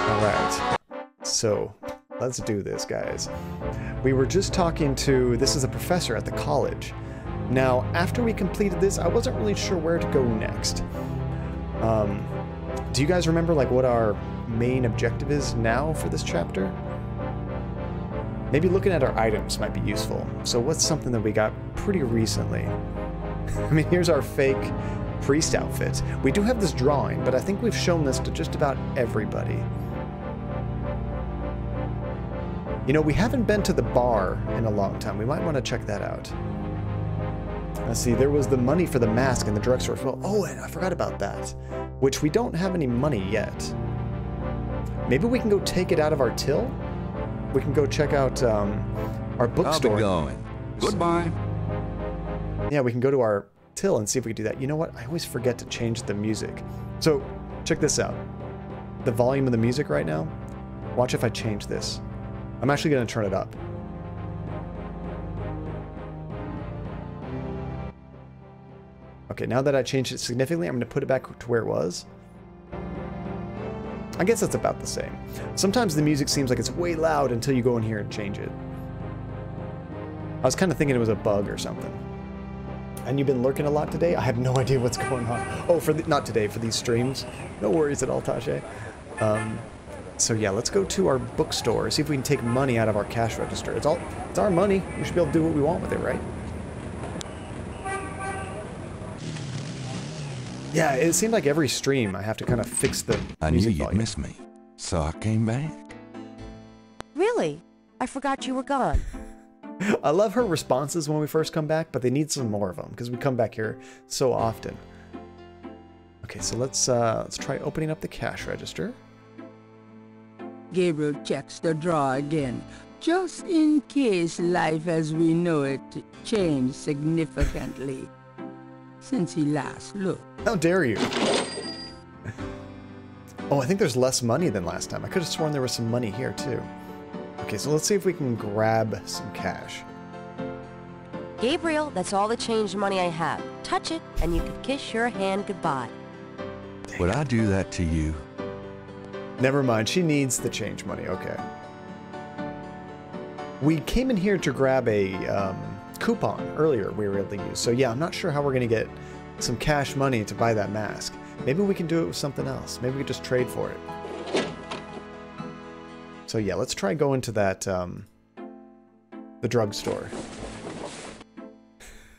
Alright, so let's do this, guys. We were just talking to, this is a professor at the college. Now, after we completed this, I wasn't really sure where to go next. Do you guys remember, like, what our main objective is now for this chapter? Maybe looking at our items might be useful. So what's something that we got pretty recently? I mean, here's our fake priest outfit. We do have this drawing, but I think we've shown this to just about everybody. You know, we haven't been to the bar in a long time. We might want to check that out. Let's see, there was the money for the mask in the drugstore as well. Oh, and I forgot about that. Which we don't have any money yet. Maybe we can go take it out of our till? We can go check out our bookstore. I'll be going. Goodbye. Yeah, we can go to our till and see if we can do that. You know what? I always forget to change the music. So, check this out. The volume of the music right now. Watch if I change this. I'm actually going to turn it up. Okay, now that I changed it significantly, I'm going to put it back to where it was. I guess that's about the same. Sometimes the music seems like it's way loud until you go in here and change it. I was kind of thinking it was a bug or something. And you've been lurking a lot today? I have no idea what's going on. Oh, not today, for these streams. No worries at all, Tasha. So yeah, let's go to our bookstore, see if we can take money out of our cash register. It's our money. We should be able to do what we want with it, right? Yeah, it seemed like every stream I have to kind of fix the I music knew you'd volume. miss me, so I came back. Really? I forgot you were gone. I love her responses when we first come back, but they need some more of them because we come back here so often. Okay, so let's try opening up the cash register. Gabriel checks the drawer again, just in case life as we know it changed significantly since he last looked. How dare you? Oh, I think there's less money than last time. I could have sworn there was some money here too. Okay, so let's see if we can grab some cash. Gabriel, that's all the change money I have. Touch it, and you can kiss your hand goodbye. Would I do that to you? Never mind, she needs the change money, okay. We came in here to grab a coupon earlier we were able to use. So yeah, I'm not sure how we're going to get some cash money to buy that mask. Maybe we can do it with something else. Maybe we could just trade for it. So yeah, let's try going to that, the drugstore.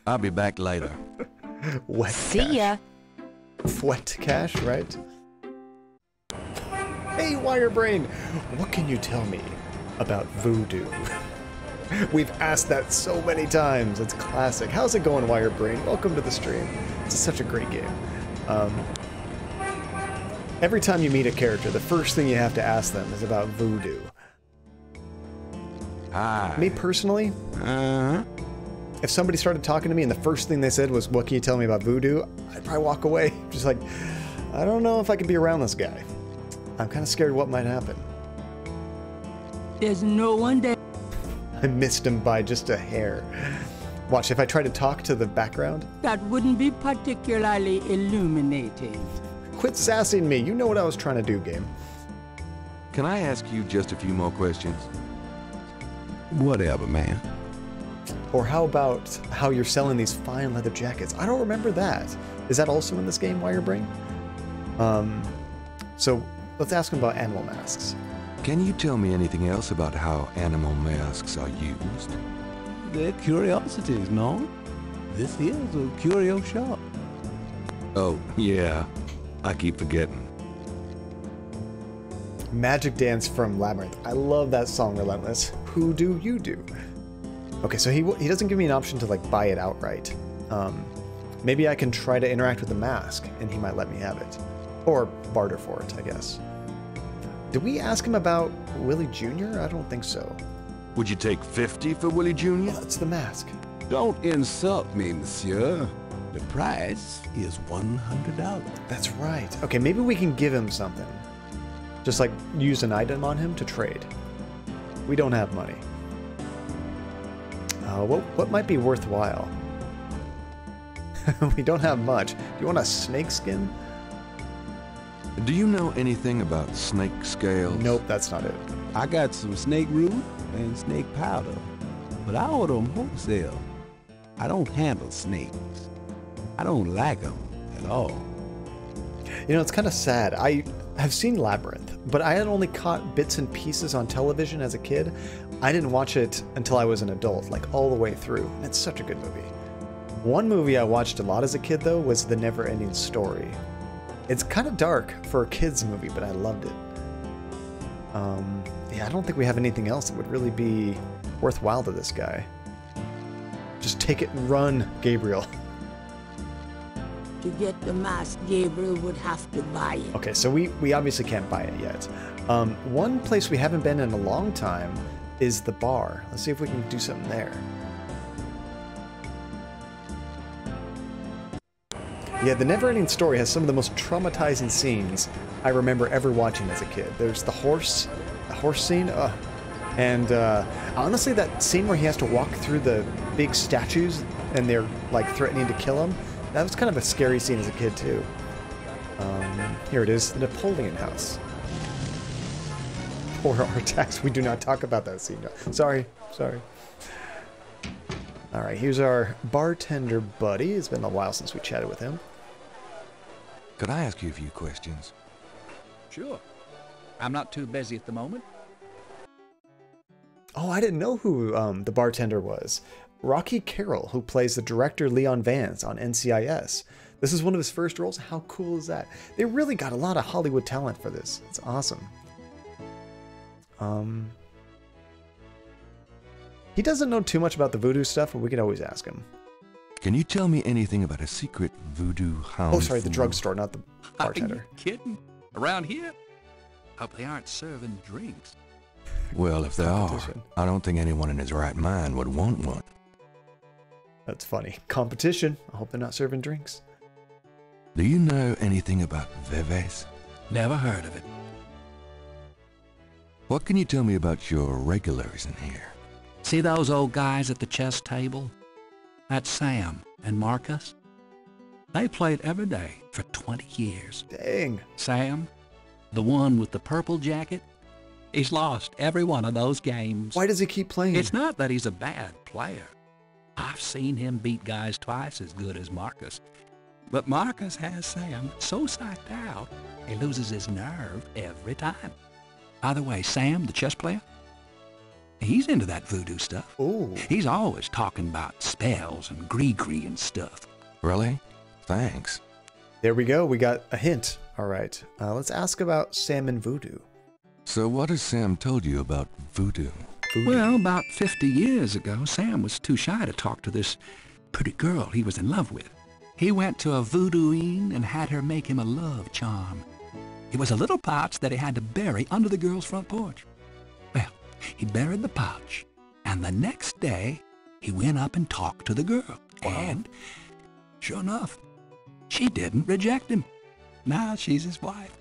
I'll be back later. Wet See cash. ya. Wet cash, right? Hey, Wirebrain! What can you tell me about Voodoo? We've asked that so many times. It's classic. How's it going, Wirebrain? Welcome to the stream. It's such a great game. Every time you meet a character, the first thing you have to ask them is about Voodoo. Hi. Me personally, if somebody started talking to me and the first thing they said was, "What can you tell me about Voodoo?" I'd probably walk away. Just like, I don't know if I can be around this guy. I'm kind of scared what might happen. There's no one there. I missed him by just a hair. Watch, if I try to talk to the background. That wouldn't be particularly illuminating. Quit sassing me. You know what I was trying to do, game. Can I ask you just a few more questions? Whatever, man. Or how about how you're selling these fine leather jackets? I don't remember that. Is that also in this game, Wirebrain? So let's ask him about animal masks. Can you tell me anything else about how animal masks are used? They're curiosities, no? This is a curio shop. Oh, yeah. I keep forgetting. Magic Dance from Labyrinth. I love that song, Relentless. Who do you do? Okay, so he doesn't give me an option to like buy it outright. Maybe I can try to interact with the mask and he might let me have it. Or barter for it, I guess. Did we ask him about Willie Jr.? I don't think so. Would you take 50 for Willie Jr.? Oh, it's the mask. Don't insult me, monsieur. The price is $100. That's right. Okay, maybe we can give him something. Just like use an item on him to trade. We don't have money. What might be worthwhile? We don't have much. Do you want a snake skin? Do you know anything about snake scales? Nope, that's not it. I got some snake root and snake powder, but I order them wholesale. I don't handle snakes. I don't like them at all. You know, it's kind of sad. I have seen Labyrinth, but I had only caught bits and pieces on television as a kid. I didn't watch it until I was an adult, like all the way through. And it's such a good movie. One movie I watched a lot as a kid, though, was The Never-Ending Story. It's kind of dark for a kid's movie, but I loved it. Yeah, I don't think we have anything else that would really be worthwhile to this guy. Just take it and run, Gabriel. To get the mask, Gabriel would have to buy it. Okay, so we obviously can't buy it yet. One place we haven't been in a long time is the bar. Let's see if we can do something there. Yeah, The Never-Ending Story has some of the most traumatizing scenes I remember ever watching as a kid. There's the horse scene, and honestly, that scene where he has to walk through the big statues and they're like threatening to kill him, that was kind of a scary scene as a kid too. Here it is, the Napoleon House. For our tax, we do not talk about that scene. Sorry. Alright, here's our bartender buddy. It's been a while since we chatted with him. Could I ask you a few questions? Sure. I'm not too busy at the moment. Oh, I didn't know who the bartender was. Rocky Carroll, who plays the director Leon Vance on NCIS. This is one of his first roles. How cool is that? They really got a lot of Hollywood talent for this. It's awesome. He doesn't know too much about the voodoo stuff, but we can always ask him. Can you tell me anything about a secret voodoo hound? Oh, sorry, the drugstore, not the bartender. Are you kidding? Around here? Hope they aren't serving drinks. Well, if they are, I don't think anyone in his right mind would want one. That's funny. Competition. I hope they're not serving drinks. Do you know anything about Veves? Never heard of it. What can you tell me about your regulars in here? See those old guys at the chess table? That's Sam and Marcus. They played every day for 20 years. Dang. Sam, the one with the purple jacket, he's lost every one of those games. Why does he keep playing? It's not that he's a bad player. I've seen him beat guys twice as good as Marcus. But Marcus has Sam so psyched out, he loses his nerve every time. By the way, Sam, the chess player, he's into that voodoo stuff. Ooh. He's always talking about spells and gree-gree and stuff. Really? Thanks. There we go. We got a hint. All right. Let's ask about Sam and voodoo. So what has Sam told you about voodoo? Well, about 50 years ago, Sam was too shy to talk to this pretty girl he was in love with. He went to a voodooine and had her make him a love charm. It was a little pouch that he had to bury under the girl's front porch. Well, he buried the pouch, and the next day, he went up and talked to the girl. Wow. And, sure enough, she didn't reject him. Now she's his wife.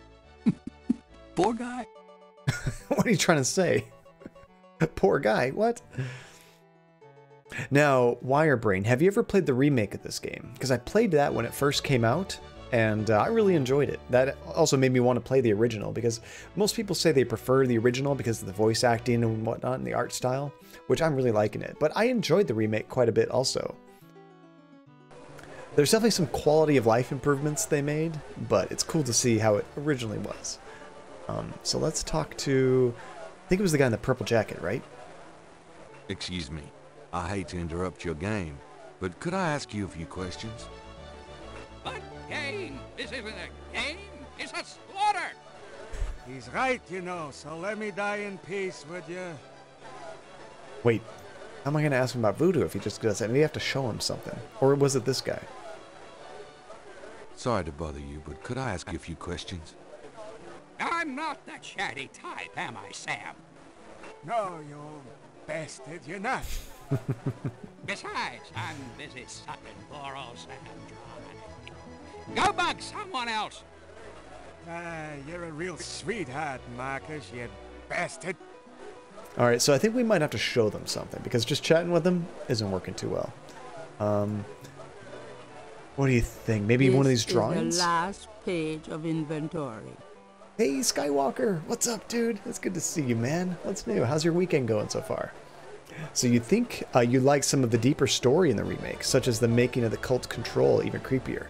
Poor guy. What are you trying to say? Poor guy, what? Now, Wirebrain, have you ever played the remake of this game? Because I played that when it first came out, and I really enjoyed it. That also made me want to play the original, because most people say they prefer the original because of the voice acting and whatnot and the art style, which I'm really liking it. But I enjoyed the remake quite a bit also. There's definitely some quality of life improvements they made, but it's cool to see how it originally was. So let's talk to, I think it was the guy in the purple jacket, right? Excuse me. I hate to interrupt your game, but could I ask you a few questions? What game? This isn't a game. It's a slaughter. He's right, you know, so let me die in peace, would you? Wait, how am I going to ask him about voodoo if he just does that? Maybe I have to show him something. Or was it this guy? Sorry to bother you, but could I ask you a few questions? I'm not the chatty type, am I, Sam? No, you old bastard, you're not. Besides, I'm busy sucking poor old Sam dry. Go bug someone else. Ah, you're a real sweetheart, Marcus, you bastard. Alright, so I think we might have to show them something, because just chatting with them isn't working too well. What do you think? Maybe one of these drawings? This is the last page of inventory. Hey, Skywalker. What's up, dude? It's good to see you, man. What's new? How's your weekend going so far? So you think you like some of the deeper story in the remake, such as the making of the cult control even creepier.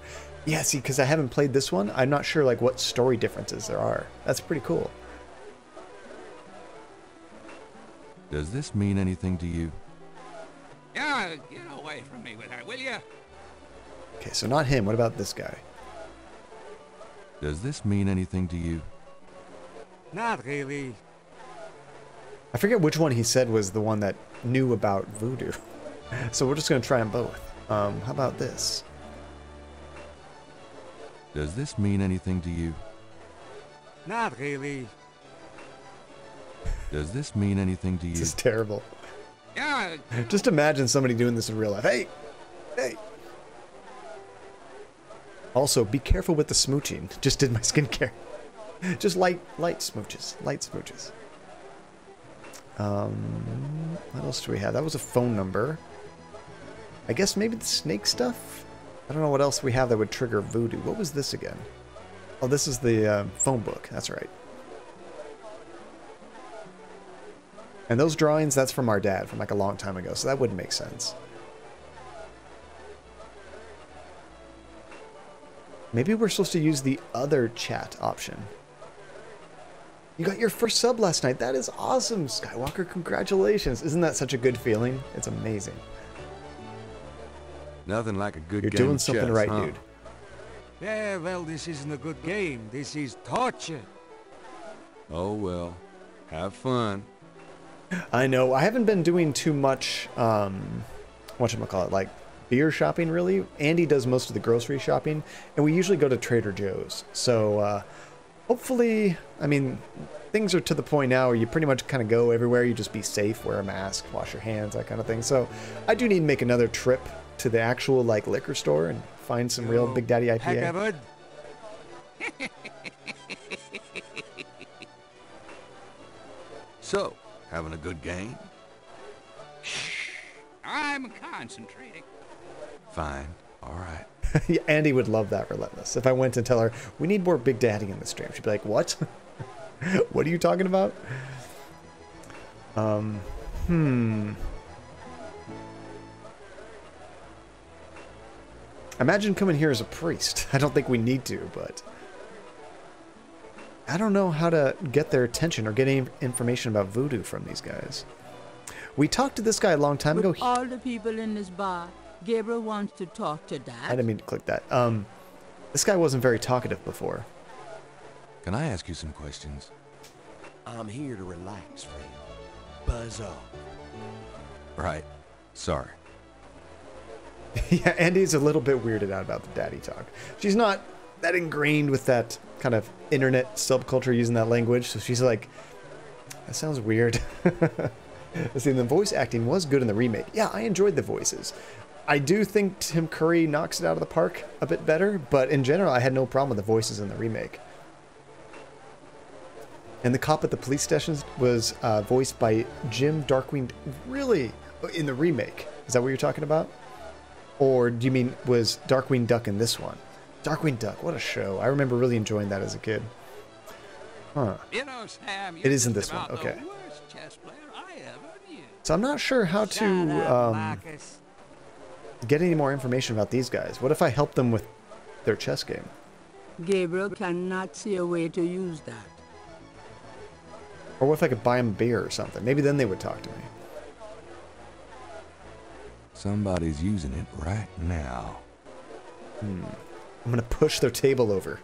Yeah, see, because I haven't played this one, I'm not sure like what story differences there are. That's pretty cool. Does this mean anything to you? Yeah, get away from me with her, will you? Okay, so not him. What about this guy? Does this mean anything to you? Not really. I forget which one he said was the one that knew about voodoo. So we're just going to try them both. How about this? Does this mean anything to you? Not really. Does this mean anything to you? This is terrible. Yeah. Just imagine somebody doing this in real life. Hey! Hey! Also, be careful with the smooching. Just did my skincare. Just light smooches. Light smooches. What else do we have? That was a phone number. I guess maybe the snake stuff? I don't know what else we have that would trigger voodoo. What was this again? Oh, this is the phone book. That's right. And those drawings, that's from our dad from like a long time ago, so that wouldn't make sense. Maybe we're supposed to use the other chat option. You got your first sub last night. That is awesome, Skywalker. Congratulations. Isn't that such a good feeling? It's amazing. Nothing like a good You're game doing of something chess, right, huh? dude. Yeah, well, this isn't a good game. This is torture. Oh well. Have fun. I know. I haven't been doing too much, whatchamacallit, like beer shopping, really. Andy does most of the grocery shopping, and we usually go to Trader Joe's. So, hopefully, I mean, things are to the point now where you pretty much kind of go everywhere. You just be safe, wear a mask, wash your hands, that kind of thing. So, I do need to make another trip to the actual, like, liquor store and find some real Big Daddy IPA. Haggard. So, having a good game? I'm concentrating. Fine. All right. Yeah, Andy would love that, Relentless. If I went to tell her, we need more Big Daddy in the stream, she'd be like, what? What are you talking about? Imagine coming here as a priest. I don't think we need to, but I don't know how to get their attention or get any information about voodoo from these guys. We talked to this guy a long time ago. With all the people in this bar, Gabriel wants to talk to I Dad. didn't mean to click that. This guy wasn't very talkative before. Can I ask you some questions? I'm here to relax, friend. Buzz off. Right. Sorry. Yeah, Andy's a little bit weirded out about the daddy talk. She's not that ingrained with that kind of internet subculture using that language, so she's like, that sounds weird. See, the voice acting was good in the remake. Yeah, I enjoyed the voices. I do think Tim Curry knocks it out of the park a bit better, but in general, I had no problem with the voices in the remake. And the cop at the police station was voiced by Jim Darkwing. Really? In the remake? Is that what you're talking about? Or do you mean was Darkwing Duck in this one? Darkwing Duck, what a show. I remember really enjoying that as a kid. Huh. You know, Sam, It isn't this one, okay. The worst chess player I ever knew. So I'm not sure how Shut up, to Marcus. get any more information about these guys. What if I help them with their chess game? Gabriel cannot see a way to use that. Or what if I could buy them beer or something? Maybe then they would talk to me. Somebody's using it right now. I'm going to push their table over.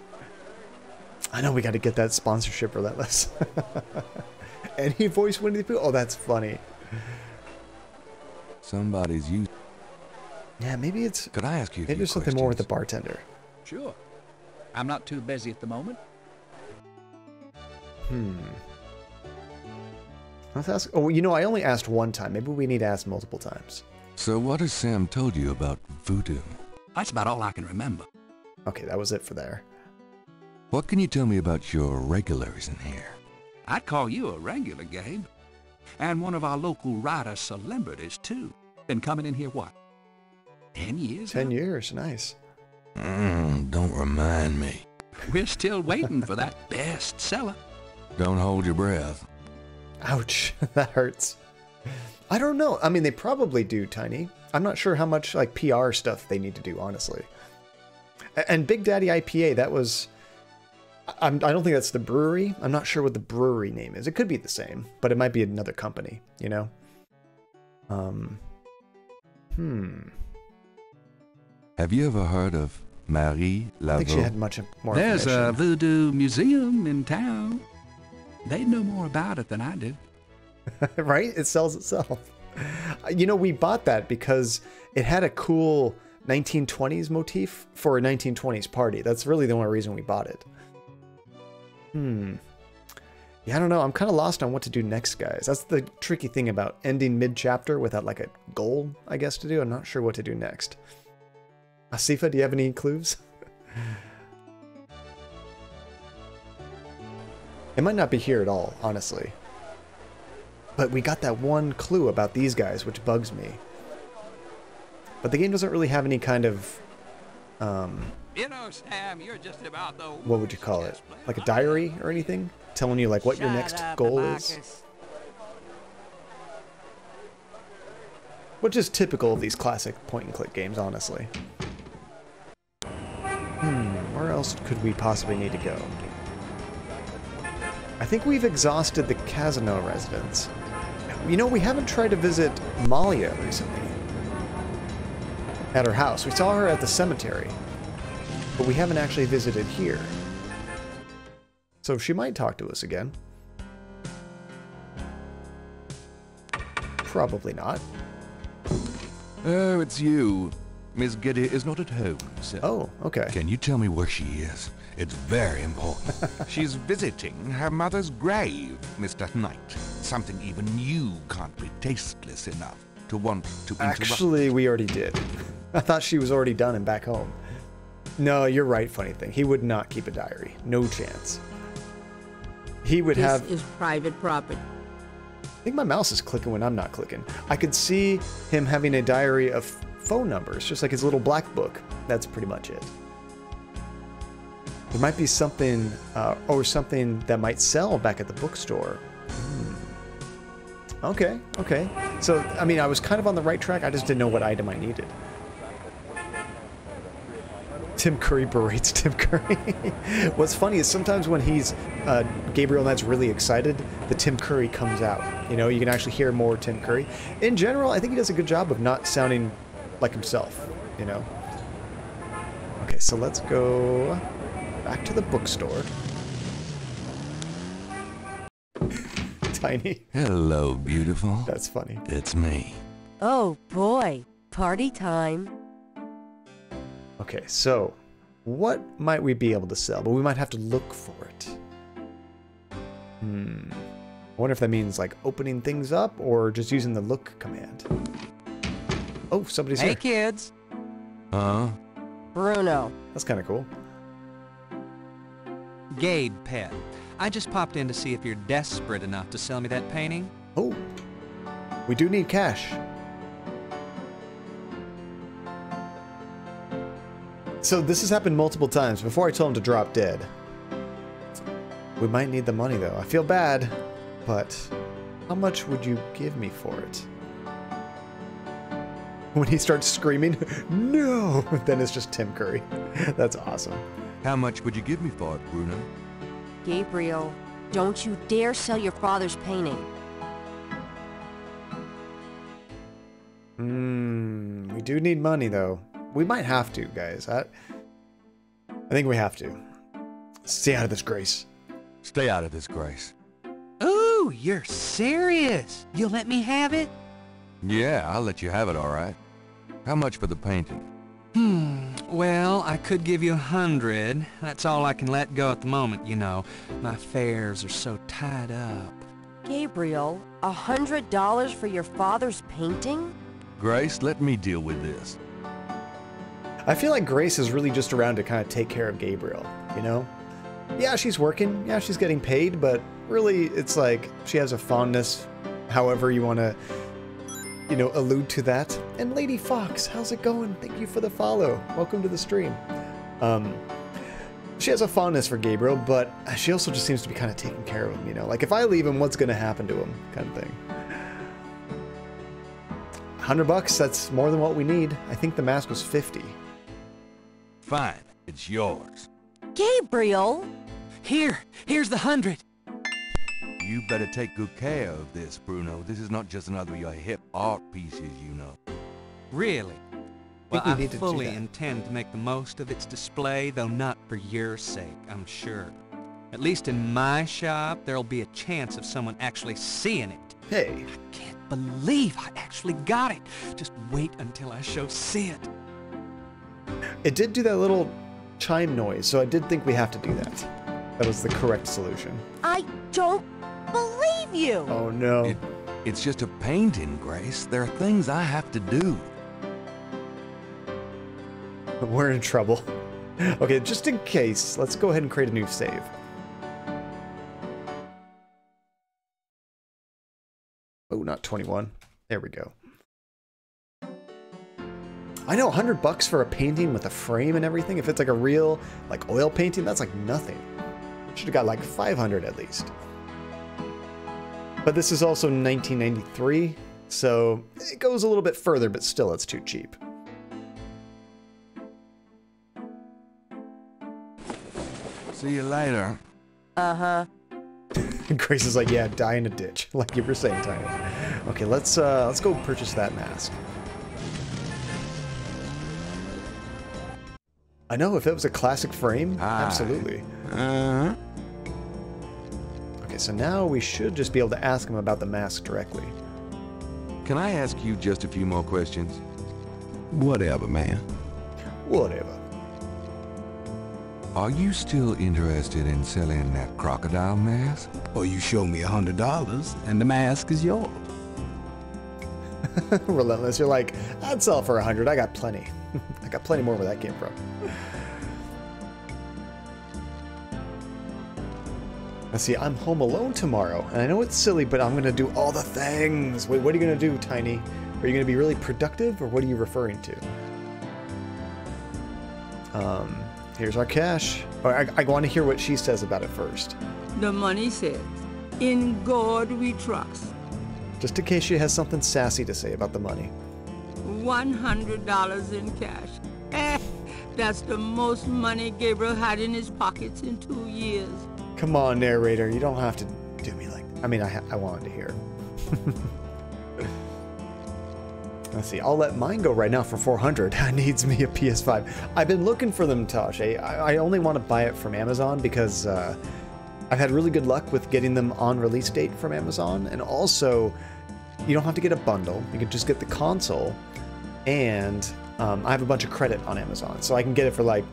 I know we got to get that sponsorship Relentless. And he voiced Winnie the Pooh. Oh, that's funny. Somebody's using. Yeah, maybe it's... Could I ask you a Maybe few there's something more with the questions? bartender. Sure. I'm not too busy at the moment. Let's ask... Oh, you know, I only asked one time. Maybe we need to ask multiple times. So what has Sam told you about voodoo? That's about all I can remember. Okay, that was it for there. What can you tell me about your regulars in here? I'd call you a regular, Gabe. And one of our local writer celebrities, too. Been coming in here, what, 10 years 10 now? years, nice. Don't remind me. We're still waiting for that bestseller. Don't hold your breath. Ouch, that hurts. I don't know. I mean, they probably do, Tiny. I'm not sure how much like PR stuff they need to do, honestly. And Big Daddy IPA, that was... I don't think that's the brewery. I'm not sure what the brewery name is. It could be the same, but it might be another company, you know? Have you ever heard of Marie Laveau? I think she had much more There's information. a voodoo museum in town. They'd know more about it than I do. Right? It sells itself. You know, we bought that because it had a cool 1920s motif for a 1920s party. That's really the only reason we bought it. Yeah, I don't know. I'm kind of lost on what to do next, guys. That's the tricky thing about ending mid-chapter without like a goal, I guess, to do. I'm not sure what to do next. Asifa, do you have any clues? It might not be here at all, honestly. But we got that one clue about these guys, which bugs me. But the game doesn't really have any kind of... You know, Sam, you're just about the... what would you call it? Like a diary or anything? Telling you like what your next goal is? Which is typical of these classic point-and-click games, honestly. Where else could we possibly need to go? I think we've exhausted the Casino residence. You know, we haven't tried to visit Malia recently. At her house. We saw her at the cemetery. But we haven't actually visited here. So she might talk to us again. Probably not. Oh, it's you. Miss Giddy is not at home, sir. Oh, okay. Can you tell me where she is? It's very important. She's visiting her mother's grave, Mr. Knight. Something even you can't be tasteless enough to want to interrupt. Actually, we already did. I thought she was already done and back home. No, you're right, funny thing. He would not keep a diary. No chance. He would have... This is private property. I think my mouse is clicking when I'm not clicking. I could see him having a diary of phone numbers, just like his little black book. That's pretty much it. There might be something, or something that might sell back at the bookstore. Okay, okay. So, I mean, I was kind of on the right track. I just didn't know what item I needed. Tim Curry berates Tim Curry. What's funny is sometimes when he's, Gabriel Knight's really excited, the Tim Curry comes out. You know, you can actually hear more Tim Curry. In general, I think he does a good job of not sounding like himself, you know. Okay, so let's go back to the bookstore. Tiny. Hello, beautiful. That's funny. It's me. Oh boy, party time. Okay, so what might we be able to sell? But we might have to look for it. I wonder if that means like opening things up or just using the look command. Oh, somebody's here. Hey, kids. Huh? Bruno. That's kind of cool. Gabe, pet. I just popped in to see if you're desperate enough to sell me that painting. Oh, we do need cash. So this has happened multiple times. Before I told him to drop dead. We might need the money though. I feel bad, but how much would you give me for it? When he starts screaming, no, then it's just Tim Curry. That's awesome. How much would you give me for it, Bruno? Gabriel, don't you dare sell your father's painting. We do need money though. We might have to, guys. I think we have to. Stay out of this, Grace. Stay out of this, Grace. Ooh, you're serious. You'll let me have it? Yeah, I'll let you have it, all right. How much for the painting? Well, I could give you 100. That's all I can let go at the moment, you know. My fares are so tied up. Gabriel, $100 for your father's painting? Grace, let me deal with this. I feel like Grace is really just around to kind of take care of Gabriel, you know? Yeah, she's working. Yeah, she's getting paid, but really it's like she has a fondness, however you want to, you know, allude to that. And Lady Fox, how's it going? Thank you for the follow. Welcome to the stream. She has a fondness for Gabriel, but she also just seems to be kind of taking care of him, you know? Like, if I leave him, what's going to happen to him, kind of thing. $100, that's more than what we need. I think the mask was 50. Fine, it's yours. Gabriel! Here's the 100. You better take good care of this, Bruno. This is not just another of your hip art pieces, you know. Really? Well, we I need to do fully that. intend to make the most of its display, though not for your sake, I'm sure. At least in my shop, there'll be a chance of someone actually seeing it. Hey. I can't believe I actually got it. Just wait until I show Sid. It did do that little chime noise, so I did think we have to do that. That was the correct solution. I don't believe you! Oh no. It's just a painting, Grace. There are things I have to do. We're in trouble. Okay, just in case, let's go ahead and create a new save. Oh, not 21. There we go. I know, $100 for a painting with a frame and everything. If it's like a real, like, oil painting, that's like nothing. Should have got like 500 at least. But this is also 1993, so it goes a little bit further, but still it's too cheap. See you later. Uh-huh. Grace is like, yeah, die in a ditch, like you were saying, Tiny. Okay, let's go purchase that mask. I know, if it was a classic frame, absolutely. Uh-huh. Okay, so now we should just be able to ask him about the mask directly. Can I ask you just a few more questions? Whatever, man. Whatever. Are you still interested in selling that crocodile mask? Or you show me $100 and the mask is yours. Relentless, you're like, I'd sell for 100, I got plenty. I got plenty more where that came from. Now see, I'm home alone tomorrow, and I know it's silly, but I'm gonna do all the things. Wait, what are you gonna do, Tiny? Are you gonna be really productive, or what are you referring to? Here's our cash. I want to hear what she says about it first. The money says, in God we trust. Just in case she has something sassy to say about the money. $100 in cash. That's the most money Gabriel had in his pockets in 2 years. Come on, narrator. You don't have to do me like... I mean, I wanted to hear. Let's see. I'll let mine go right now for 400. Needs me a PS5. I've been looking for them, Tosh. I only want to buy it from Amazon because I've had really good luck with getting them on release date from Amazon. And also, you don't have to get a bundle. You can just get the console. And I have a bunch of credit on Amazon. So I can get it for like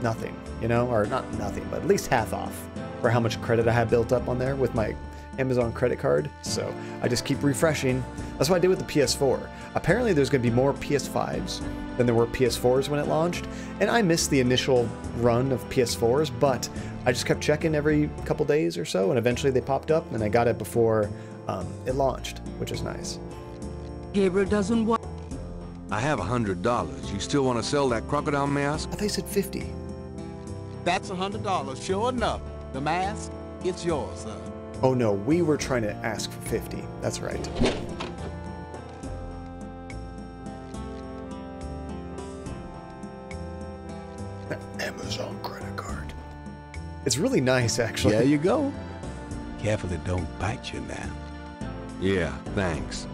nothing, you know? Or not nothing, but at least half off for how much credit I have built up on there with my Amazon credit card. So I just keep refreshing. That's what I did with the PS4. Apparently there's going to be more PS5s than there were PS4s when it launched. And I missed the initial run of PS4s, but I just kept checking every couple days or so, and eventually they popped up, and I got it before it launched, which is nice. Gabriel doesn't want... I have $100. You still want to sell that crocodile mask? I thought you said 50. That's $100, sure enough. The mask, it's yours, son. Oh no, we were trying to ask for 50. That's right. Amazon credit card. It's really nice, actually. There you go. Careful it don't bite you now. Yeah, thanks.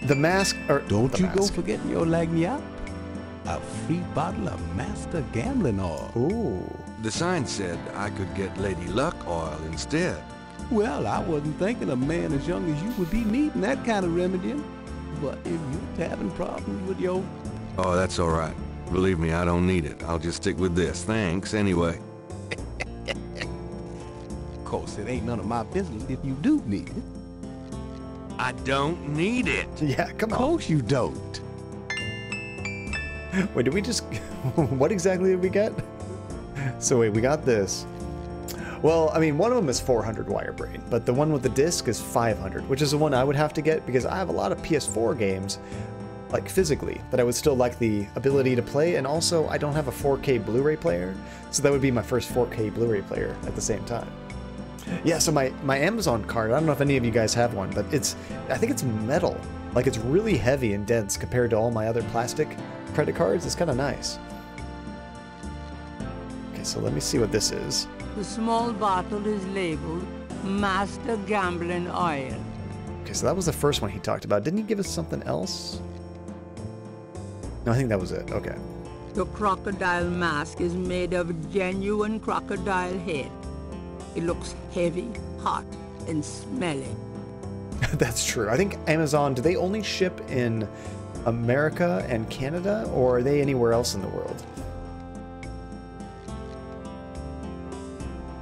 The mask, or Don't you go mask. forgetting your lagniappe? A free bottle of Master Gambling Oil. Ooh. The sign said I could get Lady Luck oil instead. Well, I wasn't thinking a man as young as you would be needing that kind of remedy. But if you're having problems with your... Oh, that's all right. Believe me, I don't need it. I'll just stick with this. Thanks, anyway. Of course, it ain't none of my business if you do need it. I don't need it. Yeah, come Of on. course you don't. Wait, did we just... what exactly did we get? So wait, we got this. Well, I mean, one of them is 400 Wirebrain, but the one with the disc is 500, which is the one I would have to get because I have a lot of PS4 games, like physically, that I would still like the ability to play, and also I don't have a 4K Blu-ray player, so that would be my first 4K Blu-ray player at the same time. Yeah, so my Amazon card, I don't know if any of you guys have one, but I think it's metal. Like, it's really heavy and dense compared to all my other plastic credit cards. It's kind of nice. Okay, so let me see what this is. The small bottle is labeled Master Gambling Oil. Okay, so that was the first one he talked about. Didn't he give us something else? No, I think that was it. Okay. The crocodile mask is made of genuine crocodile head. It looks heavy, hot, and smelly. That's true. I think Amazon, do they only ship in America and Canada, or are they anywhere else in the world?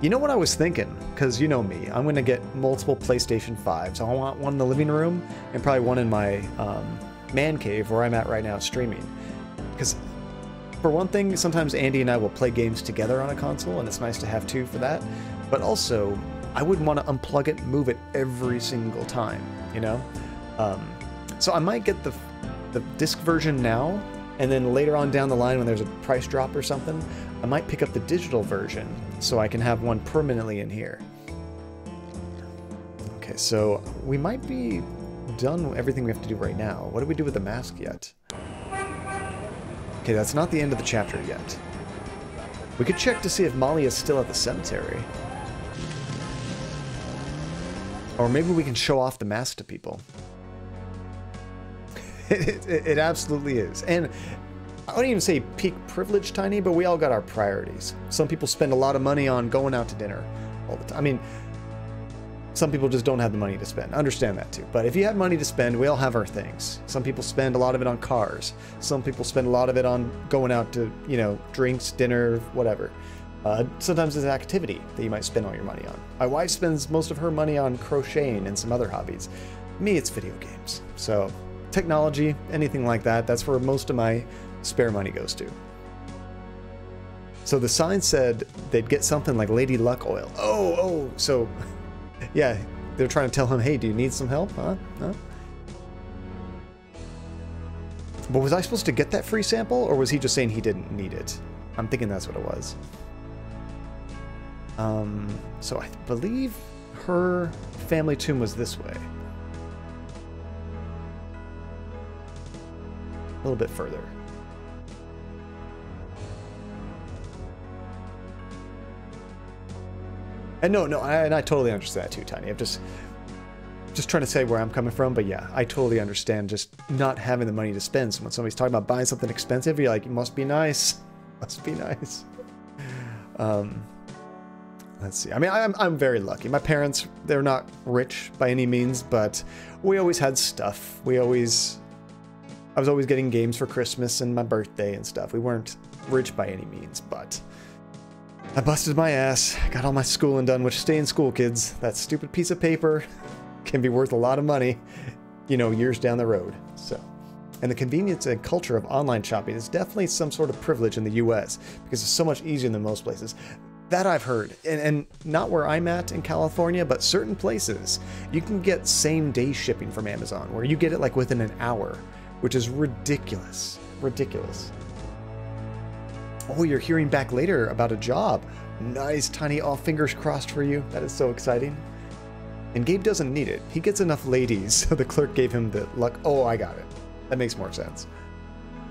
You know what I was thinking? Because you know me, I'm going to get multiple PlayStation 5s. So I want one in the living room and probably one in my man cave where I'm at right now streaming. Because for one thing, sometimes Andy and I will play games together on a console, and it's nice to have two for that. But also, I wouldn't want to unplug it and move it every single time, you know? So I might get the disc version now, and then later on down the line when there's a price drop or something, I might pick up the digital version so I can have one permanently in here. Okay, so we might be done with everything we have to do right now. What do we do with the mask yet? Okay, that's not the end of the chapter yet. We could check to see if Molly is still at the cemetery. Or maybe we can show off the mask to people. It absolutely is. And I wouldn't even say peak privilege, Tiny, but we all got our priorities. Some people spend a lot of money on going out to dinner all the time. I mean, some people just don't have the money to spend. I understand that too. But if you have money to spend, we all have our things. Some people spend a lot of it on cars. Some people spend a lot of it on going out to, you know, drinks, dinner, whatever. Sometimes it's an activity that you might spend all your money on. My wife spends most of her money on crocheting and some other hobbies. Me, it's video games. So technology, anything like that, that's where most of my spare money goes to. So the sign said they'd get something like Lady Luck oil. Oh, so yeah, they're trying to tell him, hey, do you need some help? Huh? But was I supposed to get that free sample, or was he just saying he didn't need it? I'm thinking that's what it was. So I believe her family tomb was this way. A little bit further. And no, and I totally understand that too, Tiny. I'm just trying to say where I'm coming from, but yeah, I totally understand just not having the money to spend. So when somebody's talking about buying something expensive, you're like, it must be nice. Must be nice. Let's see. I mean, I'm very lucky. My parents, they're not rich by any means, but we always had stuff. I was always getting games for Christmas and my birthday and stuff. We weren't rich by any means, but I busted my ass, got all my schooling done, which stay in school, kids. That stupid piece of paper can be worth a lot of money, you know, years down the road. So, and the convenience and culture of online shopping is definitely some sort of privilege in the US because it's so much easier than most places. That I've heard, and not where I'm at in California, but certain places, you can get same-day shipping from Amazon, where you get it like within an hour, which is ridiculous. Ridiculous. Oh, you're hearing back later about a job. Nice, Tiny. All fingers crossed for you. That is so exciting. And Gabe doesn't need it. He gets enough ladies, so the clerk gave him the luck. Oh, I got it. That makes more sense.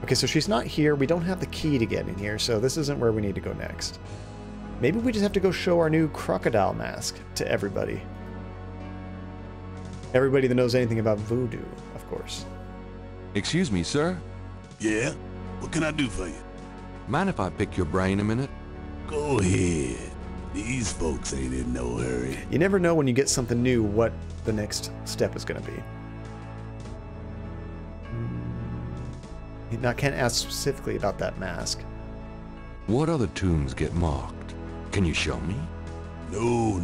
Okay, so she's not here. We don't have the key to get in here, so this isn't where we need to go next. Maybe we just have to go show our new crocodile mask to everybody. Everybody that knows anything about voodoo, of course. Excuse me, sir? Yeah? What can I do for you? Mind if I pick your brain a minute? Go ahead. These folks ain't in no hurry. You never know when you get something new what the next step is going to be. Now, I can't ask specifically about that mask. What other tombs get marked? Can you show me? No,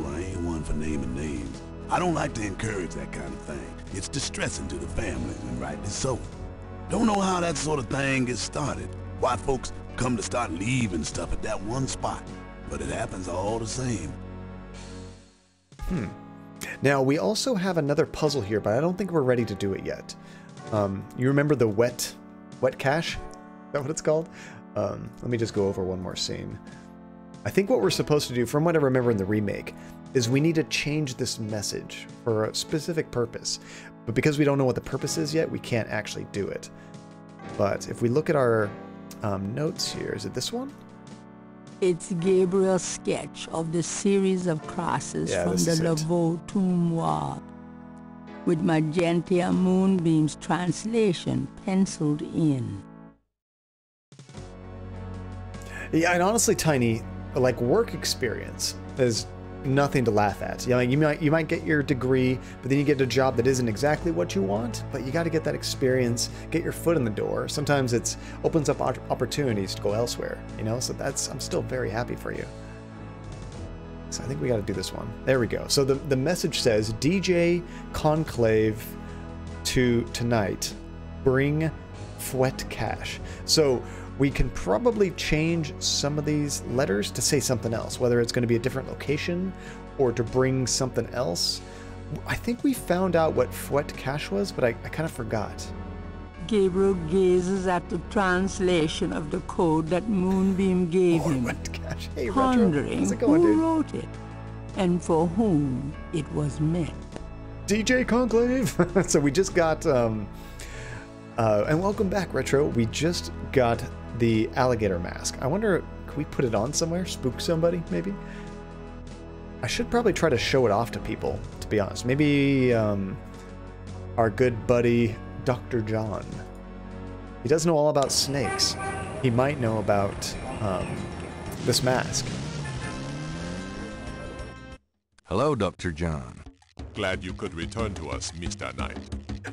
I ain't one for naming names. I don't like to encourage that kind of thing. It's distressing to the family, and rightly so. Don't know how that sort of thing gets started. Why folks come to start leaving stuff at that one spot. But it happens all the same. Now, we also have another puzzle here, but I don't think we're ready to do it yet. You remember the wet cache? Is that what it's called? Let me just go over one more scene. I think what we're supposed to do, from what I remember in the remake, is we need to change this message for a specific purpose. But because we don't know what the purpose is yet, we can't actually do it. But if we look at our notes here, is it this one? It's Gabriel's sketch of the series of crosses from the Laveau tomb wall, with magenta moonbeams translation penciled in. Yeah, and honestly, Tiny, like, work experience is nothing to laugh at. You know, you might get your degree, but then you get a job that isn't exactly what you want, but you got to get that experience, get your foot in the door. Sometimes it opens up opportunities to go elsewhere, you know? So I'm still very happy for you. So I think we got to do this one. There we go. So the message says, DJ Conclave to tonight, bring Fouet cash. So we can probably change some of these letters to say something else, whether it's going to be a different location or to bring something else. I think we found out what Fouet cash was, but I kind of forgot. Gabriel gazes at the translation of the code that Moonbeam gave him, hey, pondering How's it going, who dude? wrote it and for whom it was meant. DJ Conclave! So we just got, and welcome back, Retro. We just got the alligator mask. I wonder, can we put it on somewhere? Spook somebody, maybe? I should probably try to show it off to people, to be honest. Maybe our good buddy, Dr. John. He does know all about snakes. He might know about this mask. Hello, Dr. John. Glad you could return to us, Mr. Knight.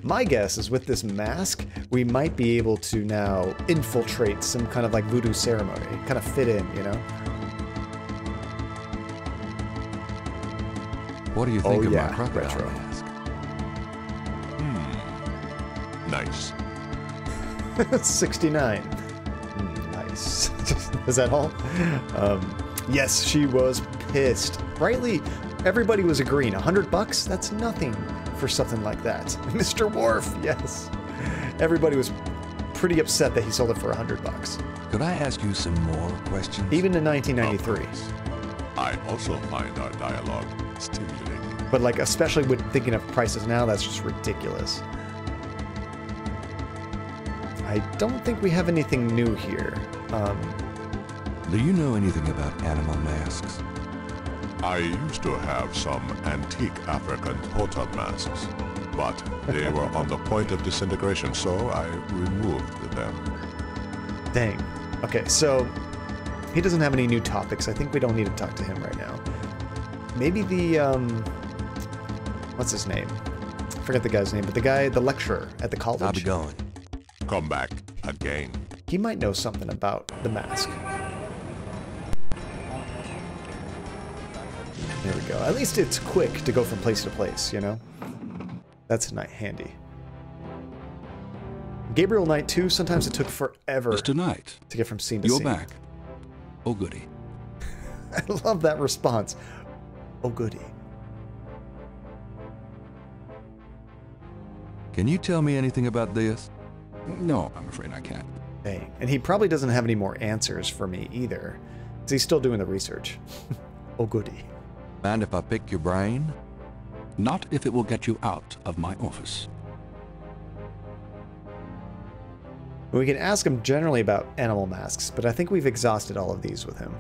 My guess is with this mask, we might be able to now infiltrate some kind of like voodoo ceremony, kind of fit in, you know? What do you think of my crocodile retro mask? Nice. 69. Nice. Is that all? Yes, she was pissed. Rightly, everybody was agreeing. $100? That's nothing for something like that. Mr. Worf, yes. Everybody was pretty upset that he sold it for $100. Could I ask you some more questions? Even in 1993. I also find our dialogue stimulating. But like, especially with thinking of prices now, that's just ridiculous. I don't think we have anything new here. Do you know anything about animal masks? I used to have some antique African totem masks, but they were on the point of disintegration, so I removed them. Dang. Okay, so he doesn't have any new topics. I think we don't need to talk to him right now. Maybe the, what's his name? I forget the guy's name, but the lecturer at the college. I'll be going. Come back again. He might know something about the mask. There we go. At least it's quick to go from place to place, you know? That's handy. Gabriel Knight 2, sometimes it took forever Mr. Knight, to get from scene to you're scene. back. Oh, goody. I love that response. Oh, goody. Can you tell me anything about this? No, I'm afraid I can't. Dang. And he probably doesn't have any more answers for me either, because he's still doing the research. Oh, goody. Mind if I pick your brain? Not if it will get you out of my office. We can ask him generally about animal masks, but I think we've exhausted all of these with him.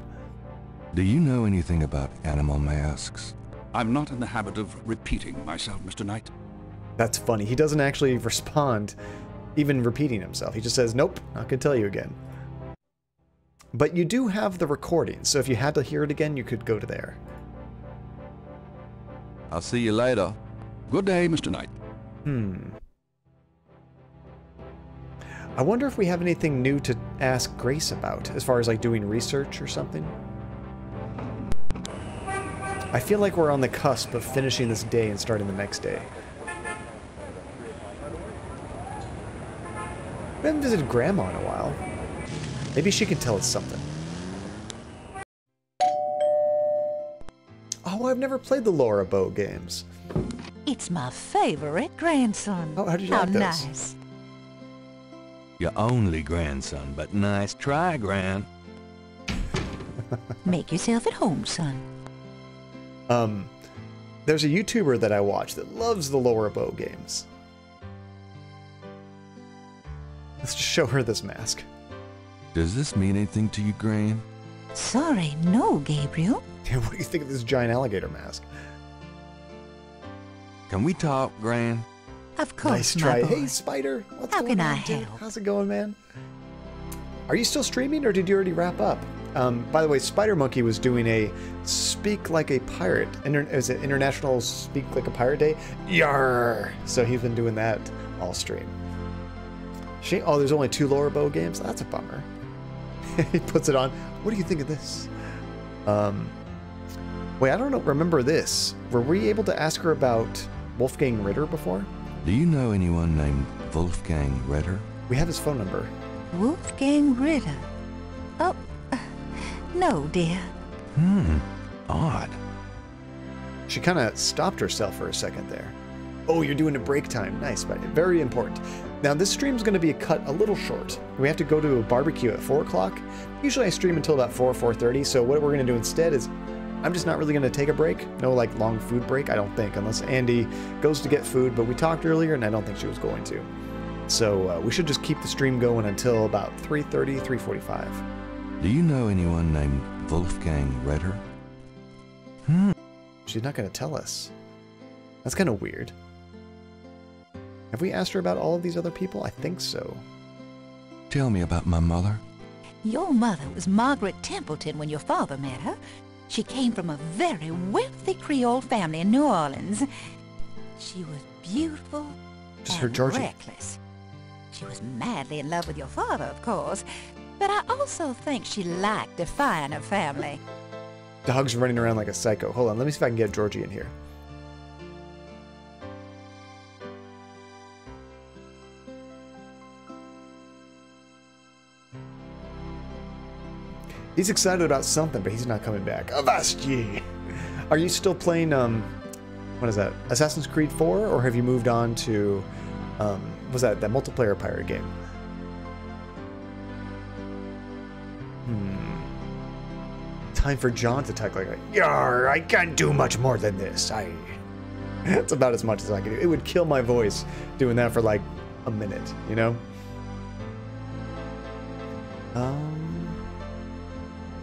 Do you know anything about animal masks? I'm not in the habit of repeating myself, Mr. Knight. That's funny. He doesn't actually respond, even repeating himself. He just says, nope, not gonna tell you again. But you do have the recording, so if you had to hear it again, you could go to there. I'll see you later. Good day, Mr. Knight. I wonder if we have anything new to ask Grace about, as far as like doing research or something. I feel like we're on the cusp of finishing this day and starting the next day. We haven't visited Grandma in a while. Maybe she can tell us something. Oh, I've never played the Laura Bow games. It's my favorite grandson. Oh, how did you like those? Nice. Your only grandson, but nice try, Gran. Make yourself at home, son. There's a YouTuber that I watch that loves the Lower Bow games. Let's just show her this mask. Does this mean anything to you, Gran? Sorry, no, Gabriel. What do you think of this giant alligator mask? Can we talk, Gran? Of course, nice try. my boy. Hey, Spider. What's How going can on, I dude? help? How's it going, man? Are you still streaming, or did you already wrap up? By the way, Spider Monkey was doing a Speak Like a Pirate. Is it International Speak Like a Pirate Day? Yarr! So he's been doing that all stream. Oh, there's only 2 Lower Bow games? That's a bummer. He puts it on. What do you think of this? Wait, I don't know. Remember this. Were we able to ask her about Wolfgang Ritter before? Do you know anyone named Wolfgang Ritter? We have his phone number. Wolfgang Ritter. Oh, no, dear. Odd. She kind of stopped herself for a second there. Oh, you're doing a break time. Nice, but very important. Now, this stream's going to be cut a little short. We have to go to a barbecue at 4 o'clock. Usually I stream until about 4:30, so what we're going to do instead is I'm just not really going to take a break. No, like, long food break, I don't think, unless Andy goes to get food, but we talked earlier, and I don't think she was going to. So we should just keep the stream going until about 3:30, 3:45. Do you know anyone named Wolfgang Ritter? She's not going to tell us. That's kind of weird. Have we asked her about all of these other people? I think so. Tell me about my mother. Your mother was Margaret Templeton when your father met her. She came from a very wealthy Creole family in New Orleans. She was beautiful Just her and Georgie. reckless. She was madly in love with your father, of course, but I also think she liked defying her family. Dog's running around like a psycho. Hold on, let me see if I can get Georgie in here. He's excited about something, but he's not coming back. Avast ye! Are you still playing, what is that? Assassin's Creed 4? Or have you moved on to, was that multiplayer pirate game? Time for John to talk like, Yarr, I can't do much more than this. That's about as much as I can do. It would kill my voice doing that for like a minute, you know?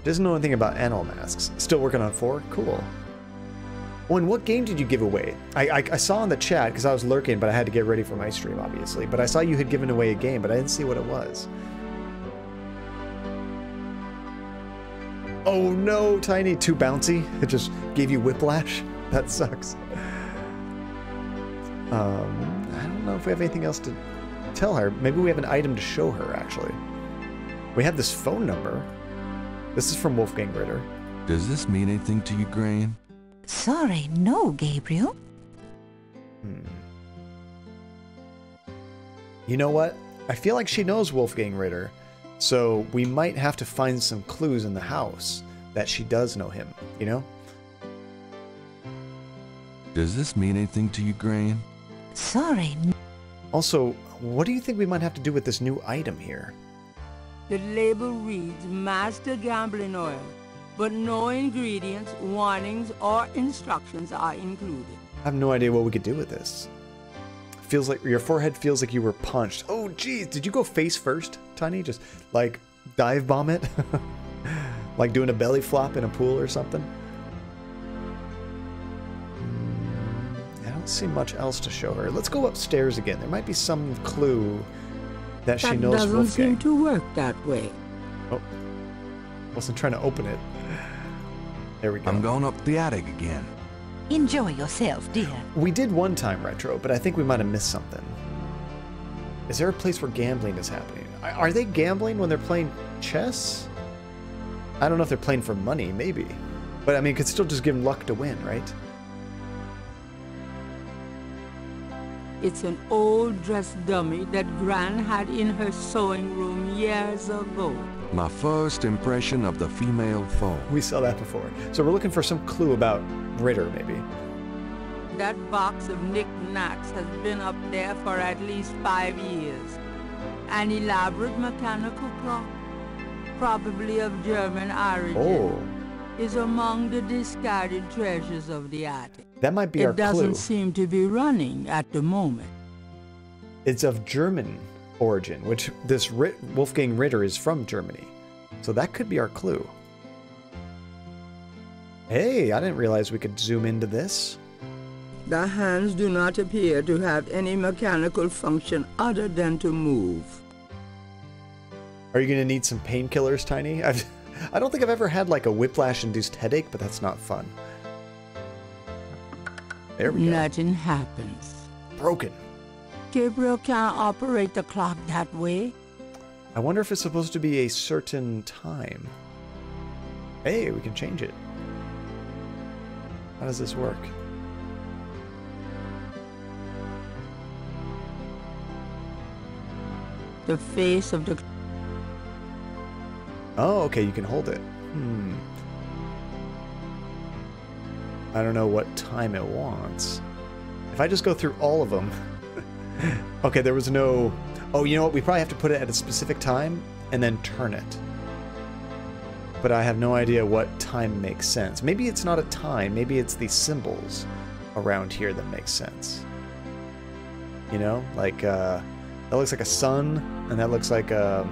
Doesn't know anything about animal masks. Still working on 4? Cool. Oh, and what game did you give away? I saw in the chat, because I was lurking, but I had to get ready for my stream, obviously. But I saw you had given away a game, but I didn't see what it was. Oh no, Tiny, too bouncy. It just gave you whiplash. That sucks. I don't know if we have anything else to tell her. Maybe we have an item to show her, actually. We have this phone number. This is from Wolfgang Ritter. Does this mean anything to you, Gran? Sorry, no, Gabriel. You know what? I feel like she knows Wolfgang Ritter, so we might have to find some clues in the house that she does know him, you know? Does this mean anything to you, Gran? Sorry. Also, what do you think we might have to do with this new item here? The label reads Master Gambling Oil, but no ingredients, warnings, or instructions are included. I have no idea what we could do with this. Feels like your forehead feels like you were punched. Oh, geez, did you go face first, Tiny? Just like dive bomb it? Like doing a belly flop in a pool or something? I don't see much else to show her. Let's go upstairs again. There might be some clue that she knows doesn't Wolfgang. seem to work that way. Oh, wasn't trying to open it. There we go. I'm going up the attic again. Enjoy yourself, dear. We did one time, Retro, but I think we might have missed something. Is there a place where gambling is happening? Are they gambling when they're playing chess? I don't know if they're playing for money, maybe. But I mean, it could still just give them luck to win, right? It's an old dress dummy that Gran had in her sewing room years ago. My first impression of the female foe. We saw that before. So we're looking for some clue about Ritter, maybe. That box of knickknacks has been up there for at least 5 years. An elaborate mechanical clock, probably of German origin, is among the discarded treasures of the attic. That might be our clue. It doesn't seem to be running at the moment. It's of German origin, which this Wolfgang Ritter is from Germany. So that could be our clue. Hey, I didn't realize we could zoom into this. The hands do not appear to have any mechanical function other than to move. Are you going to need some painkillers, Tiny? I don't think I've ever had like a whiplash-induced headache, but that's not fun. There we go. Nothing happens. Broken. Gabriel can't operate the clock that way. I wonder if it's supposed to be a certain time. Hey, we can change it. How does this work? The face of the... Oh, okay, you can hold it. I don't know what time it wants. If I just go through all of them... Okay, there was no... Oh, you know what? We probably have to put it at a specific time and then turn it. But I have no idea what time makes sense. Maybe it's not a time. Maybe it's the symbols around here that make sense. You know? Like, that looks like a sun, and that looks like a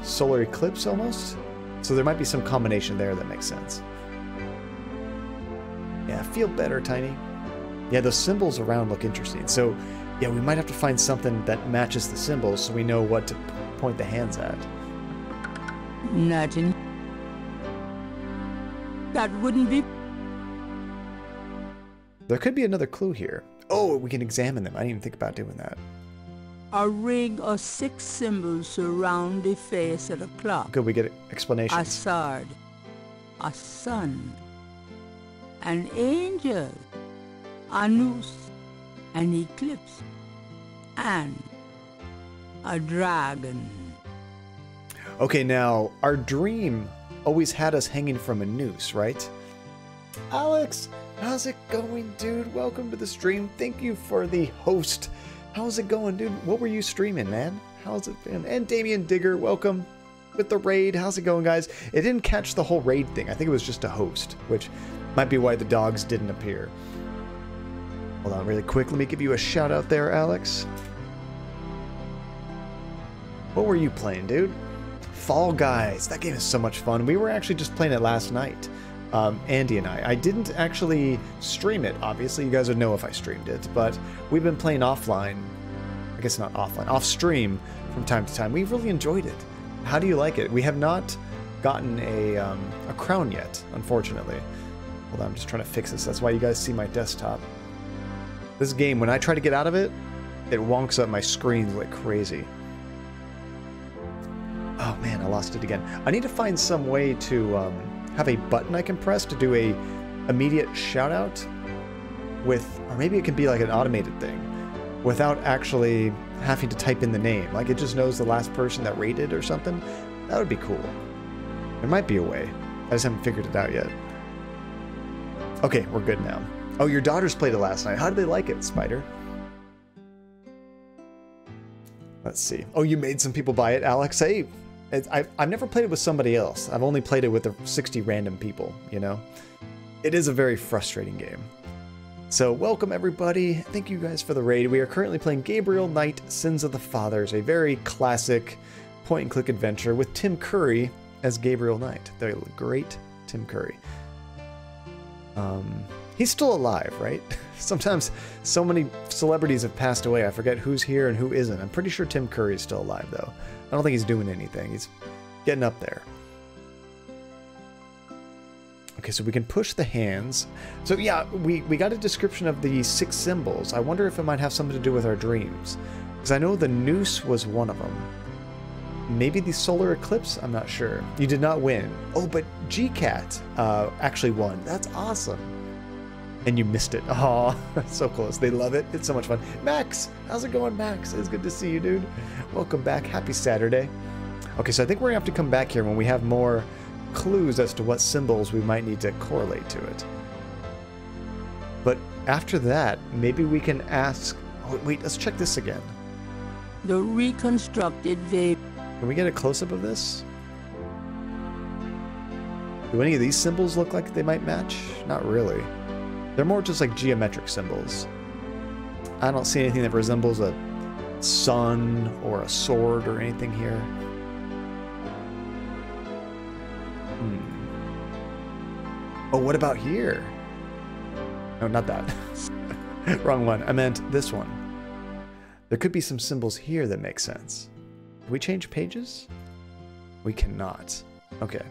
solar eclipse almost. So there might be some combination there that makes sense. Yeah, feel better, Tiny. Yeah, those symbols around look interesting. So, yeah, we might have to find something that matches the symbols so we know what to point the hands at. Nothing. That wouldn't be... There could be another clue here. Oh, we can examine them. I didn't even think about doing that. A ring of 6 symbols surround the face of the clock. Good, we get explanations. A sword, a sun, an angel, a noose, an eclipse, and a dragon. Okay, now, our dream always had us hanging from a noose, right? Alex, how's it going, dude? Welcome to the stream. Thank you for the host. How's it going, dude? What were you streaming, man? How's it been? And Damian Digger, welcome with the raid. How's it going, guys? It didn't catch the whole raid thing. I think it was just a host, which might be why the dogs didn't appear. Hold on really quick. Let me give you a shout out there, Alex. What were you playing, dude? Fall Guys. That game is so much fun. We were actually just playing it last night. Andy and I didn't actually stream it, obviously. You guys would know if I streamed it, but we've been playing offline. I guess not offline, off stream from time to time. We really enjoyed it. How do you like it? We have not gotten a crown yet, unfortunately. Hold on, I'm just trying to fix this. That's why you guys see my desktop. This game, when I try to get out of it, it wonks up my screen like crazy. Oh man, I lost it again. I need to find some way to have a button I can press to do a immediate shout out with, or maybe it can be like an automated thing without actually having to type in the name. Like it just knows the last person that rated or something. That would be cool. There might be a way. I just haven't figured it out yet. Okay, we're good now. Oh, your daughters played it last night. How did they like it, Spider? Let's see. Oh, you made some people buy it, Alex? Hey, I've never played it with somebody else. I've only played it with the 60 random people, you know? It is a very frustrating game. So, welcome everybody. Thank you guys for the raid. We are currently playing Gabriel Knight, Sins of the Fathers, a very classic point-and-click adventure with Tim Curry as Gabriel Knight. The great Tim Curry. He's still alive, right? Sometimes so many celebrities have passed away, I forget who's here and who isn't. I'm pretty sure Tim Curry is still alive, though. I don't think he's doing anything. He's getting up there. Okay, so we can push the hands. So yeah, we got a description of the 6 symbols. I wonder if it might have something to do with our dreams. Because I know the noose was one of them. Maybe the solar eclipse? I'm not sure. You did not win. Oh, but GCat actually won. That's awesome. And you missed it. Aw, so close. They love it. It's so much fun. Max, how's it going, Max? It's good to see you, dude. Welcome back. Happy Saturday. Okay, so I think we're going to have to come back here when we have more clues as to what symbols we might need to correlate to it. But after that, maybe we can ask... Oh, wait, let's check this again. The reconstructed vapor. Can we get a close-up of this? Do any of these symbols look like they might match? Not really. They're more just like geometric symbols. I don't see anything that resembles a sun or a sword or anything here. Oh, what about here? No, not that. Wrong one. I meant this one. There could be some symbols here that make sense. Can we change pages? We cannot. Okay.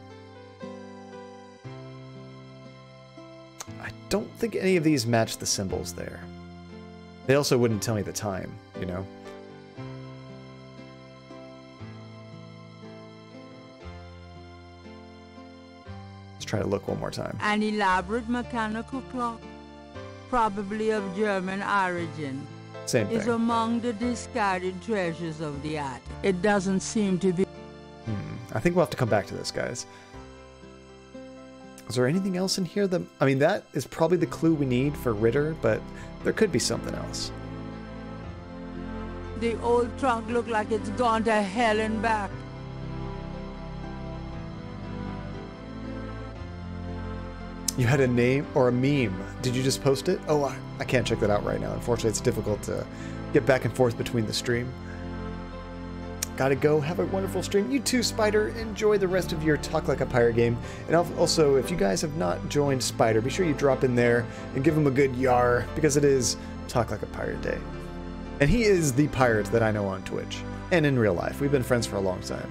I don't think any of these match the symbols there. They also wouldn't tell me the time, you know? Let's try to look one more time. An elaborate mechanical clock, probably of German origin, Same thing. is among the discarded treasures of the attic. It doesn't seem to be... I think we'll have to come back to this, guys. Is there anything else in here that... I mean, that is probably the clue we need for Ritter, but there could be something else. The old trunk looked like it's gone to hell and back. You had a name or a meme. Did you just post it? Oh, I can't check that out right now. Unfortunately, it's difficult to get back and forth between the stream. Gotta go. Have a wonderful stream. You too, Spider. Enjoy the rest of your Talk Like a Pirate game. And also, if you guys have not joined Spider, be sure you drop in there and give him a good yar, because it is Talk Like a Pirate Day. And he is the pirate that I know on Twitch and in real life. We've been friends for a long time.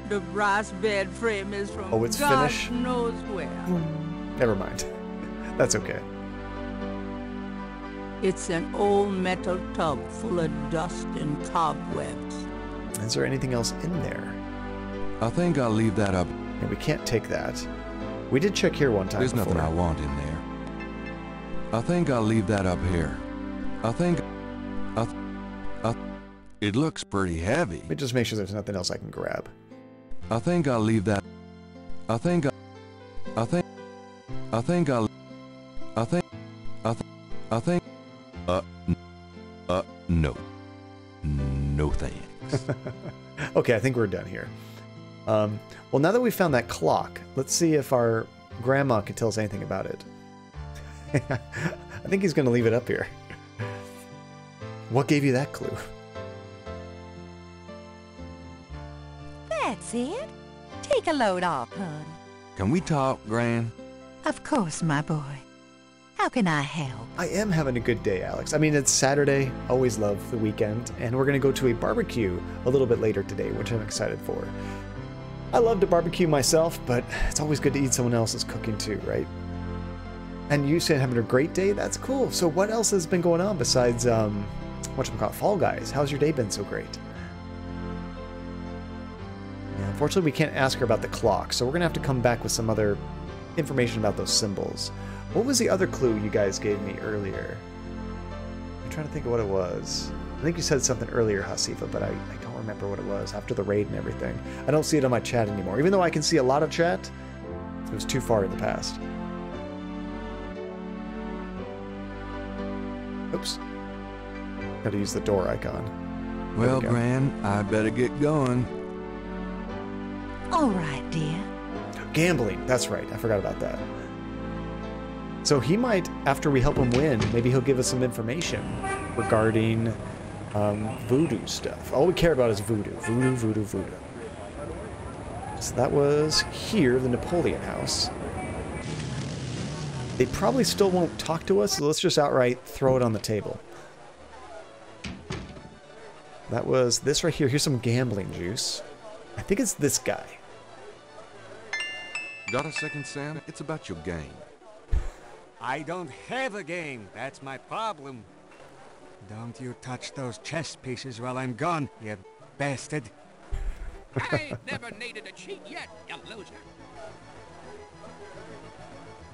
The brass bed frame is from Oh, it's God Finnish? knows where. Never mind. That's okay. It's an old metal tub full of dust and cobwebs. Is there anything else in there? I think I'll leave that up. And we can't take that. We did check here one time There's before. nothing I want in there. I think I'll leave that up here. It looks pretty heavy. Let me just make sure there's nothing else I can grab. I think I'll leave that. No thanks. Okay, I think we're done here. Well, now that we found that clock, let's see if our grandma can tell us anything about it. I think he's going to leave it up here. What gave you that clue? That's it. Take a load off, hon. Can we talk, Gran? Of course, my boy. How can I help? I am having a good day, Alex. I mean, it's Saturday. Always love the weekend. And we're going to go to a barbecue a little bit later today, which I'm excited for. I love to barbecue myself, but it's always good to eat someone else's cooking too, right? And you said having a great day? That's cool. So what else has been going on besides, whatchamacallit, Fall Guys? How's your day been so great? Yeah, unfortunately, we can't ask her about the clock, so we're going to have to come back with some other information about those symbols. What was the other clue you guys gave me earlier? I'm trying to think of what it was. I think you said something earlier, Hasifa, but I don't remember what it was after the raid and everything. I don't see it on my chat anymore. Even though I can see a lot of chat, it was too far in the past. Oops. Gotta use the door icon. Well, Gran, I better get going. All right, dear. Gambling. That's right. I forgot about that. So he might, after we help him win, maybe he'll give us some information regarding voodoo stuff. All we care about is voodoo. Voodoo, voodoo, voodoo. So that was here, the Napoleon house. They probably still won't talk to us, so let's just outright throw it on the table. That was this right here. Here's some gambling juice. I think it's this guy. Got a second, Sam? It's about your game. I don't have a game. That's my problem. Don't you touch those chess pieces while I'm gone, you bastard. I ain't never needed a cheat yet, you loser.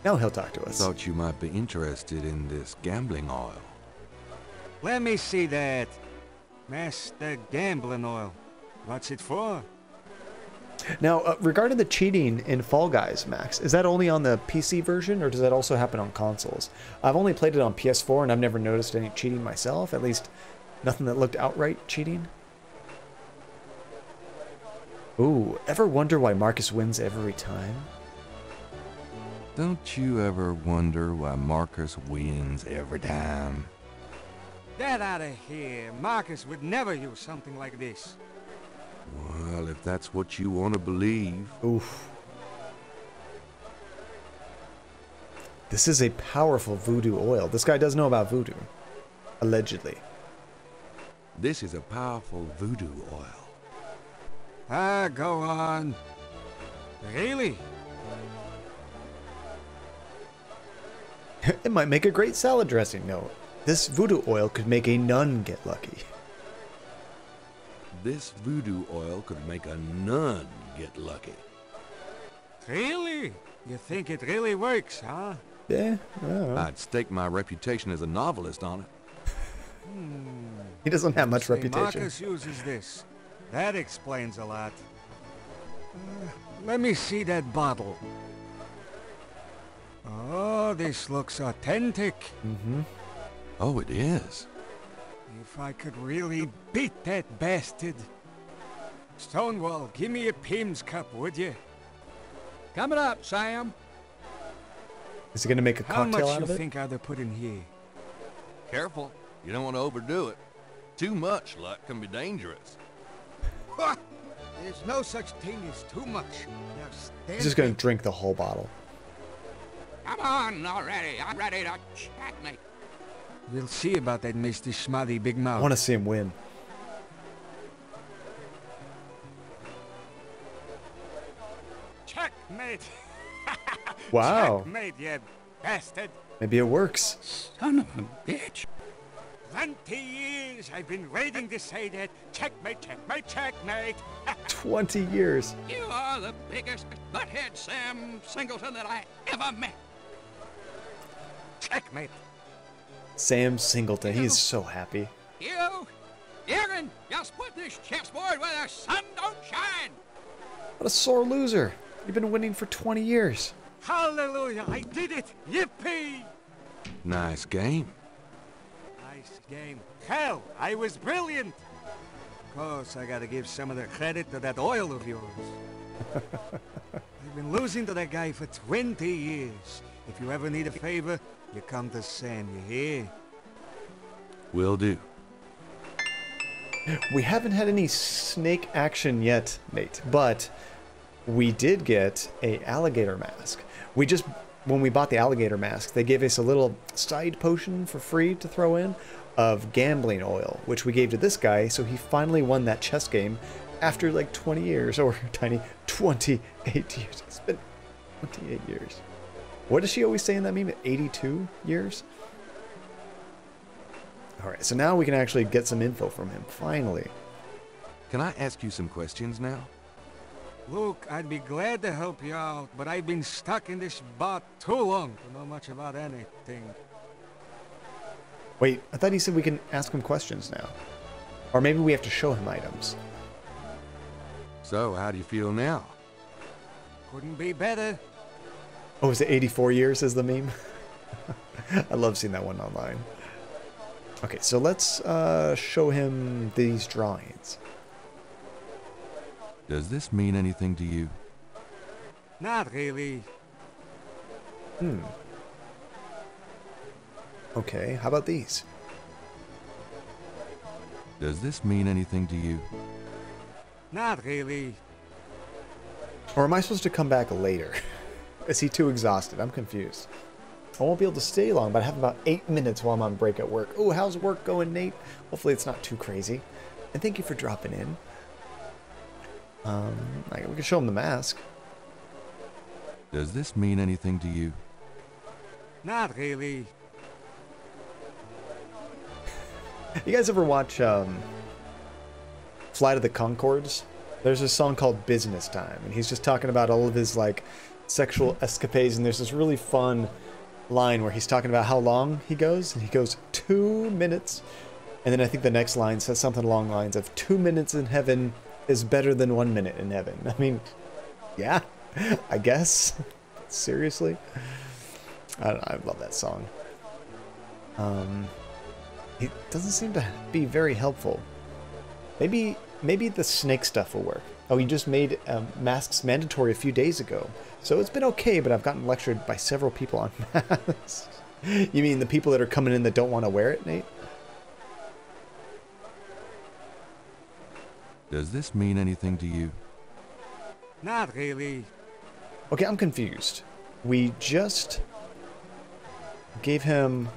Now he'll talk to us. Thought you might be interested in this gambling oil. Let me see that. Master Gambling Oil. What's it for? Now, regarding the cheating in Fall Guys, Max, is that only on the PC version, or does that also happen on consoles? I've only played it on PS4, and I've never noticed any cheating myself, at least nothing that looked outright cheating. Ooh, ever wonder why Marcus wins every time? Don't you ever wonder why Marcus wins every time? Get out of here. Marcus would never use something like this. Well, if that's what you want to believe. Oof. This is a powerful voodoo oil. This guy does know about voodoo. Allegedly. This is a powerful voodoo oil. Ah, go on. Really? It might make a great salad dressing. No, this voodoo oil could make a nun get lucky. This voodoo oil could make a nun get lucky. Really? You think it really works, huh? Yeah, I'd stake my reputation as a novelist on it. He doesn't have much reputation. Marcus uses this. That explains a lot. Let me see that bottle. Oh, this looks authentic. Mm-hmm. Oh, it is. If I could really beat that bastard. Stonewall, give me a Pim's cup, would you? Coming up, Sam. Is he gonna make a cocktail out of it? How much you think I'd put in here? Careful. You don't want to overdo it. Too much luck can be dangerous. There's no such thing as too much. Now stand He's just gonna drink the whole bottle. Come on already. I'm ready to checkmate. We'll see about that, Mr. Schmutty Big Mouth. I want to see him win. Checkmate. Wow. Checkmate, you bastard. Maybe it works. Son of a bitch. 20 years I've been waiting to say that. Checkmate, checkmate, checkmate. 20 years. You are the biggest butthead Sam Singleton that I ever met. Checkmate. Sam Singleton. He's so happy. You can just put this chessboard where the sun don't shine. What a sore loser. You've been winning for 20 years. Hallelujah, I did it. Yippee. Nice game. Nice game. Hell, I was brilliant. Of course, I gotta give some of the credit to that oil of yours. I've been losing to that guy for 20 years. If you ever need a favor, you come to Sam, you hear? Will do. We haven't had any snake action yet, Nate, but we did get a alligator mask. When we bought the alligator mask, they gave us a little side potion for free to throw in of gambling oil, which we gave to this guy, so he finally won that chess game after like 20 years, or tiny 28 years. It's been 28 years. What does she always say in that meme? 82 years? Alright, so now we can actually get some info from him, finally. Can I ask you some questions now? Luke, I'd be glad to help you out, but I've been stuck in this bot too long to know much about anything. Wait, I thought he said we can ask him questions now. Or maybe we have to show him items. So, how do you feel now? Couldn't be better. Oh, is it 84 years is the meme? I love seeing that one online. Okay, so let's show him these drawings. Does this mean anything to you? Not really. Okay, how about these? Does this mean anything to you? Not really. Or am I supposed to come back later? Is he too exhausted? I'm confused. I won't be able to stay long, but I have about 8 minutes while I'm on break at work. Oh, how's work going, Nate? Hopefully it's not too crazy. And thank you for dropping in. We can show him the mask. Does this mean anything to you? Not really. You guys ever watch Flight of the Conchords? There's a song called Business Time, and he's just talking about all of his like sexual escapades, and there's this really fun line where he's talking about how long he goes, and he goes 2 minutes, and then I think the next line says something along the lines of 2 minutes in heaven is better than 1 minute in heaven. I mean, yeah, I guess. Seriously? I don't know, I love that song. It doesn't seem to be very helpful. Maybe the snake stuff will work. Oh, he just made masks mandatory a few days ago. So it's been okay, but I've gotten lectured by several people on masks. You mean the people that are coming in that don't want to wear it, Nate? Does this mean anything to you? Not really. Okay, I'm confused. We just gave him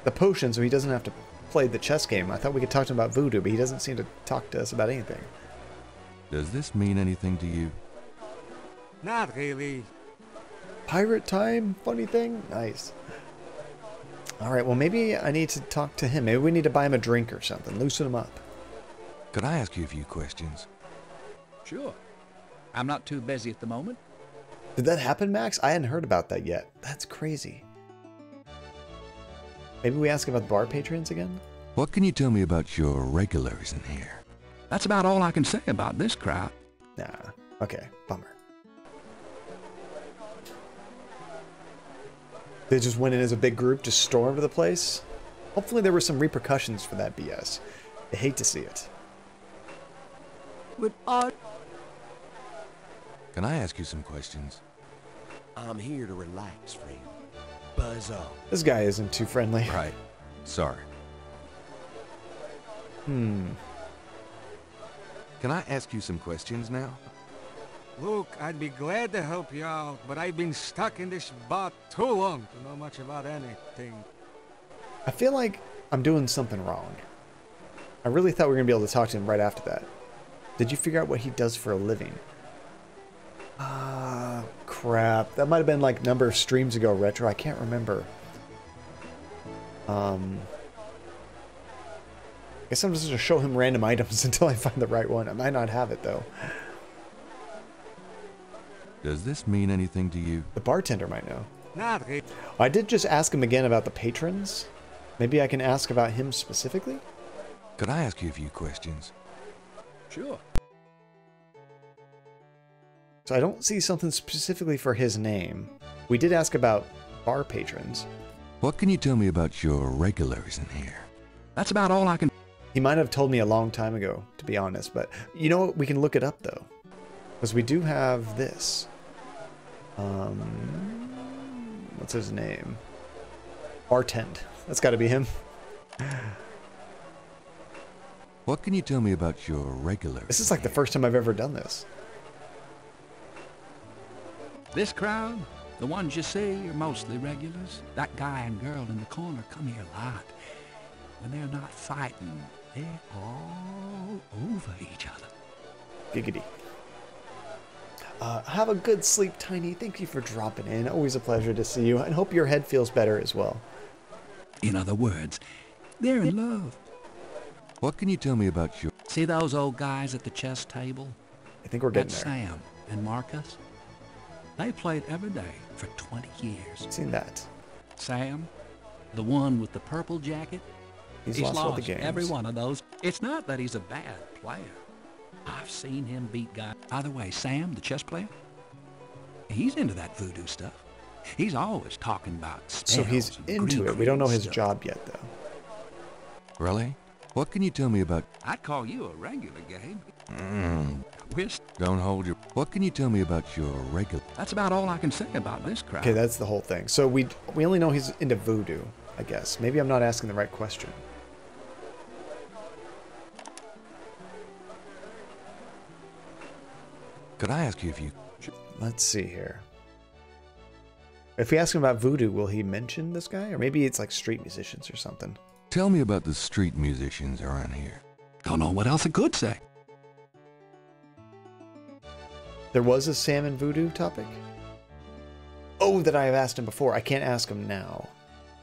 the potion so he doesn't have to play the chess game. I thought we could talk to him about voodoo, but he doesn't seem to talk to us about anything. Does this mean anything to you? Not really. Pirate time? Funny thing? Nice. Alright, well maybe I need to talk to him. Maybe we need to buy him a drink or something. Loosen him up. Could I ask you a few questions? Sure. I'm not too busy at the moment. Did that happen, Max? I hadn't heard about that yet. That's crazy. Maybe we ask about the bar patrons again? What can you tell me about your regulars in here? That's about all I can say about this crowd. Nah. Okay. Bummer. They just went in as a big group, just stormed the place? Hopefully there were some repercussions for that BS. I hate to see it. With art. Can I ask you some questions? I'm here to relax, friend. Buzz off. This guy isn't too friendly. Right. Sorry. Hmm. Can I ask you some questions now? Look, I'd be glad to help you out, but I've been stuck in this bot too long to know much about anything. I feel like I'm doing something wrong. I really thought we were going to be able to talk to him right after that. Did you figure out what he does for a living? Ah, crap. That might have been like a number of streams ago, Retro. I can't remember. I guess I'm just going to show him random items until I find the right one. I might not have it, though. Does this mean anything to you? The bartender might know. Not really. I did just ask him again about the patrons. Maybe I can ask about him specifically? Could I ask you a few questions? Sure. So I don't see something specifically for his name. We did ask about bar patrons. What can you tell me about your regulars in here? That's about all I can... He might have told me a long time ago, to be honest, but you know what? We can look it up, though. Because we do have this. What's his name? Bartend. That's got to be him. What can you tell me about your regulars? This is like the first time I've ever done this. This crowd, the ones you see are mostly regulars. That guy and girl in the corner come here a lot. When they're not fighting, they're all over each other. Giggity. Have a good sleep, Tiny. Thank you for dropping in. Always a pleasure to see you, and hope your head feels better as well. In other words, they're in love. What can you tell me about your... See those old guys at the chess table? I think we're getting That's there. Sam and Marcus. They played every day for 20 years. Seen that. Sam, the one with the purple jacket, He's lost all the games. every one of those. It's not that he's a bad player. I've seen him beat guys. By the way, Sam, the chess player, he's into that voodoo stuff. He's always talking about spells. So he's into it. We don't know his job yet, though. Really? What can you tell me about... I'd call you a regular, Gabe. Don't hold your... What can you tell me about your regular... That's about all I can say about this crowd. Okay, that's the whole thing. So we only know he's into voodoo, I guess. Maybe I'm not asking the right question. Could I ask you if you... Let's see here. If we ask him about voodoo, will he mention this guy? Or maybe it's like street musicians or something. Tell me about the street musicians around here. Don't know what else I could say. There was a Sam and voodoo topic? Oh, that I have asked him before. I can't ask him now.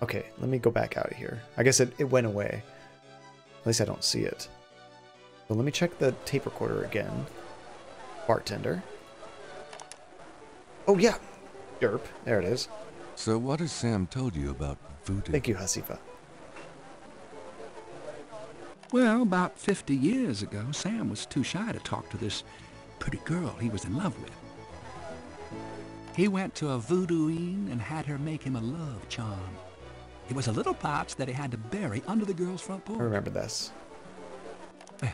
Okay, let me go back out of here. I guess it went away. At least I don't see it. So let me check the tape recorder again. Bartender. Oh, yeah. Derp. There it is. So what has Sam told you about voodoo? Thank you, Hasifa. Well, about 50 years ago, Sam was too shy to talk to this pretty girl he was in love with. He went to a voodoo-ine and had her make him a love charm. It was a little pouch that he had to bury under the girl's front porch. I remember this. Well,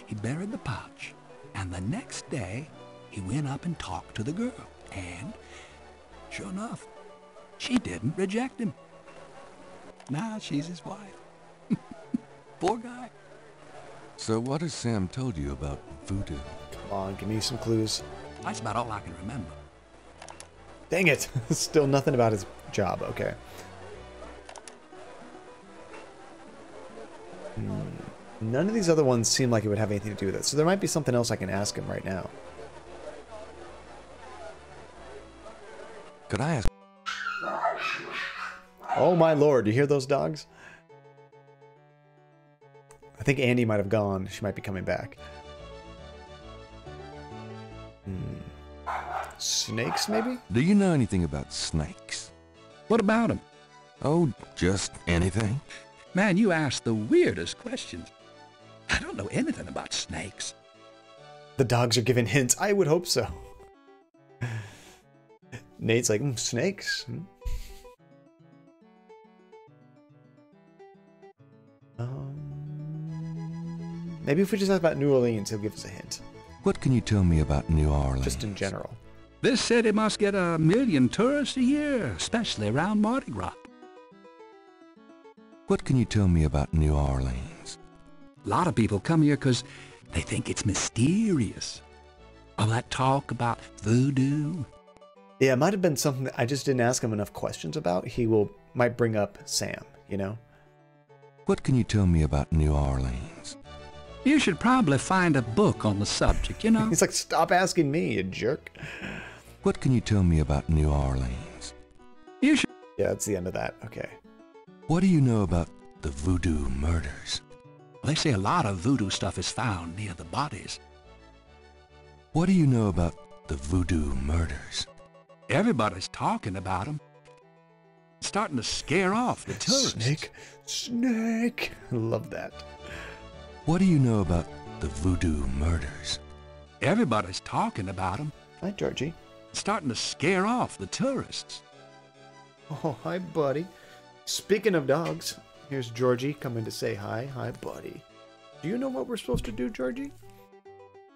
he buried the pouch, And the next day, he went up and talked to the girl. And, sure enough, she didn't reject him. Now she's his wife. Poor guy. So what has Sam told you about voodoo? Come on, give me some clues. That's about all I can remember. Dang it. Still nothing about his job. Okay. None of these other ones seem like it would have anything to do with it. So there might be something else I can ask him right now. Could I ask? Oh my lord, you hear those dogs? I think Andy might have gone. She might be coming back. Snakes, maybe? Do you know anything about snakes? What about them? Oh, just anything. Man, you ask the weirdest questions. I don't know anything about snakes. The dogs are giving hints. I would hope so. Nate's like, snakes? Maybe if we just ask about New Orleans, he'll give us a hint. What can you tell me about New Orleans? Just in general. This city must get 1 million tourists a year, especially around Mardi Gras. What can you tell me about New Orleans? A lot of people come here because they think it's mysterious. All that talk about voodoo. Yeah, it might have been something that I just didn't ask him enough questions about. He might bring up Sam, you know? What can you tell me about New Orleans? You should probably find a book on the subject, you know? He's like, stop asking me, you jerk. What can you tell me about New Orleans? You should... Yeah, that's the end of that. Okay. What do you know about the Voodoo Murders? They say a lot of voodoo stuff is found near the bodies. What do you know about the Voodoo Murders? Everybody's talking about them. It's starting to scare off the tourists. Snake. I love that. What do you know about the Voodoo Murders? Everybody's talking about them. Hi, Georgie. It's starting to scare off the tourists. Oh, hi, buddy. Speaking of dogs, here's Georgie coming to say hi. Hi, buddy. Do you know what we're supposed to do, Georgie?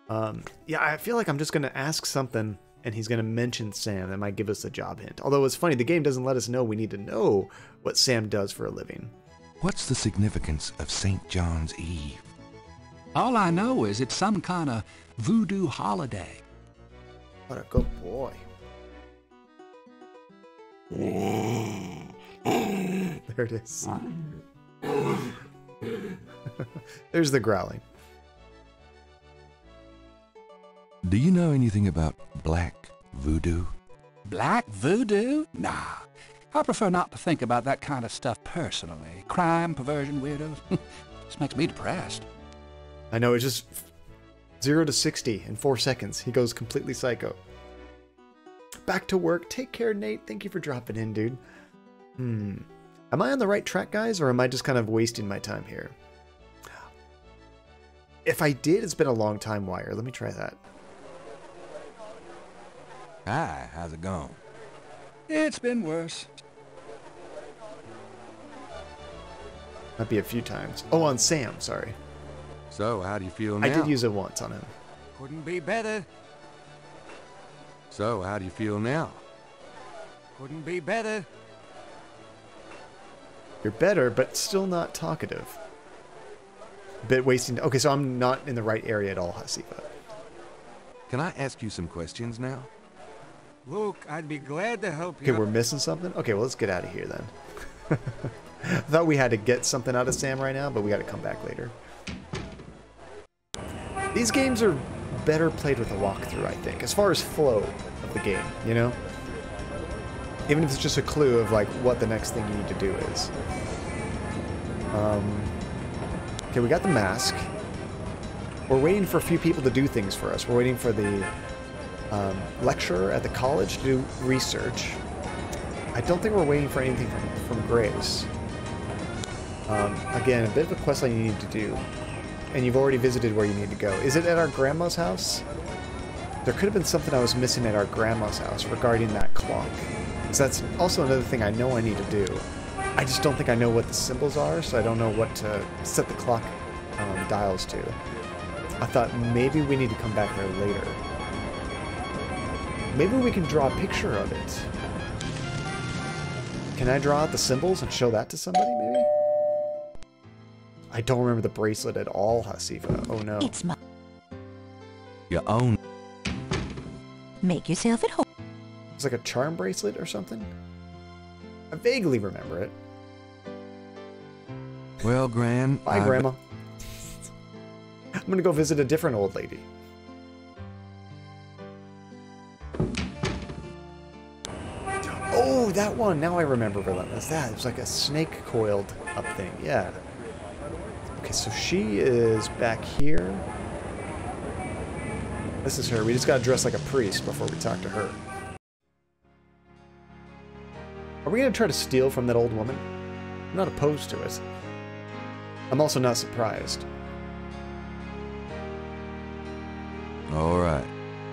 Yeah, I feel like I'm just going to ask something, and he's going to mention Sam. That might give us a job hint. Although it's funny, the game doesn't let us know we need to know what Sam does for a living. What's the significance of St. John's Eve? All I know is it's some kind of voodoo holiday. What a good boy. There it is. There's the growling. Do you know anything about black voodoo? Black voodoo? Nah. I prefer not to think about that kind of stuff personally. Crime, perversion, weirdos. This makes me depressed. I know, it's just 0 to 60 in 4 seconds. He goes completely psycho. Back to work. Take care, Nate. Thank you for dropping in, dude. Am I on the right track, guys, or am I just kind of wasting my time here? If I did, it's been a long time, Wire. Let me try that. Hi, how's it going? It's been worse. Might be a few times. Oh, on Sam, sorry. So, how do you feel now? I did use it once on him. Couldn't be better. So, how do you feel now? Couldn't be better. You're better, but still not talkative. Bit wasting... Okay, so I'm not in the right area at all, Hasifa. Can I ask you some questions now? Look, I'd be glad to help you. Okay, we're missing something? Okay, well, let's get out of here then. I thought we had to get something out of Sam right now, but we got to come back later. These games are better played with a walkthrough, I think, as far as flow of the game, you know? Even if it's just a clue of, like, what the next thing you need to do is. Okay, we got the mask. We're waiting for a few people to do things for us. We're waiting for the lecturer at the college to do research. I don't think we're waiting for anything from Grace. Again, a bit of a quest line you need to do. And you've already visited where you need to go. Is it at our grandma's house? There could have been something I was missing at our grandma's house regarding that clock. Because that's also another thing I know I need to do. I just don't think I know what the symbols are, so I don't know what to set the clock dials to. I thought maybe we need to come back there later. Maybe we can draw a picture of it. Can I draw out the symbols and show that to somebody, maybe? I don't remember the bracelet at all, Hasifa. Oh no. It's my... Your own. Make yourself at home. It's like a charm bracelet or something? I vaguely remember it. Well, Gran... Bye, Grandma. I'm gonna go visit a different old lady. Oh, that one! Now I remember Relentless. That, it was like a snake coiled up thing. Yeah. Okay, so she is back here. This is her. We just gotta dress like a priest before we talk to her. Are we gonna try to steal from that old woman? I'm not opposed to it. I'm also not surprised. Alright,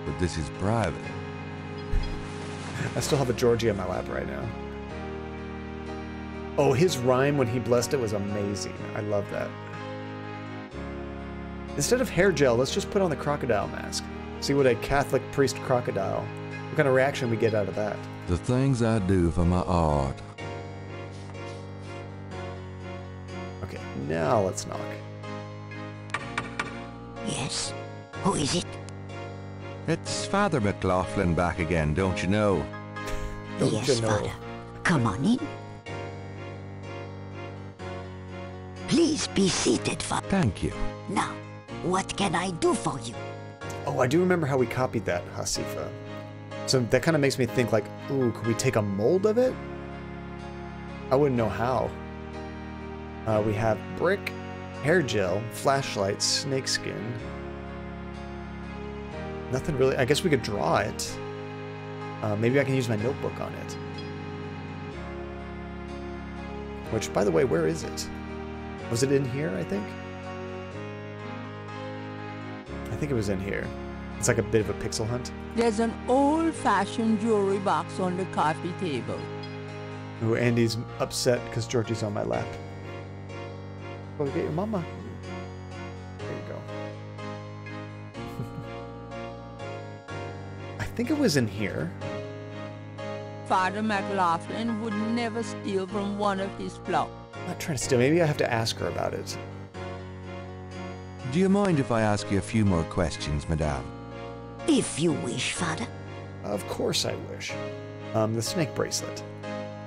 but this is private. I still have a Georgie on my lap right now. Oh, his rhyme when he blessed it was amazing. I love that. Instead of hair gel, let's just put on the crocodile mask. See what a Catholic priest crocodile, what kind of reaction we get out of that. The things I do for my art. Okay, now let's knock. Yes? Who is it? It's Father McLaughlin back again, don't you know? Yes, Father. Come on in. Please be seated, Father. Thank you. Now, what can I do for you? Oh, I do remember how we copied that, Hasifa. So that kind of makes me think like, ooh, could we take a mold of it? I wouldn't know how. We have brick, hair gel, flashlight, snakeskin. Nothing really. I guess we could draw it. Maybe I can use my notebook on it. Which, by the way, where is it? Was it in here, I think? I think it was in here. It's like a bit of a pixel hunt. There's an old-fashioned jewelry box on the coffee table. Ooh, Andy's upset because Georgie's on my lap. Go get your mama. There you go. I think it was in here. Father McLaughlin would never steal from one of his flock. I'm not trying to steal. Maybe I have to ask her about it. Do you mind if I ask you a few more questions, Madame? If you wish, Father. Of course I wish. The snake bracelet.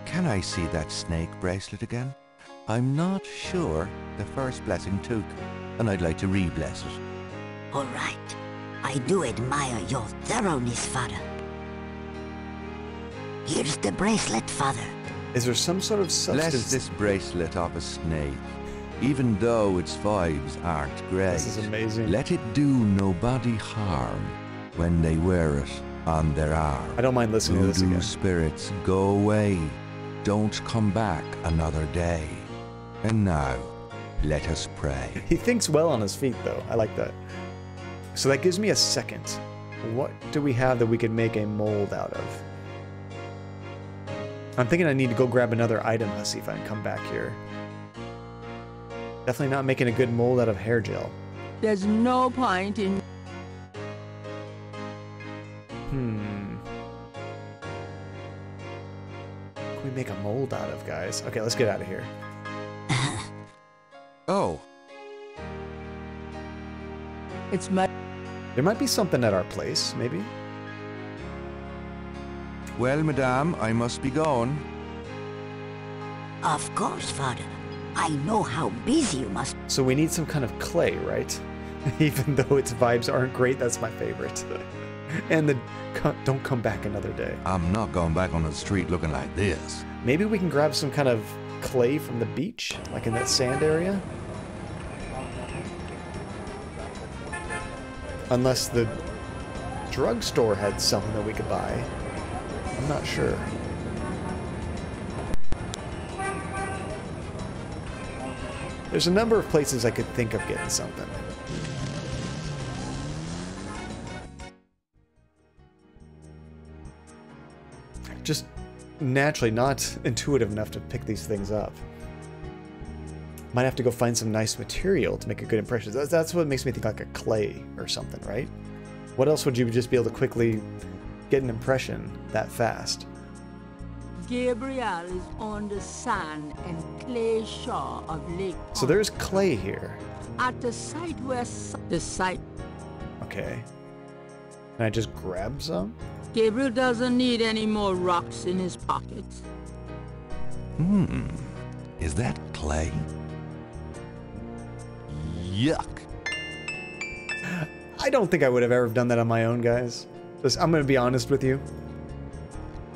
Can I see that snake bracelet again? I'm not sure the first blessing took, and I'd like to re-bless it. All right. I do admire your thoroughness, Father. Here's the bracelet, Father. Is there some sort of substance? Bless this bracelet of a snake, even though its vibes aren't great. This is amazing. Let it do nobody harm when they wear it on their arm. I don't mind listening to this again. Voodoo spirits, go away. Don't come back another day. And now, let us pray. He thinks well on his feet, though. I like that. So that gives me a second. What do we have that we could make a mold out of? I'm thinking I need to go grab another item, Hasifa, and come back here. Definitely not making a good mold out of hair gel. There's no point in... What can we make a mold out of, guys? Okay, let's get out of here. Oh. It's my... There might be something at our place, maybe. Well, Madame, I must be going. Of course, Father. I know how busy you must be. So we need some kind of clay, right? Even though its vibes aren't great, that's my favorite. And the don't come back another day. I'm not going back on the street looking like this. Maybe we can grab some kind of clay from the beach, like in that sand area? Unless the drugstore had something that we could buy. I'm not sure. There's a number of places I could think of getting something. Just naturally not intuitive enough to pick these things up. Might have to go find some nice material to make a good impression. That's what makes me think like a clay or something, right? What else would you just be able to quickly get an impression that fast? Gabriel is on the sand and clay shore of Lake Pond. So there's clay here. At the site where the site... Okay. Can I just grab some? Gabriel doesn't need any more rocks in his pockets. Is that clay? Yuck. I don't think I would have ever done that on my own, guys. I'm going to be honest with you.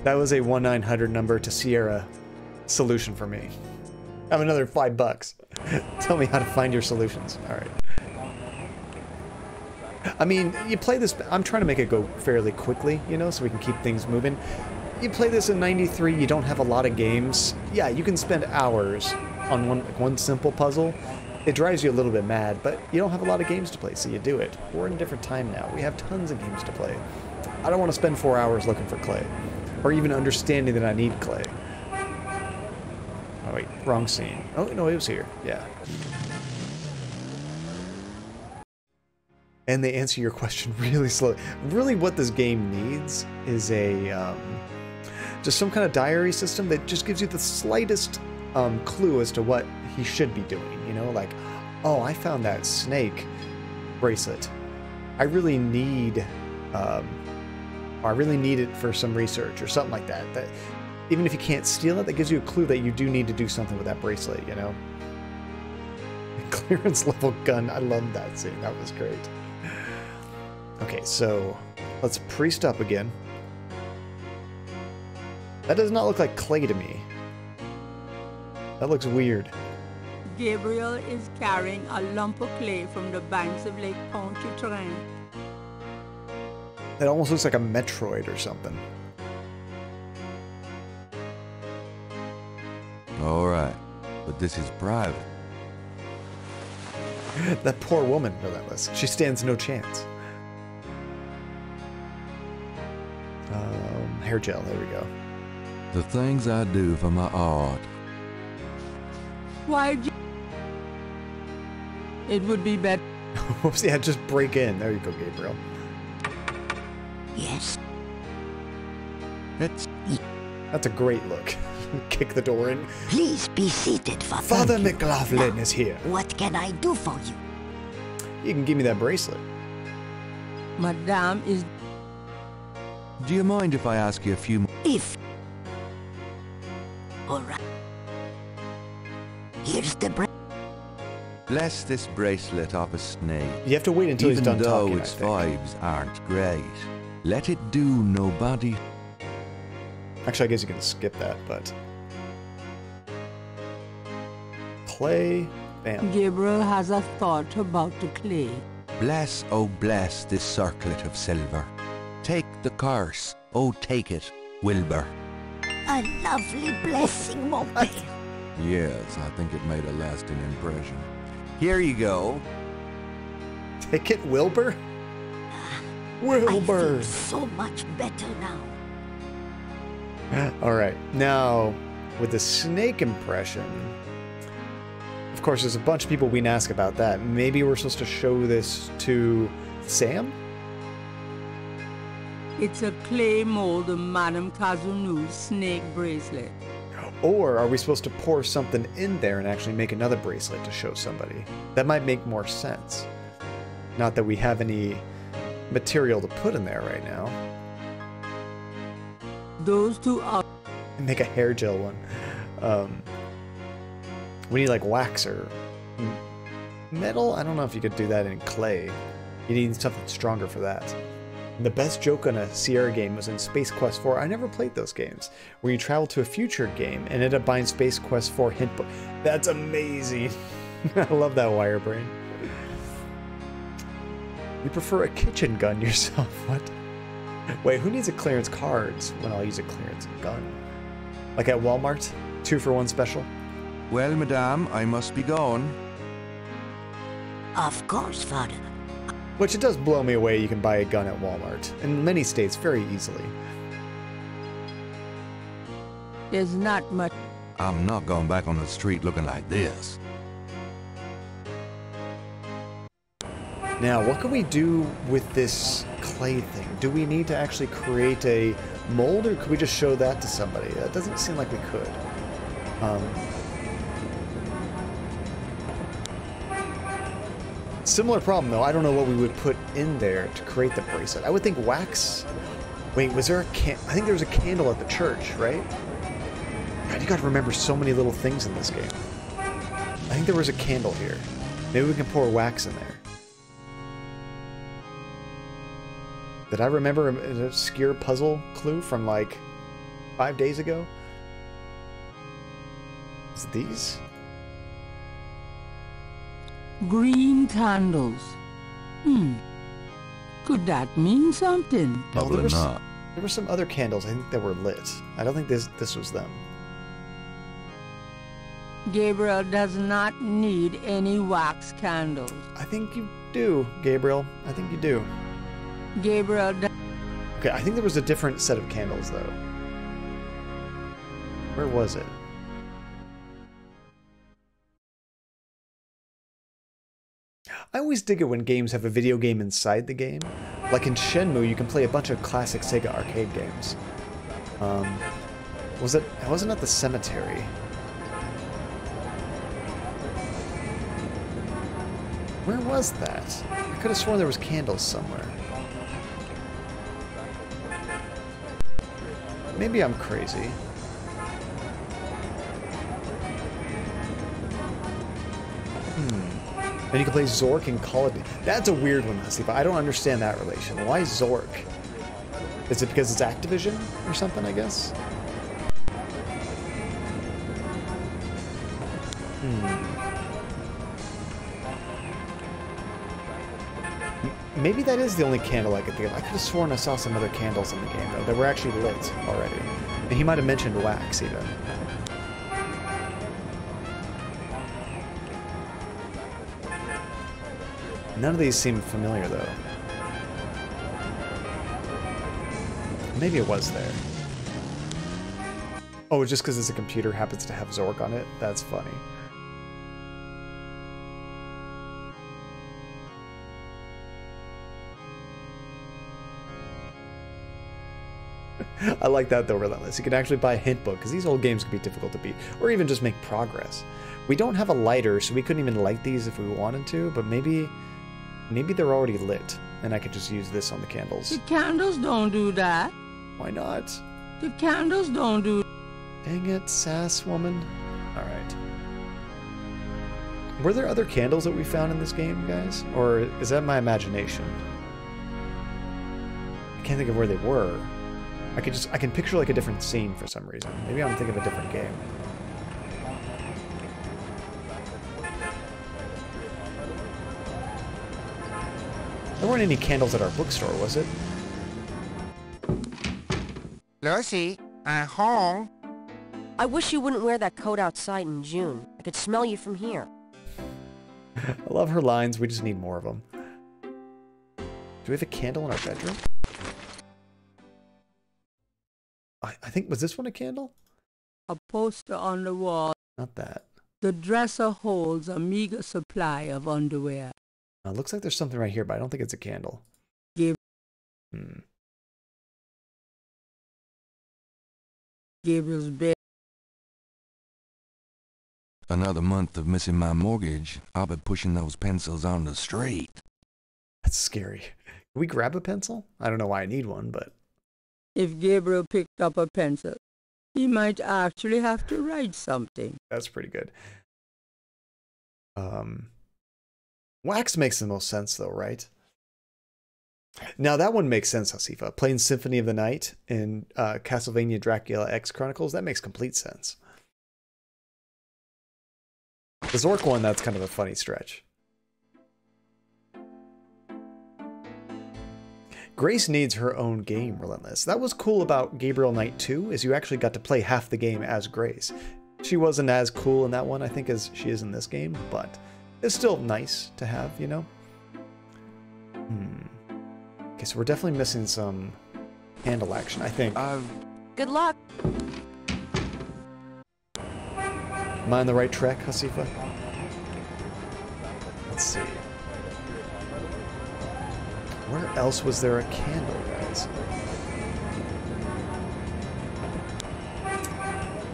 That was a 1-900 number to Sierra solution for me. I have another $5. Tell me how to find your solutions. All right. I mean, you play this... I'm trying to make it go fairly quickly, you know, so we can keep things moving. You play this in 93, you don't have a lot of games. Yeah, you can spend hours on one simple puzzle. It drives you a little bit mad, but you don't have a lot of games to play, so you do it. We're in a different time now. We have tons of games to play. I don't want to spend 4 hours looking for clay, or even understanding that I need clay. Oh wait, wrong scene. Oh no, it was here. Yeah. And they answer your question really slowly. Really what this game needs is a, just some kind of diary system that just gives you the slightest clue as to what he should be doing, you know? Like, oh, I found that snake bracelet. I really need it for some research or something like that. That even if you can't steal it, that gives you a clue that you do need to do something with that bracelet, you know? Clearance level gun. I love that scene. That was great. Okay, so let's priest up again. That does not look like clay to me. That looks weird. Gabriel is carrying a lump of clay from the banks of Lake Pontchartrain. It almost looks like a Metroid or something. All right, but this is private. That poor woman, relentless. She stands no chance. Hair gel, there we go. The things I do for my art. Why? It would be better. Whoops, yeah, just break in. There you go, Gabriel. Yes. That's a great look. Kick the door in. Please be seated, Father McLaughlin is here. What can I do for you? You can give me that bracelet. Madame is... Do you mind if I ask you a few more? If... All right. Here's the bracelet. Bless this bracelet of a snake. You have to wait until he's done talking, even though its vibes aren't great. Let it do nobody. Actually, I guess you can skip that, but... Clay, bam. Gabriel has a thought about the clay. Bless, oh bless this circlet of silver. Take the curse, oh take it, Wilbur. A lovely blessing, mon père. Yes, I think it made a lasting impression. Here you go. Take it, Wilbur? Wilbur! I feel so much better now. Alright, now, with the snake impression... Of course, there's a bunch of people we can ask about that. Maybe we're supposed to show this to Sam? It's a clay mold of Madame Kazunu's snake bracelet. Or are we supposed to pour something in there and actually make another bracelet to show somebody? That might make more sense. Not that we have any material to put in there right now. Those two are... Make a hair gel one. We need like wax or metal? I don't know if you could do that in clay. You need something stronger for that. The best joke on a Sierra game was in Space Quest 4. I never played those games, where you travel to a future game and end up buying Space Quest 4 hint book. That's amazing. I love that wirebrain. You prefer a kitchen gun yourself? What? Wait, who needs a clearance cards when I'll use a clearance gun? Like at Walmart? 2-for-1 special? Well, madame, I must be going. Of course, father. Which it does blow me away you can buy a gun at Walmart. In many states, very easily. There's not much... I'm not going back on the street looking like this. Now, what can we do with this clay thing? Do we need to actually create a mold, or could we just show that to somebody? That doesn't seem like we could. Similar problem, though. I don't know what we would put in there to create the bracelet. I would think wax... Wait, was there a I think there was a candle at the church, right? God, you gotta remember so many little things in this game. I think there was a candle here. Maybe we can pour wax in there. Did I remember an obscure puzzle clue from like 5 days ago? Is it these? Green candles. Could that mean something? Probably not. There were some other candles I think that were lit. I don't think this was them. Gabriel does not need any wax candles. I think you do, Gabriel. I think you do. Gabriel Okay, I think there was a different set of candles, though. Where was it? I always dig it when games have a video game inside the game. Like in Shenmue, you can play a bunch of classic Sega arcade games. Was it? It wasn't at the cemetery. Where was that? I could have sworn there was candles somewhere. Maybe I'm crazy. And you can play Zork and Call of Duty. That's a weird one, Husky, but I don't understand that relation. Why Zork? Is it because it's Activision or something, I guess? Maybe that is the only candle I could think of. I could have sworn I saw some other candles in the game, though, that were actually lit already. And he might have mentioned wax, even. None of these seem familiar, though. Maybe it was there. Oh, just because it's a computer happens to have Zork on it? That's funny. I like that, though, Relentless. You can actually buy a hint book, because these old games can be difficult to beat, or even just make progress. We don't have a lighter, so we couldn't even light these if we wanted to, but maybe they're already lit, and I could just use this on the candles. The candles don't do that. Why not? The candles don't do... Dang it, sass woman. Alright. Were there other candles that we found in this game, guys? Or is that my imagination? I can't think of where they were. I can picture like a different scene for some reason. Maybe I'm thinking of a different game. There weren't any candles at our bookstore, was it? Lucy, I'm home. I wish you wouldn't wear that coat outside in June. I could smell you from here. I love her lines. We just need more of them. Do we have a candle in our bedroom? I think, was this one a candle? A poster on the wall. Not that. The dresser holds a meager supply of underwear. Looks like there's something right here, but I don't think it's a candle. Gabriel's bed. Another month of missing my mortgage. I'll be pushing those pencils on the street. That's scary. Can we grab a pencil? I don't know why I need one, but... If Gabriel picked up a pencil, he might actually have to write something. That's pretty good. Wax makes the most sense, though, right? Now, that one makes sense, Hasifa. Playing Symphony of the Night in Castlevania Dracula X Chronicles, that makes complete sense. The Zork one, that's kind of a funny stretch. Grace needs her own game, Relentless. That was cool about Gabriel Knight 2, is you actually got to play half the game as Grace. She wasn't as cool in that one, I think, as she is in this game, but it's still nice to have, you know? Okay, so we're definitely missing some handle action, I think. Good luck. Am I on the right track, Hasifa? Let's see. Where else was there a candle, guys?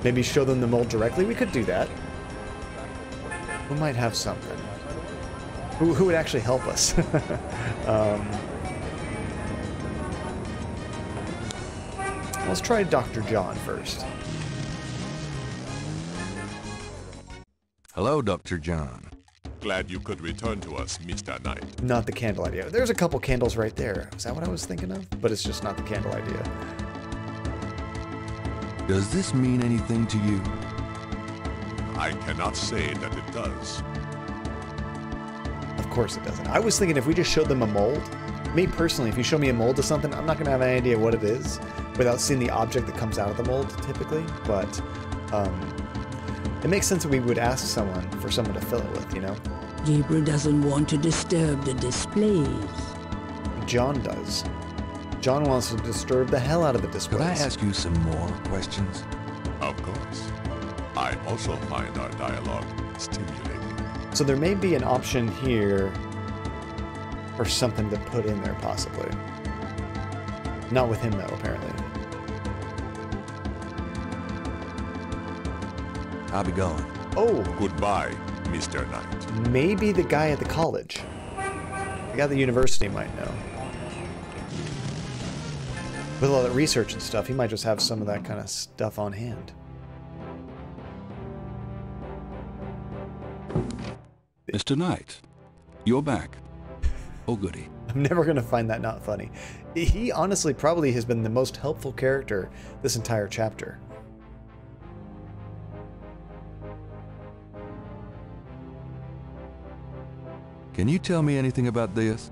Maybe show them the mold directly? We could do that. Who might have something? Who would actually help us? Let's try Dr. John first. Hello, Dr. John. Glad you could return to us, Mr. Knight. Not the candle idea. There's a couple candles right there. Is that what I was thinking of? But it's just not the candle idea. Does this mean anything to you? I cannot say that it does. Of course it doesn't. I was thinking if we just showed them a mold, me personally, if you show me a mold of something, I'm not going to have any idea what it is without seeing the object that comes out of the mold, typically. But it makes sense that we would ask someone for someone to fill it with, you know? Gabriel doesn't want to disturb the displays. John does. John wants to disturb the hell out of the displays. Could I ask you some more questions? Of course. I also find our dialogue stimulating. So there may be an option here for something to put in there, possibly. Not with him, though, apparently. I'll be going. Oh! Goodbye, Mr. Knight. Maybe the guy at the college. The guy at the university might know. With all that research and stuff, he might just have some of that kind of stuff on hand. Mr. Knight, you're back. Oh, goody. I'm never going to find that not funny. He honestly probably has been the most helpful character this entire chapter. Can you tell me anything about this?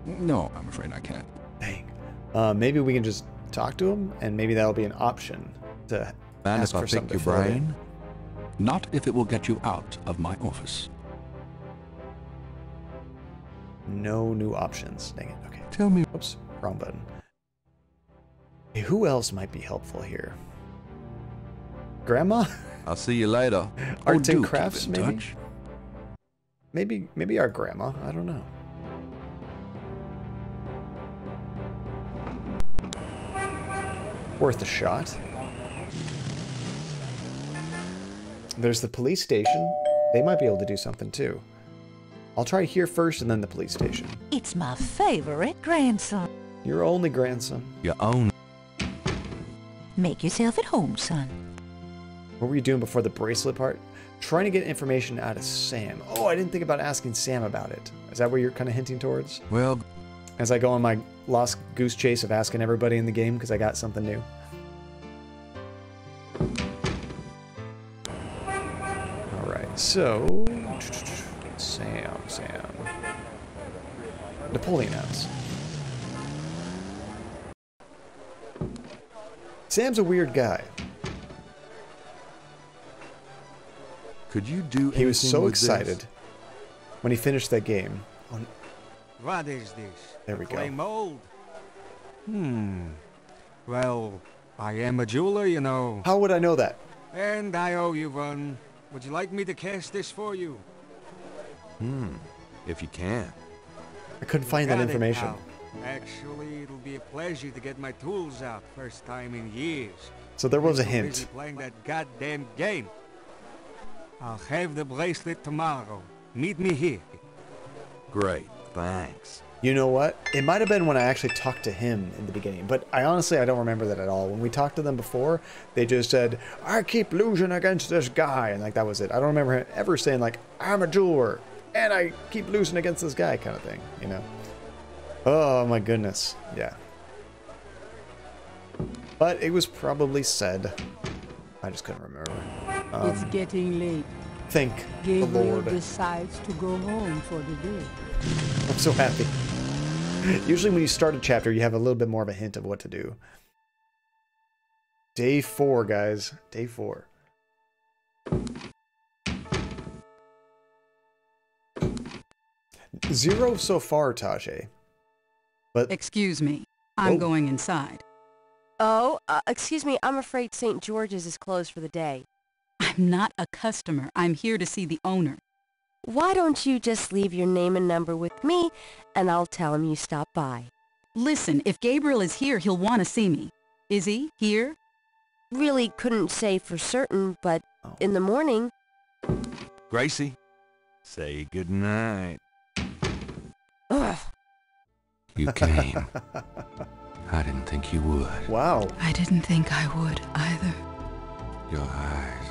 No, I'm afraid I can't. Dang. Maybe we can just talk to him, and maybe that'll be an option to Mind ask if I for pick something your to fill it in. brain? Not if it will get you out of my office. No new options. Dang it. Okay. Tell me. Oops. Wrong button. Hey, who else might be helpful here? Grandma? I'll see you later. Arts do and keep crafts, in maybe? touch. Maybe our grandma. I don't know. Worth a shot. There's the police station. They might be able to do something too. I'll try here first and then the police station. It's my favorite grandson. Your only grandson. Your own. Make yourself at home, son. What were you doing before the bracelet part? Trying to get information out of Sam. Oh, I didn't think about asking Sam about it. Is that what you're kind of hinting towards? Well, as I go on my lost goose chase of asking everybody in the game because I got something new. Alright, so... Sam. Napoleon House. Sam's a weird guy. Could you do He was so with excited this? when he finished that game. What is this? There we go. Clay mold? Well, I am a jeweler, you know. How would I know that? And I owe you one. Would you like me to cast this for you? If you can. I couldn't find that Got it, information. pal. Actually, it'll be a pleasure to get my tools out. First time in years. So there was a Been so hint. busy playing that goddamn game. I'll have the bracelet tomorrow. Meet me here. Great, thanks. You know what? It might have been when I actually talked to him in the beginning, but I don't remember that at all. When we talked to them before, they just said, I keep losing against this guy, and like that was it. I don't remember him ever saying like, I'm a jeweler, and I keep losing against this guy kind of thing, you know? Oh my goodness, yeah. But it was probably said. I just couldn't remember. It's getting late. Thank the Gabriel Lord. decides to go home for the day. I'm so happy. Usually when you start a chapter, you have a little bit more of a hint of what to do. Day 4, guys. Day 4. Zero so far, Tajay. But excuse me. I'm going inside. Oh, excuse me. I'm afraid St. George's is closed for the day. I'm not a customer. I'm here to see the owner. Why don't you just leave your name and number with me, and I'll tell him you stopped by. Listen, if Gabriel is here, he'll want to see me. Is he here? Really couldn't say for certain, but in the morning... Gracie, say goodnight. Ugh. You came. I didn't think you would. Wow. I didn't think I would either. Your eyes.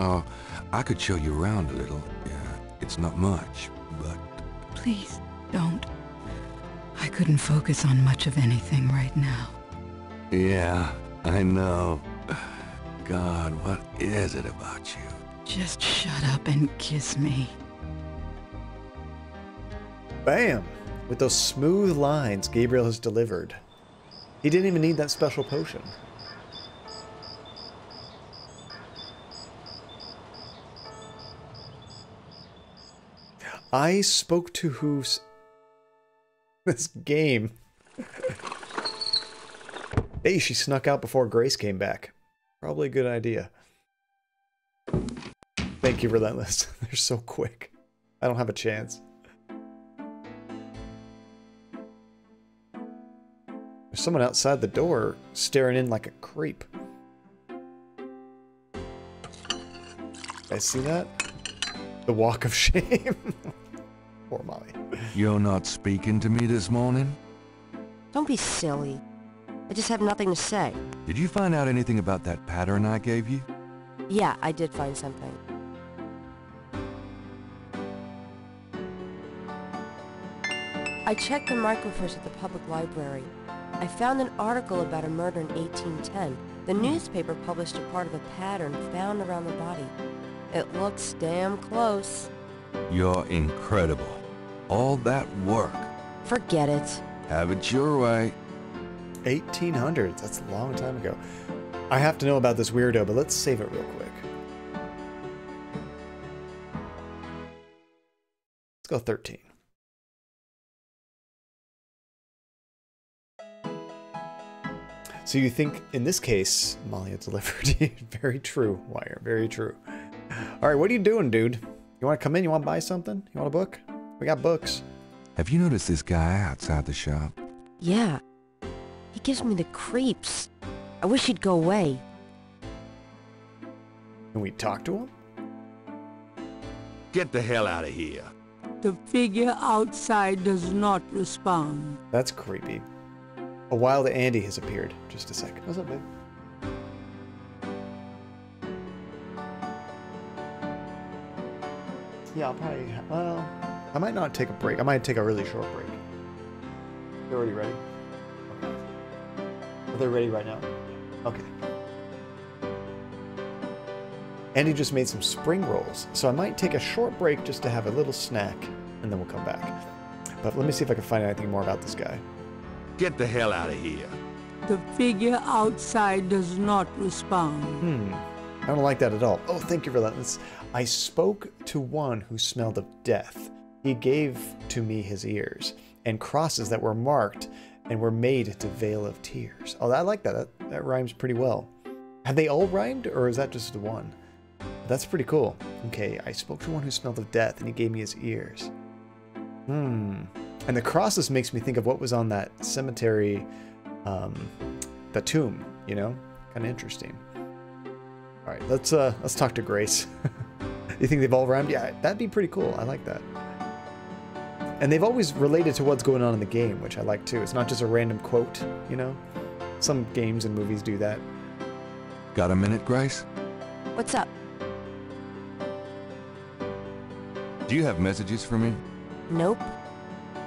Oh, I could show you around a little. Yeah, it's not much, but... Please, don't. I couldn't focus on much of anything right now. Yeah, I know. God, what is it about you? Just shut up and kiss me. Bam! With those smooth lines Gabriel has delivered. He didn't even need that special potion. I spoke to who's... This game. Hey, she snuck out before Grace came back. Probably a good idea. Thank you, Relentless. They're so quick. I don't have a chance. There's someone outside the door staring in like a creep. Guys, see that? The walk of shame. Poor Molly. You're not speaking to me this morning? Don't be silly. I just have nothing to say. Did you find out anything about that pattern I gave you? Yeah, I did find something. I checked the microfiche at the public library. I found an article about a murder in 1810. The newspaper published a part of a pattern found around the body. It looks damn close. You're incredible. All that work. Forget it. Have it your way. 1800s. That's a long time ago. I have to know about this weirdo, but let's save it real quick. Let's go 13. So you think, in this case, Molly had delivered. Very true, Wire. Very true. All right, what are you doing, dude? You want to come in? You want to buy something? You want a book? We got books. Have you noticed this guy outside the shop? Yeah. He gives me the creeps. I wish he'd go away. Can we talk to him? Get the hell out of here. The figure outside does not respond. That's creepy. A wild Andy has appeared. Just a second. What's up, babe? Yeah, I'll probably... Well, I might not take a break. I might take a really short break. They're already ready? Okay. Are they ready right now? Okay. Andy just made some spring rolls, so I might take a short break just to have a little snack, and then we'll come back. But let me see if I can find anything more about this guy. Get the hell out of here. The figure outside does not respond. I don't like that at all. Oh, thank you, Relentless. I spoke to one who smelled of death. He gave to me his ears, and crosses that were marked and were made into veil of tears. Oh, I like that. That rhymes pretty well. Have they all rhymed, or is that just the one? That's pretty cool. Okay, I spoke to one who smelled of death, and he gave me his ears. And the crosses makes me think of what was on that cemetery, the tomb, you know? Kind of interesting. All right, let's talk to Grace. You think they've all rhymed? Yeah, that'd be pretty cool. I like that. And they've always related to what's going on in the game, which I like too. It's not just a random quote, you know? Some games and movies do that. Got a minute, Grace? What's up? Do you have messages for me? Nope.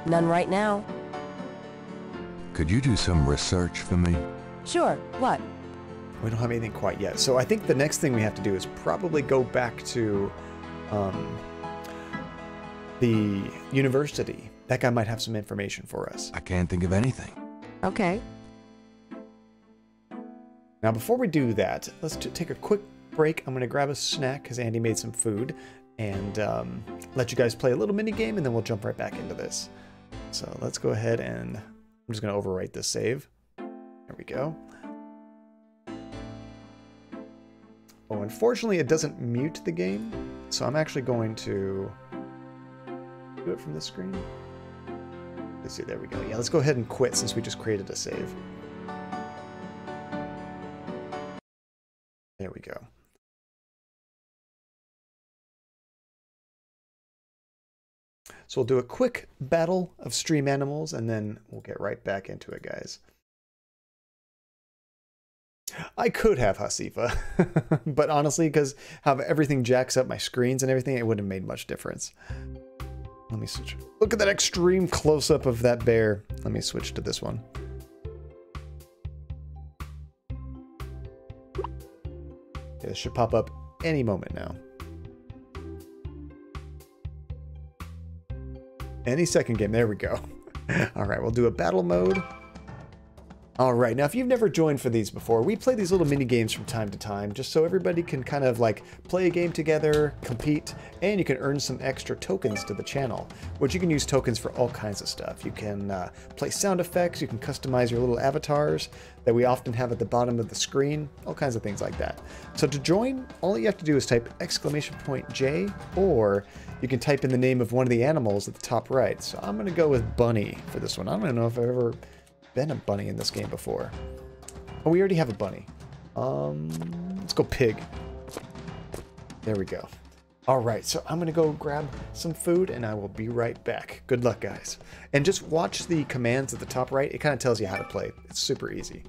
None right now. Could you do some research for me? Sure. What? We don't have anything quite yet. So I think the next thing we have to do is probably go back to the university. That guy might have some information for us. I can't think of anything. Okay. Now, before we do that, let's take a quick break. I'm going to grab a snack because Andy made some food and let you guys play a little mini game, and then we'll jump right back into this. So let's go ahead and I'm just going to overwrite this save. There we go. Oh, unfortunately, it doesn't mute the game, so I'm actually going to do it from this screen. Let's see, there we go. Yeah, let's go ahead and quit since we just created a save. There we go. So we'll do a quick battle of stream animals, and then we'll get right back into it, guys. I could have Hasifa, but honestly, because how everything jacks up my screens and everything, it wouldn't have made much difference. Let me switch. Look at that extreme close-up of that bear. Let me switch to this one. Okay, this should pop up any moment now. Any second game. There we go. All right, we'll do a battle mode. All right, now if you've never joined for these before, we play these little mini games from time to time just so everybody can kind of like play a game together, compete, and you can earn some extra tokens to the channel, which you can use tokens for all kinds of stuff. You can play sound effects, you can customize your little avatars that we often have at the bottom of the screen, all kinds of things like that. So to join, all you have to do is type !J, or you can type in the name of one of the animals at the top right. So I'm going to go with Bunny for this one. I don't know if I've ever been a bunny in this game before. Oh, we already have a bunny. Let's go pig. There we go. All right, so I'm gonna go grab some food and I will be right back. Good luck, guys. And just watch the commands at the top right. It kind of tells you how to play. It's super easy.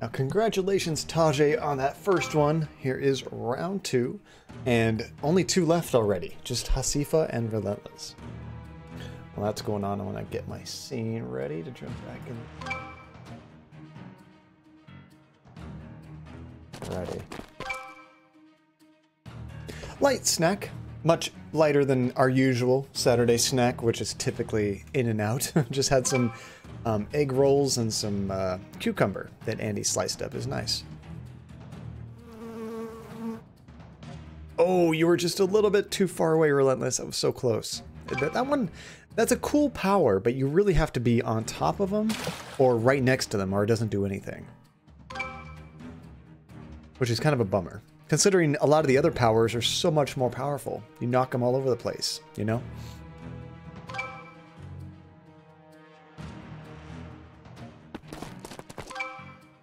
Now, congratulations, Tajay, on that first one. Here is round 2, and only 2 left already. Just Hasifa and Relentless. Well, that's going on. I want to get my scene ready to jump back in. Ready. Light snack. Much lighter than our usual Saturday snack, which is typically in and out. Just had some egg rolls and some cucumber that Andy sliced up. Is nice. Oh, you were just a little bit too far away, Relentless. That was so close. That one, that's a cool power, but you really have to be on top of them or right next to them or it doesn't do anything. Which is kind of a bummer. Considering a lot of the other powers are so much more powerful. You knock them all over the place, you know?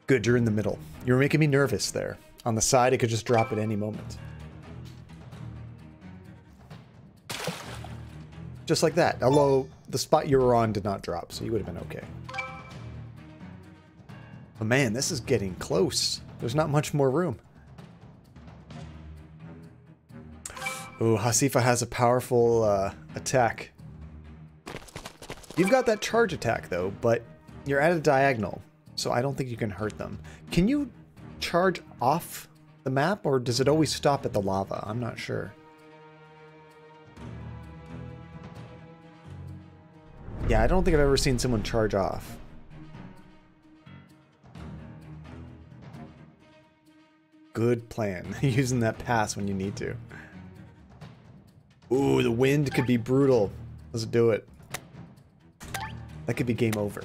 Good, you're in the middle. You were making me nervous there. On the side, it could just drop at any moment. Just like that. Although, the spot you were on did not drop, so you would have been okay. But man, this is getting close. There's not much more room. Ooh, Hasifa has a powerful attack. You've got that charge attack, though, but you're at a diagonal, so I don't think you can hurt them. Can you charge off the map, or does it always stop at the lava? I'm not sure. Yeah, I don't think I've ever seen someone charge off. Good plan. Using that pass when you need to. Ooh, the wind could be brutal. Let's do it. That could be game over.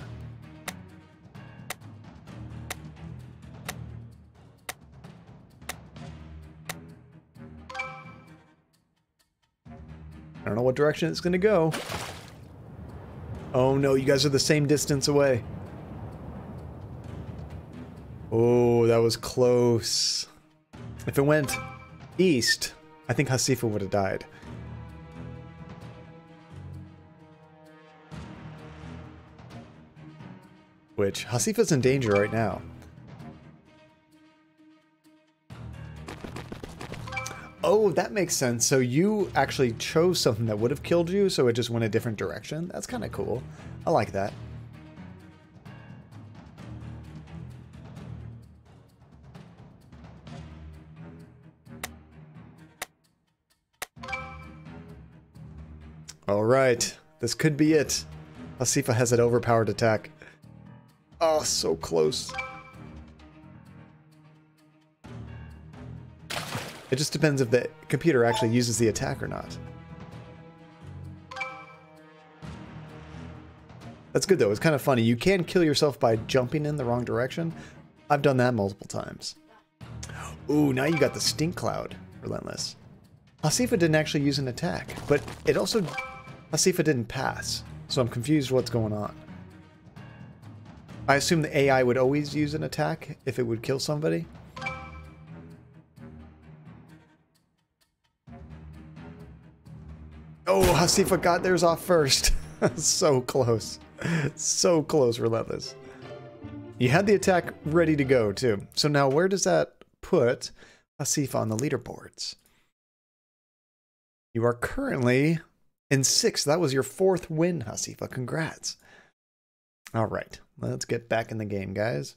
I don't know what direction it's gonna go. Oh no, you guys are the same distance away. Oh, that was close. If it went east, I think Hasifa would have died. Which, Hasifa's in danger right now. Oh, that makes sense. So you actually chose something that would have killed you, so it just went a different direction? That's kind of cool. I like that. Alright, this could be it. Hasifa has that overpowered attack. Oh, so close. It just depends if the computer actually uses the attack or not. That's good though, it's kind of funny. You can kill yourself by jumping in the wrong direction. I've done that multiple times. Ooh, now you got the stink cloud, Relentless. Hasifa didn't actually use an attack, but it also... Hasifa didn't pass, so I'm confused what's going on. I assume the AI would always use an attack if it would kill somebody. Oh, Hasifa got theirs off first. So close. So close, Relentless. You had the attack ready to go, too. So now where does that put Hasifa on the leaderboards? You are currently in 6th. That was your 4th win, Hasifa. Congrats. All right. Let's get back in the game, guys.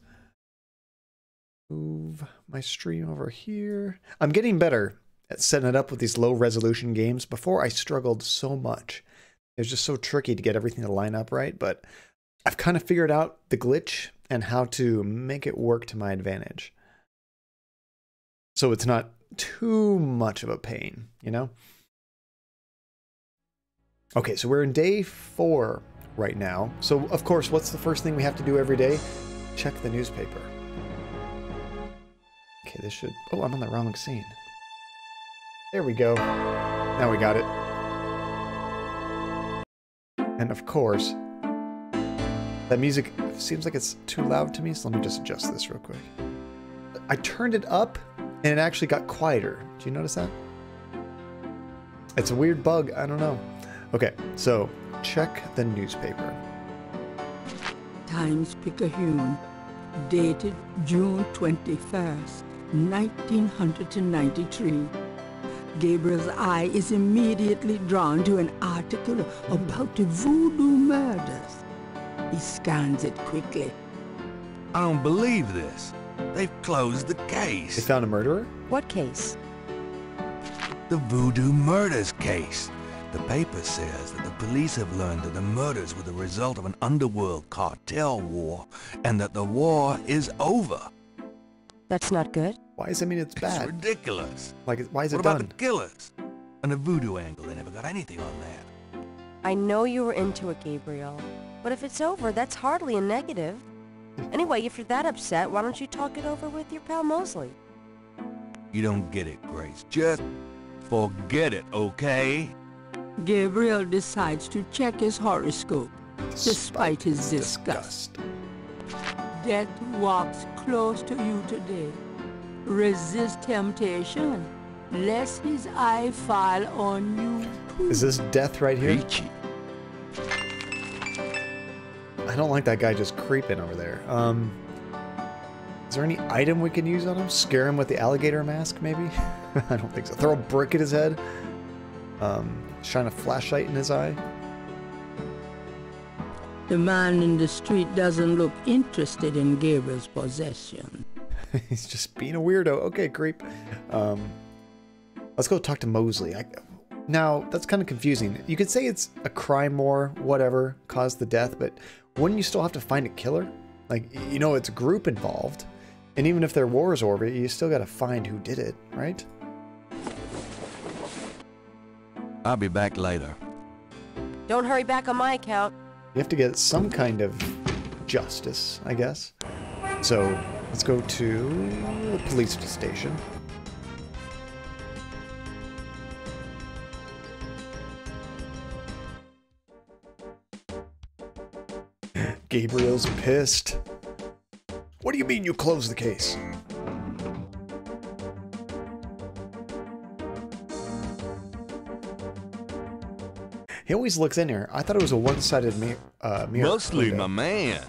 Move my stream over here. I'm getting better at setting it up with these low resolution games. Before I struggled so much. It was just so tricky to get everything to line up right, but I've kind of figured out the glitch and how to make it work to my advantage. So it's not too much of a pain, you know? Okay, so we're in day 4 right now. So, of course, what's the first thing we have to do every day? Check the newspaper. Okay, this should... Oh, I'm on the wrong scene. There we go. Now we got it. And, of course, that music seems like it's too loud to me, so let me just adjust this real quick. I turned it up, and it actually got quieter. Do you notice that? It's a weird bug. I don't know. Okay, so... check the newspaper. Times-Picayune, dated June 21st, 1993. Gabriel's eye is immediately drawn to an article about the Voodoo Murders. He scans it quickly. I don't believe this. They've closed the case. They found a murderer? What case? The Voodoo Murders case. The paper says that the police have learned that the murders were the result of an underworld cartel war, and that the war is over. That's not good. Why does that mean it's bad? It's ridiculous. Like, why is it what done? What about the killers? And the voodoo angle, they never got anything on that. I know you were into it, Gabriel. But if it's over, that's hardly a negative. Anyway, if you're that upset, why don't you talk it over with your pal Mosely? You don't get it, Grace. Just forget it, okay? Gabriel decides to check his horoscope, despite his disgust. Death walks close to you today. Resist temptation, lest his eye fall on you too. Is this death right here? Peachy. I don't like that guy just creeping over there. Is there any item we can use on him? Scare him with the alligator mask, maybe? I don't think so. Throw a brick at his head? Shine a flashlight in his eye? The man in the street doesn't look interested in Gabriel's possession. He's just being a weirdo. Okay, creep. Let's go talk to Mosely. Now, that's kind of confusing. You could say it's a crime war, whatever, caused the death, but wouldn't you still have to find a killer? Like, you know, it's a group involved. And even if their war's over, you still gotta find who did it, right? I'll be back later. Don't hurry back on my account. You have to get some kind of justice, I guess. So, let's go to the police station. Gabriel's pissed. What do you mean you closed the case? He always looks in here. I thought it was a one-sided mirror. Mostly my man.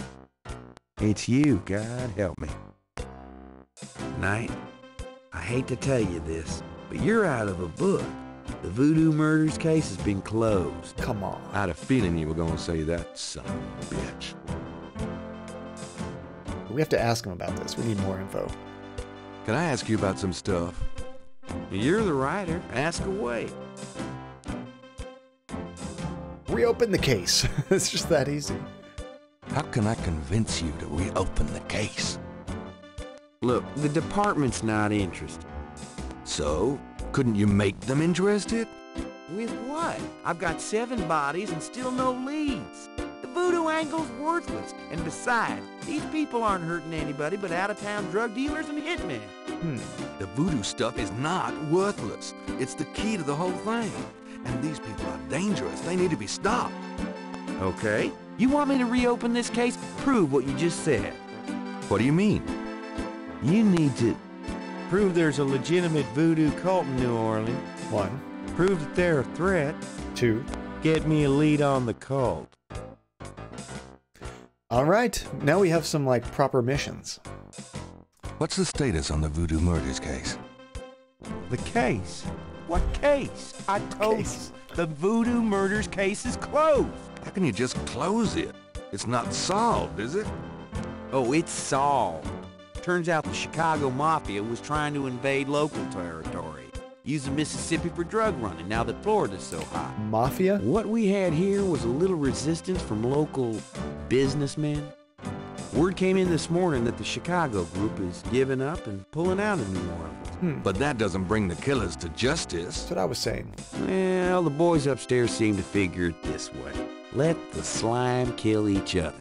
It's you, God help me. Knight, I hate to tell you this, but you're out of a book. The Voodoo Murders case has been closed. Come on. I had a feeling you were going to say that, son of a bitch. We have to ask him about this. We need more info. Can I ask you about some stuff? You're the writer. Ask away. Reopen the case. It's just that easy. How can I convince you to reopen the case? Look, the department's not interested. So, couldn't you make them interested? With what? I've got 7 bodies and still no leads. The voodoo angle's worthless. And besides, these people aren't hurting anybody but out-of-town drug dealers and hitmen. The voodoo stuff is not worthless. It's the key to the whole thing. And these people are dangerous. They need to be stopped. Okay. You want me to reopen this case? Prove what you just said. What do you mean? You need to prove there's a legitimate voodoo cult in New Orleans. 1. Prove that they're a threat. 2. Get me a lead on the cult. All right. Now we have some, like, proper missions. What's the status on the Voodoo Murders case? The case? What case? I told you, the Voodoo Murders case is closed. How can you just close it? It's not solved, is it? Oh, it's solved. Turns out the Chicago Mafia was trying to invade local territory, using Mississippi for drug running now that Florida's so hot. Mafia? What we had here was a little resistance from local businessmen. Word came in this morning that the Chicago group is giving up and pulling out of New Orleans. But that doesn't bring the killers to justice. That's what I was saying. Well, the boys upstairs seem to figure it this way. Let the slime kill each other.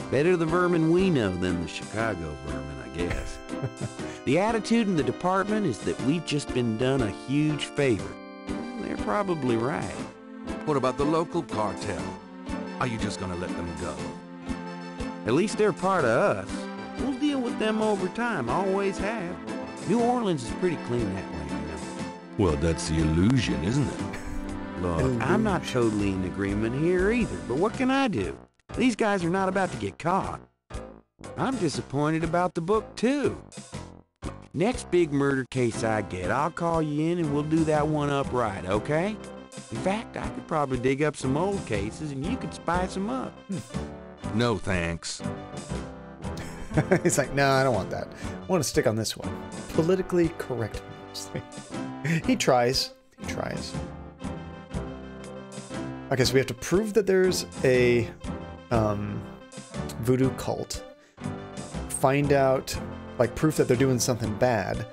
Better the vermin we know than the Chicago vermin, I guess. The attitude in the department is that we've just been done a huge favor. They're probably right. What about the local cartel? Are you just gonna let them go? At least they're part of us. We'll deal with them over time, always have. New Orleans is pretty clean that way, you know. Well, that's the illusion, isn't it? Look, I'm not totally in agreement here either, but what can I do? These guys are not about to get caught. I'm disappointed about the book, too. Next big murder case I get, I'll call you in and we'll do that one up right, okay? In fact, I could probably dig up some old cases and you could spice them up. No, thanks. He's like, no, I don't want that. I want to stick on this one. Politically correct. He tries. He tries. Okay, so we have to prove that there's a voodoo cult. Find out, like, proof that they're doing something bad.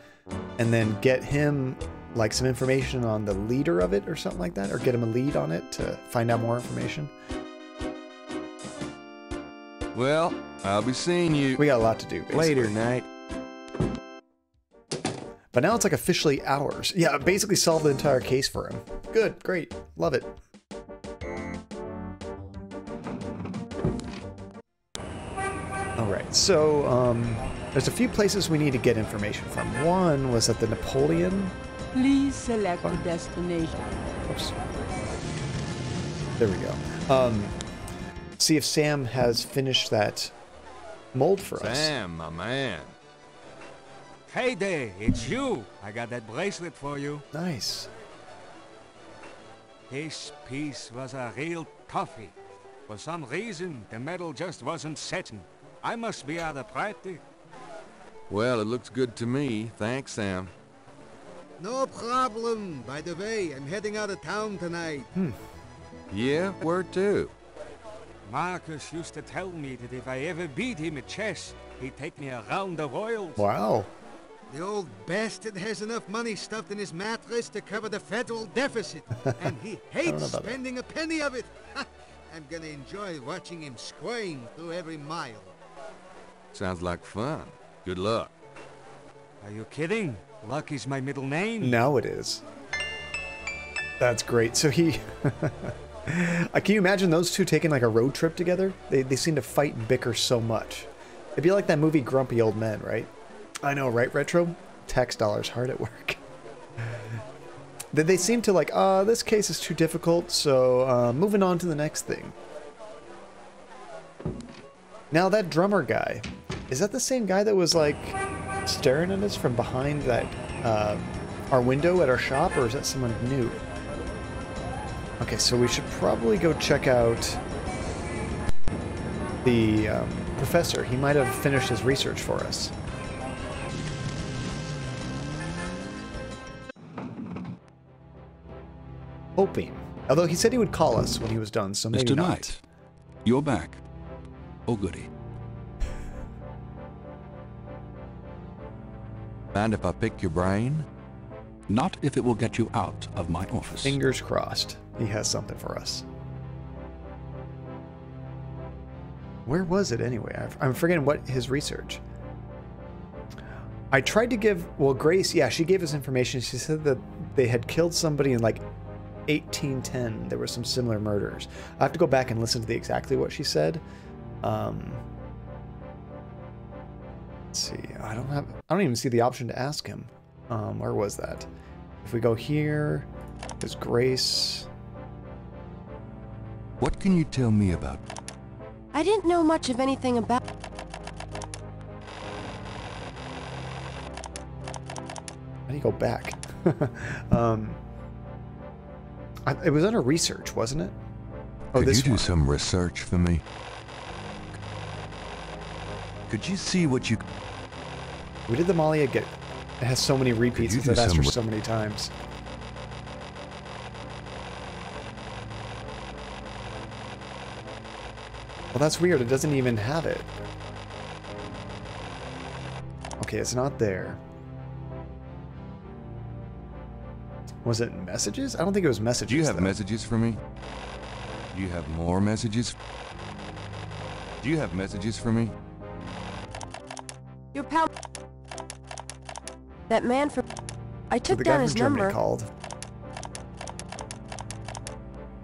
And then get him, like, some information on the leader of it or something like that. Or get him a lead on it to find out more information. Well, I'll be seeing you. We got a lot to do, basically. Later, Knight. But now it's like officially ours. Yeah, basically solved the entire case for him. Good, great, love it. Alright, so there's a few places we need to get information from. One was at the Napoleon. Please select a destination. Oops. There we go. See if Sam has finished that mold for us. Sam, my man. Hey there, it's you. I got that bracelet for you. Nice. This piece was a real toughie. For some reason, the metal just wasn't setting. I must be out of practice. Well, it looks good to me. Thanks, Sam. No problem. By the way, I'm heading out of town tonight. Yeah, where to? Marcus used to tell me that if I ever beat him at chess, he'd take me around the royals. Wow. The old bastard has enough money stuffed in his mattress to cover the federal deficit, and he hates spending a penny of it. I'm gonna enjoy watching him squirm through every mile. Sounds like fun. Good luck. Are you kidding? Luck is my middle name. Now it is. That's great. So he... Can you imagine those two taking like a road trip together? They seem to fight and bicker so much. It'd be like that movie Grumpy Old Men, right? I know, right, Retro? Tax dollars hard at work. They seem to like, this case is too difficult, so moving on to the next thing. Now that drummer guy, is that the same guy that was like staring at us from behind that our window at our shop, or is that someone new? Okay, so we should probably go check out the professor. He might have finished his research for us. Hoping. Although he said he would call us when he was done, so maybe Mr. not. Knight, you're back. Oh, goody. Mind if I pick your brain? Not if it will get you out of my office. Fingers crossed. He has something for us. Where was it anyway? I'm forgetting what his research. I tried to give... Well, Grace, yeah, she gave us information. She said that they had killed somebody in like 1810. There were some similar murders. I have to go back and listen to exactly what she said. Let's see. I don't even see the option to ask him. Where was that? If we go here, there's Grace. What can you tell me about? I didn't know much of anything about... How do you go back? It was under research, wasn't it? Oh, Could this you do one. some research for me? Could you see what you... We did the Molly again. It has so many repeats because I've asked her some- so many times. Well, that's weird. It doesn't even have it. Okay, it's not there. Was it messages? I don't think it was messages. Do you have though. messages for me? Do you have more messages? Do you have messages for me? Your pal... That man from... I So took the guy down from his Germany number. called.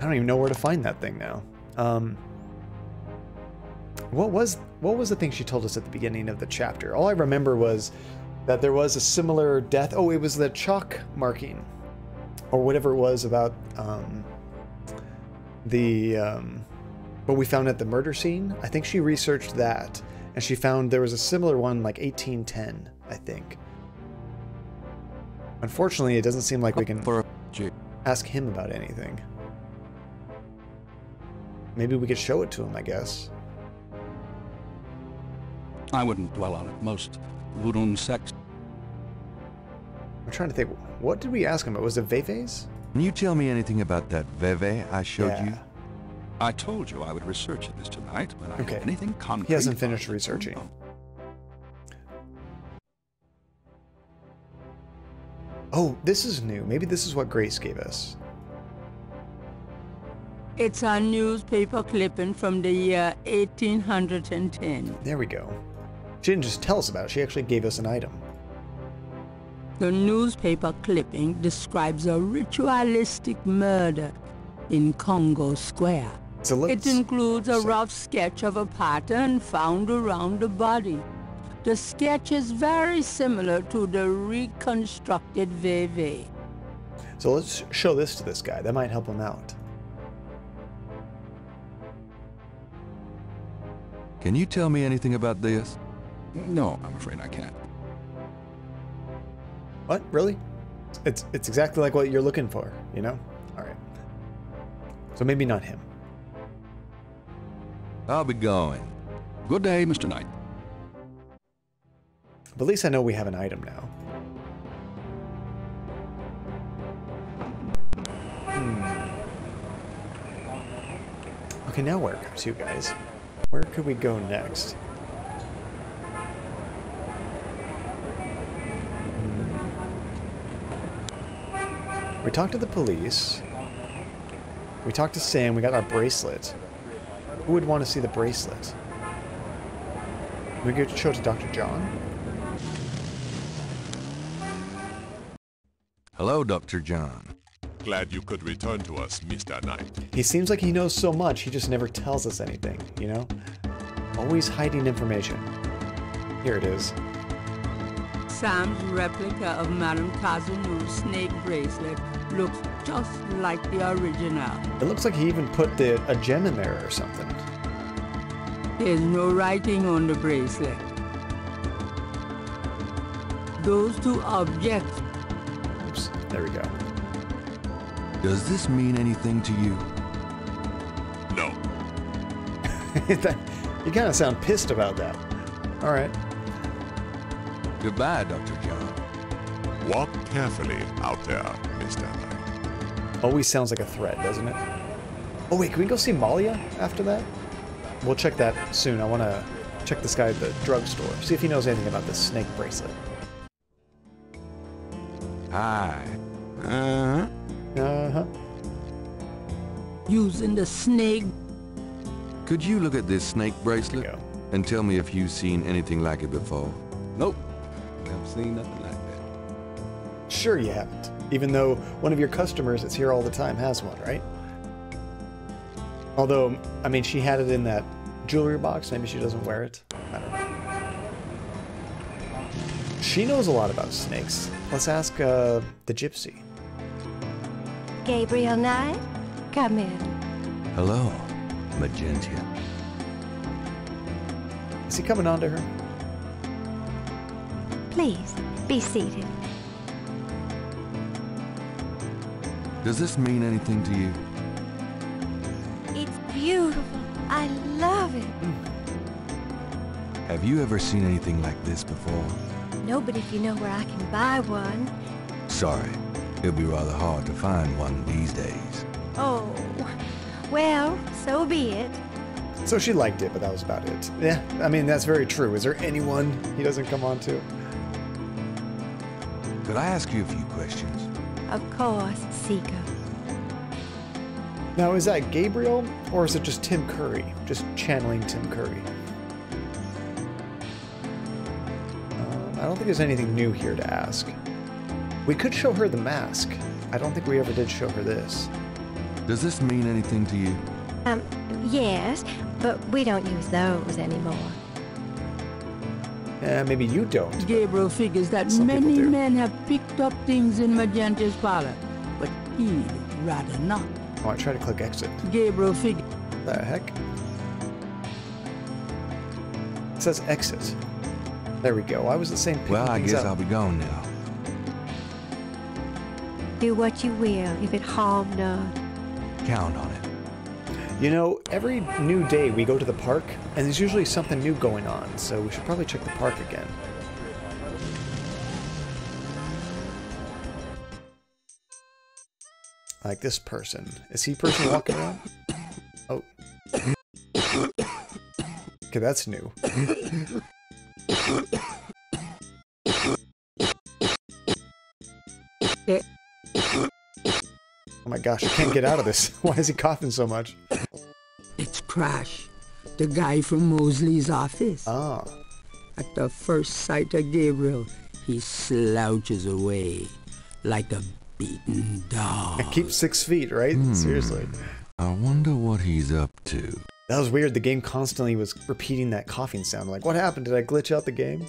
I don't even know where to find that thing now. What was the thing she told us at the beginning of the chapter? All I remember was that there was a similar death. Oh, it was the chalk marking, or whatever it was about the what we found at the murder scene. I think she researched that, and she found there was a similar one like 1810, I think. Unfortunately, it doesn't seem like we can ask him about anything. Maybe we could show it to him, I guess. I wouldn't dwell on it. Most voodoo sects. I'm trying to think. What did we ask him about? Was it Veves? Can you tell me anything about that Veve I showed you? I told you I would research this tonight when I have anything concrete. He hasn't finished researching. Oh, this is new. Maybe this is what Grace gave us. It's a newspaper clipping from the year 1810. There we go. She didn't just tell us about it, she actually gave us an item. The newspaper clipping describes a ritualistic murder in Congo Square. So it includes a rough sketch of a pattern found around the body. The sketch is very similar to the reconstructed Veve. So let's show this to this guy. That might help him out. Can you tell me anything about this? No, I'm afraid I can't. What? Really? It's exactly like what you're looking for, you know? Alright. So maybe not him. I'll be going. Good day, Mr. Knight. But at least I know we have an item now. Okay, now where to, guys? Where could we go next? We talked to the police. We talked to Sam. We got our bracelet. Who would want to see the bracelet? We could show it to Dr. John. Hello, Dr. John. Glad you could return to us, Mr. Knight. He seems like he knows so much, he just never tells us anything, you know? Always hiding information. Here it is. Sam's replica of Madame Cazanu's snake bracelet looks just like the original. It looks like he even put a gem in there or something. There's no writing on the bracelet. Those two objects. Oops, there we go. Does this mean anything to you? No. You kind of sound pissed about that. All right. Goodbye, Dr. John. Walk carefully out there, Mr. Knight. Always sounds like a threat, doesn't it? Oh wait, can we go see Malia after that? We'll check that soon. I want to check this guy at the drugstore. See if he knows anything about this snake bracelet. Hi. Uh-huh. Uh-huh. Using the snake. Could you look at this snake bracelet and tell me if you've seen anything like it before? Nope. Never seen nothing like that. Sure you haven't. Even though one of your customers that's here all the time has one, right? Although, I mean, she had it in that jewelry box. Maybe she doesn't wear it. I don't know. She knows a lot about snakes. Let's ask the gypsy. Gabriel Knight, come in. Hello, Magentia. Is he coming on to her? Please, be seated. Does this mean anything to you? It's beautiful. I love it. Have you ever seen anything like this before? No, but if you know where I can buy one. Sorry, it'll be rather hard to find one these days. Oh, well, so be it. So she liked it, but that was about it. Yeah, I mean, that's very true. Is there anyone he doesn't come on to? Could I ask you a few questions? Of course, Seeker. Now, is that Gabriel, or is it just Tim Curry? Just channeling Tim Curry? I don't think there's anything new here to ask. We could show her the mask. I don't think we ever did show her this. Does this mean anything to you? Yes, but we don't use those anymore. Maybe you don't. Gabriel figures that many men have picked up things in Magentia's parlor, but he'd rather not. Oh, I tried to click exit. Gabriel figures. The heck? It says exit. There we go. Why was it saying pick Well, I things guess up? I'll be going now. Do what you will if it harm none. Count on it. You know, every new day we go to the park, and there's usually something new going on, so we should probably check the park again. Like this person. Is he person walking around? Oh. Okay, that's new. Oh my gosh, I can't get out of this. Why is he coughing so much? It's Crash, the guy from Mosely's office. Ah. At the first sight of Gabriel, he slouches away like a beaten dog. Keep 6 feet, right? Seriously. I wonder what he's up to. That was weird. The game constantly was repeating that coughing sound. Like, what happened? Did I glitch out the game?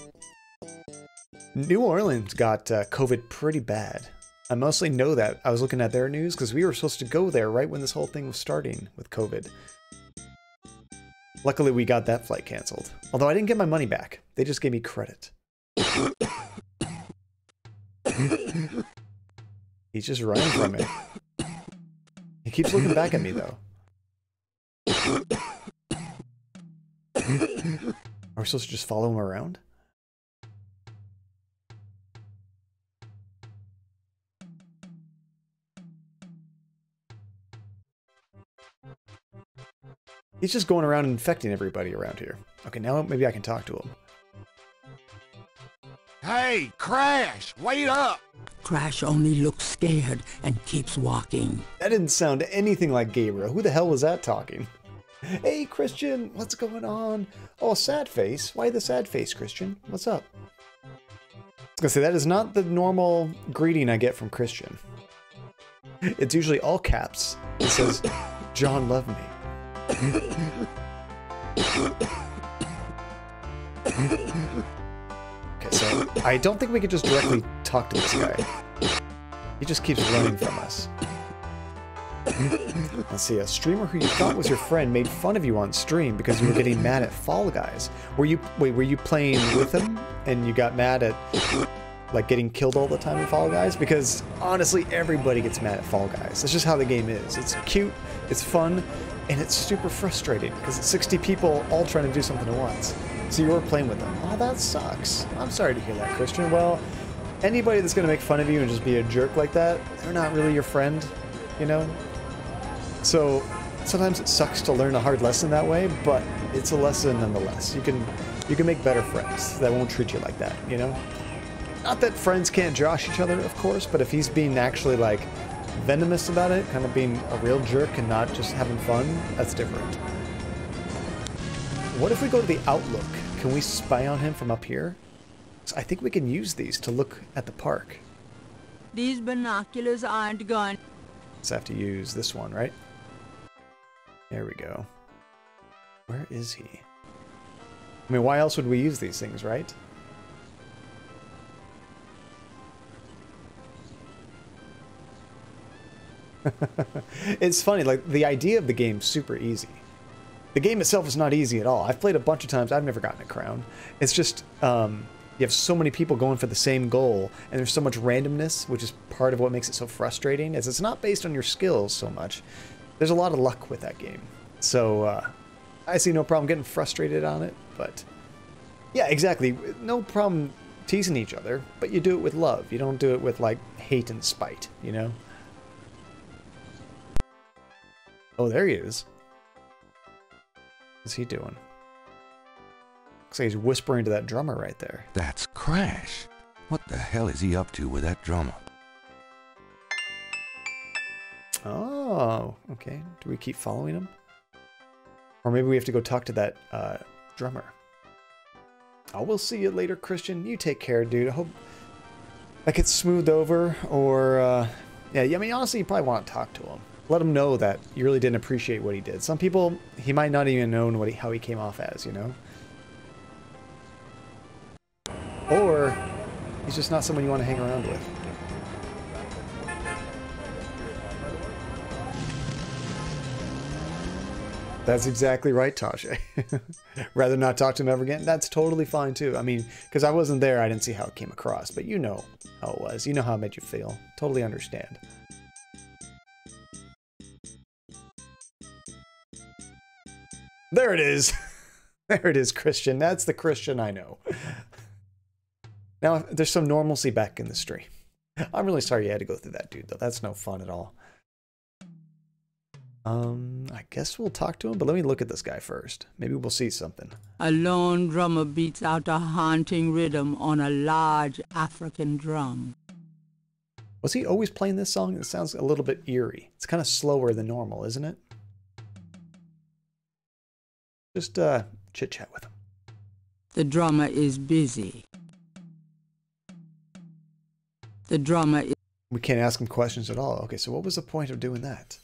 New Orleans got COVID pretty bad. I mostly know that. I was looking at their news because we were supposed to go there right when this whole thing was starting with COVID. Luckily, we got that flight canceled. Although I didn't get my money back. They just gave me credit. He's just running from it. He keeps looking back at me, though. Are we supposed to just follow him around? He's just going around infecting everybody around here. Okay, now maybe I can talk to him. Hey, Crash, wait up! Crash only looks scared and keeps walking. That didn't sound anything like Gabriel. Who the hell was that talking? Hey, Christian, what's going on? Oh, sad face. Why the sad face, Christian? What's up? I was gonna say, that is not the normal greeting I get from Christian. It's usually all caps. It says, John love me. Okay, so I don't think we could just directly talk to this guy. He just keeps running from us. Let's see, a streamer who you thought was your friend made fun of you on stream because you were getting mad at Fall Guys. Were you playing with him and you got mad at like getting killed all the time in Fall Guys? Because honestly, everybody gets mad at Fall Guys. That's just how the game is. It's cute, it's fun, and it's super frustrating because it's 60 people all trying to do something at once. So you were playing with them. Oh, that sucks. I'm sorry to hear that, Christian. Well, anybody that's going to make fun of you and just be a jerk like that, they're not really your friend, you know? So sometimes it sucks to learn a hard lesson that way, but it's a lesson nonetheless. You can make better friends that won't treat you like that, you know? Not that friends can't josh each other, of course, but if he's being actually like venomous about it, kind of being a real jerk and not just having fun, that's different. What if we go to the Outlook? Can we spy on him from up here? So I think we can use these to look at the park. These binoculars aren't gone. Let's have to use this one, right? There we go. Where is he? I mean, why else would we use these things, right? It's funny, like, the idea of the game's super easy. The game itself is not easy at all. I've played a bunch of times, I've never gotten a crown. It's just, you have so many people going for the same goal, and there's so much randomness, which is part of what makes it so frustrating, is it's not based on your skills so much. There's a lot of luck with that game. So, I see no problem getting frustrated on it, but... yeah, exactly. No problem teasing each other, but you do it with love. You don't do it with, like, hate and spite, you know? Oh, there he is. What's he doing? Looks like he's whispering to that drummer right there. That's Crash. What the hell is he up to with that drummer? Oh, okay. Do we keep following him? Or maybe we have to go talk to that drummer. Oh, we'll see you later, Christian. You take care, dude. I hope that gets smoothed over, or... yeah, I mean, honestly, you probably want to talk to him. Let him know that you really didn't appreciate what he did. Some people, he might not even know how he came off as, you know? Or he's just not someone you want to hang around with. That's exactly right, Tasha. Rather not talk to him ever again? That's totally fine too. I mean, because I wasn't there, I didn't see how it came across, but you know how it was. You know how it made you feel. Totally understand. There it is. There it is, Christian. That's the Christian I know. Now, there's some normalcy back in the stream. I'm really sorry you had to go through that, dude, though. That's no fun at all. I guess we'll talk to him, but let me look at this guy first. Maybe we'll see something. A lone drummer beats out a haunting rhythm on a large African drum. Was he always playing this song? It sounds a little bit eerie. It's kind of slower than normal, isn't it? Just chit-chat with him. The drummer is busy. The drummer is... We can't ask him questions at all. Okay, so what was the point of doing that?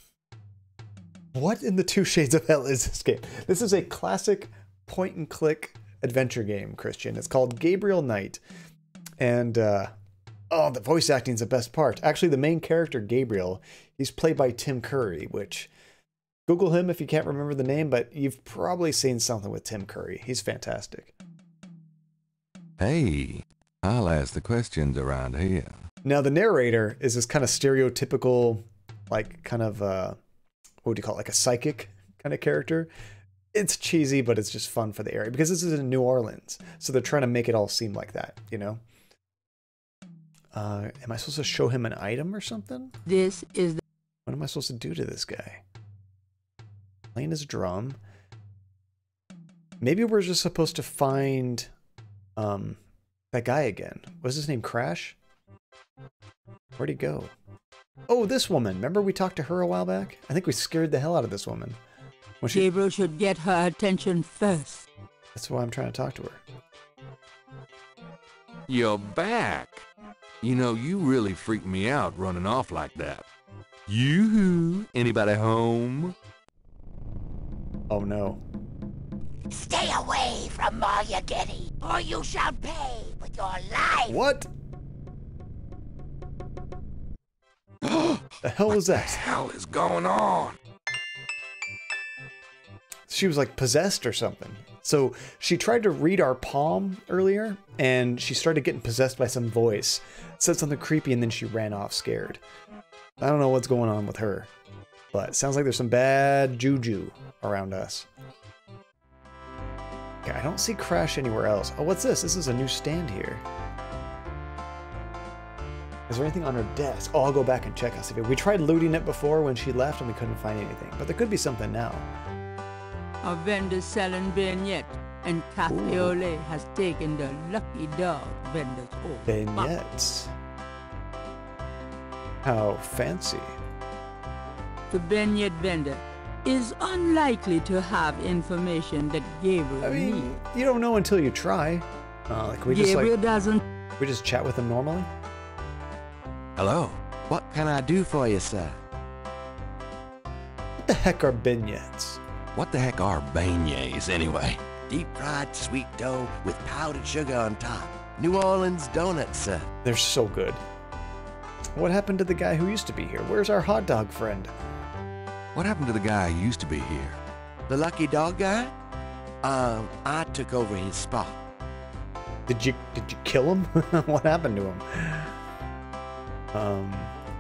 What in the 2 Shades of Hell is this game? This is a classic point-and-click adventure game, Christian. It's called Gabriel Knight. And, oh, the voice acting's the best part. Actually, the main character, Gabriel, he's played by Tim Curry, which... Google him if you can't remember the name, but you've probably seen something with Tim Curry. He's fantastic. Hey, I'll ask the questions around here. Now, the narrator is this kind of stereotypical, like, kind of, what would you call it, like a psychic kind of character. It's cheesy, but it's just fun for the area, because this is in New Orleans, so they're trying to make it all seem like that, you know? Am I supposed to show him an item or something? This is... What am I supposed to do to this guy? Playing his drum. Maybe we're just supposed to find that guy again. What's his name? Crash? Where'd he go? Oh, this woman. Remember we talked to her a while back? I think we scared the hell out of this woman. Gabriel should get her attention first. That's why I'm trying to talk to her. You're back. You know, you really freaked me out running off like that. Yoo-hoo. Anybody home? Oh no. Stay away from Maryagetti, or you shall pay with your life. What? The hell was that? What the hell is going on? She was like possessed or something. So she tried to read our palm earlier, and she started getting possessed by some voice. Said something creepy, and then she ran off scared. I don't know what's going on with her, but it sounds like there's some bad juju around us. Okay, I don't see Crash anywhere else. Oh, what's this? This is a new stand here. Is there anything on her desk? Oh, I'll go back and check. I'll see if we tried looting it before when she left and we couldn't find anything, but there could be something now. A vendor selling vignettes, and Cafe Ole has taken the lucky dog vendor's over. Vignettes. How fancy. The vignette vendor is unlikely to have information that Gabriel needs. You don't know until you try. Like we Gabriel doesn't. We just chat with him normally. Hello. What can I do for you, sir? What the heck are beignets? What the heck are beignets, anyway? Deep-fried sweet dough with powdered sugar on top. New Orleans donuts, sir. They're so good. What happened to the guy who used to be here? Where's our hot dog friend? What happened to the guy who used to be here? The lucky dog guy? I took over his spot. Did you kill him? What happened to him?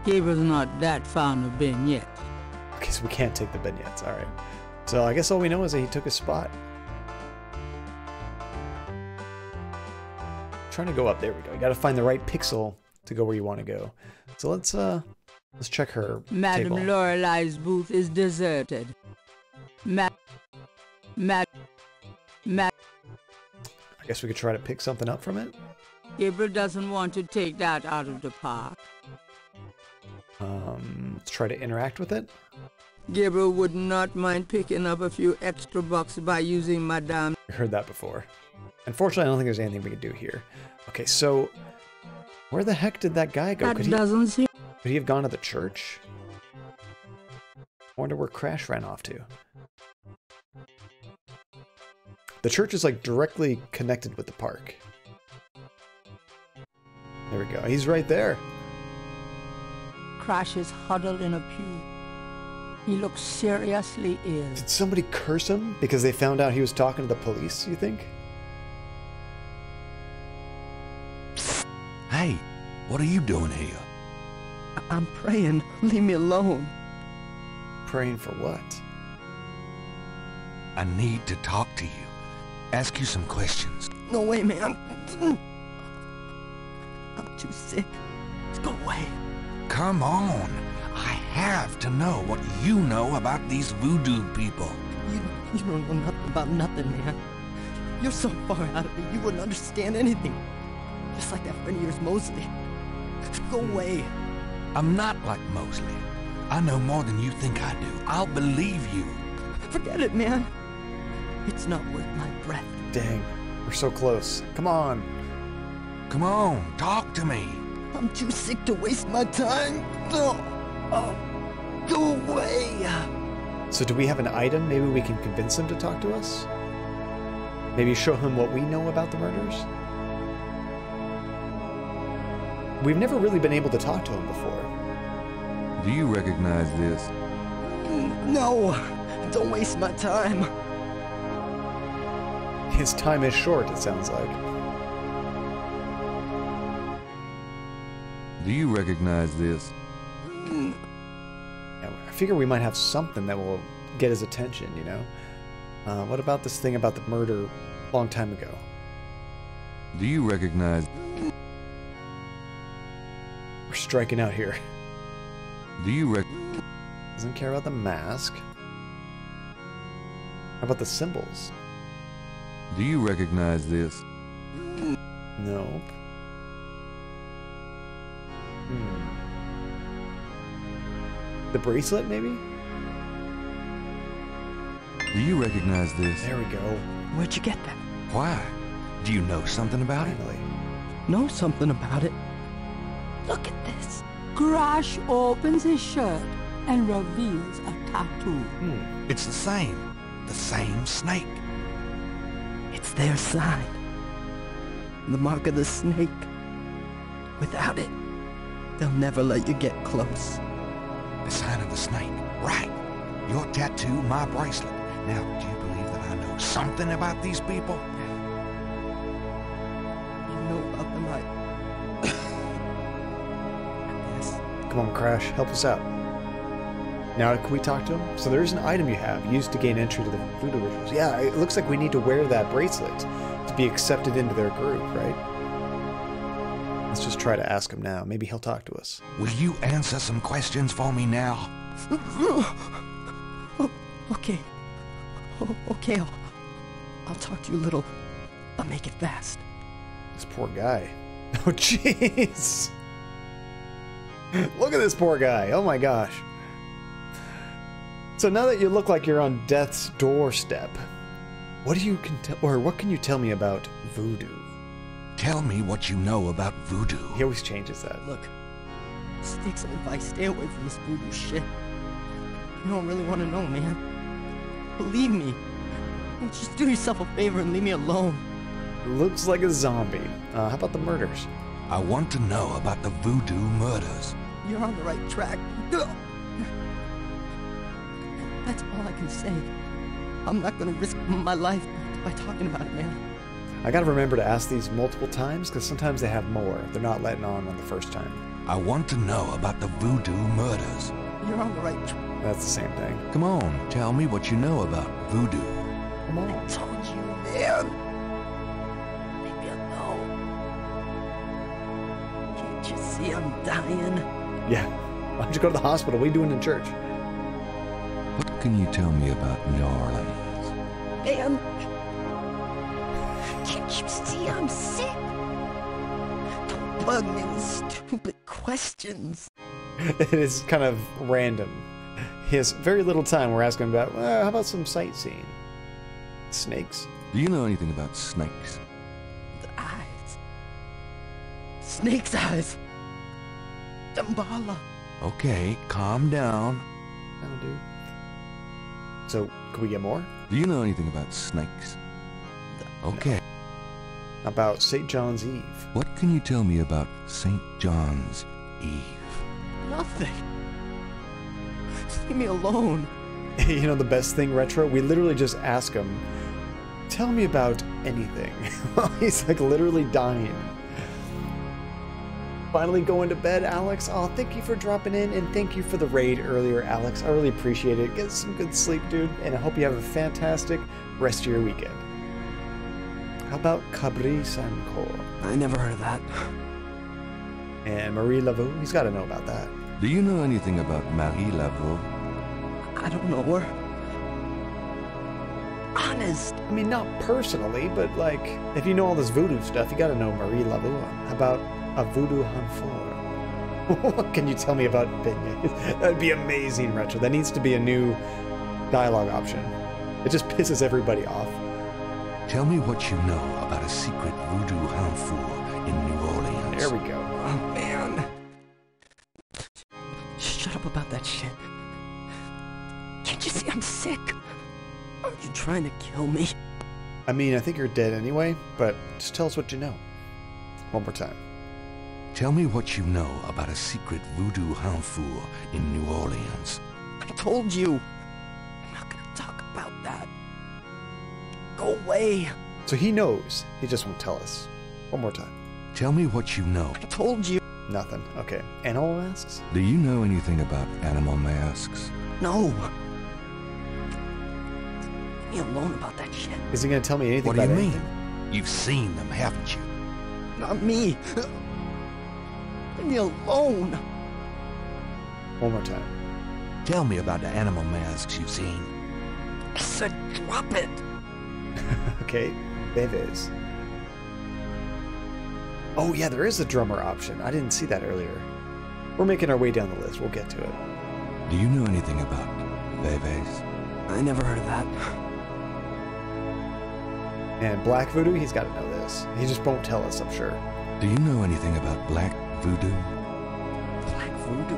Gabriel's not that fond of beignets. Okay, so we can't take the beignets. All right. So I guess all we know is that he took his spot. Trying to go up. There we go. You got to find the right pixel to go where you want to go. So let's check her Madame table. Lorelei's booth is deserted. I guess we could try to pick something up from it. Gabriel doesn't want to take that out of the park. Let's try to interact with it. Gabriel would not mind picking up a few extra bucks by using Madame. I heard that before. Unfortunately, I don't think there's anything we can do here. Okay, so where the heck did that guy go? Could he have gone to the church? I wonder where Crash ran off to. The church is like directly connected with the park. There we go. He's right there. Crash is huddled in a pew. He looks seriously ill. Did somebody curse him because they found out he was talking to the police, you think? Hey, what are you doing here? I'm praying. Leave me alone. Praying for what? I need to talk to you. Ask you some questions. No way, man. I'm too sick. Let's go away. Come on. I have to know what you know about these voodoo people. You don't know nothing about nothing, man. You're so far out of it, you wouldn't understand anything. Just like that friend of yours, Mosely. Go away. I'm not like Mosely. I know more than you think I do. I'll believe you. Forget it, man. It's not worth my breath. Dang, we're so close. Come on. Come on, talk to me. I'm too sick to waste my time. Oh, go away. So do we have an item? Maybe we can convince him to talk to us? Maybe show him what we know about the murders? We've never really been able to talk to him before. Do you recognize this? No, don't waste my time. His time is short, it sounds like. Do you recognize this? I figure we might have something that will get his attention, you know? What about this thing about the murder a long time ago? Do you recognize... We're striking out here. Do you Doesn't care about the mask. How about the symbols? Do you recognize this? Nope. The bracelet, maybe? Do you recognize this? There we go. Where'd you get that? Why? Do you know something about it? Know something about it? Look at this. Crash opens his shirt and reveals a tattoo. It's the same snake. It's their sign. The mark of the snake. Without it, they'll never let you get close. The sign of the snake. Right. Your tattoo, my bracelet. Now, do you believe that I know something about these people? You know about them, I guess. Come on, Crash, help us out. Now, can we talk to him? So there's an item you have used to gain entry to the voodoo rituals. Yeah, it looks like we need to wear that bracelet to be accepted into their group, right? Let's just try to ask him now. Maybe he'll talk to us. Will you answer some questions for me now? Okay. Okay, I'll talk to you a little. I'll make it fast. This poor guy. Oh, jeez. Look at this poor guy. Oh, my gosh. So now that you look like you're on death's doorstep, what can you tell me about voodoo? Tell me what you know about voodoo. He always changes that. Look, just take some advice. Stay away from this voodoo shit. You don't really want to know, man. Believe me. Just do yourself a favor and leave me alone. Looks like a zombie. How about the murders? I want to know about the Voodoo Murders. You're on the right track. That's all I can say. I'm not gonna risk my life by talking about it, man. I gotta remember to ask these multiple times, because sometimes they have more. They're not letting on the first time. I want to know about the Voodoo Murders. You're on the right track. That's the same thing. Come on, tell me what you know about voodoo. Come on. I told you, man. Leave me alone. Can't you see I'm dying? Yeah. Why don't you go to the hospital? What are you doing in church? What can you tell me about New Orleans? Man. Can't you see I'm sick? Don't bug me with stupid questions. It is kind of random. He has very little time. We're asking about, well, how about some sightseeing? Snakes. Do you know anything about snakes? The eyes. Snake's eyes. Dambala. Okay, calm down. That'll do. So, can we get more? Do you know anything about snakes? Okay. No. About St. John's Eve. What can you tell me about St. John's Eve? Nothing. Just leave me alone. You know the best thing, Retro? We literally just ask him, tell me about anything. He's like literally dying. Finally going to bed, Alex. Oh, thank you for dropping in, and thank you for the raid earlier, Alex. I really appreciate it. Get some good sleep, dude, and I hope you have a fantastic rest of your weekend. How about Cabri Sancor? I never heard of that. And Marie Laveau? He's got to know about that. Do you know anything about Marie Laveau? I don't know her. Honest. I mean, not personally, but like, if you know all this voodoo stuff, you got to know Marie Laveau. How about a voodoo hanfor? What can you tell me about beignets? That'd be amazing, Retro. That needs to be a new dialogue option. It just pisses everybody off. Tell me what you know about a secret voodoo hanfor in New Orleans. There we go. Oh, man. Shut up about that shit. Can't you see I'm sick? Are you trying to kill me? I mean, I think you're dead anyway, but just tell us what you know. One more time. Tell me what you know about a secret voodoo hanfor in New Orleans. I told you. I'm not gonna talk about that. Go away. So he knows. He just won't tell us. One more time. Tell me what you know. I told you. Nothing. Okay. Animal masks? Do you know anything about animal masks? No. Leave me alone about that shit. Is he gonna tell me anything about anything? What do you mean? You've seen them, haven't you? Not me. Leave me alone. One more time. Tell me about the animal masks you've seen. I said drop it. Okay, there is. Oh yeah, there is a drummer option. I didn't see that earlier. We're making our way down the list. We'll get to it. Do you know anything about Veves? I never heard of that. And Black Voodoo, he's got to know this. He just won't tell us, I'm sure. Do you know anything about Black Voodoo? Black Voodoo?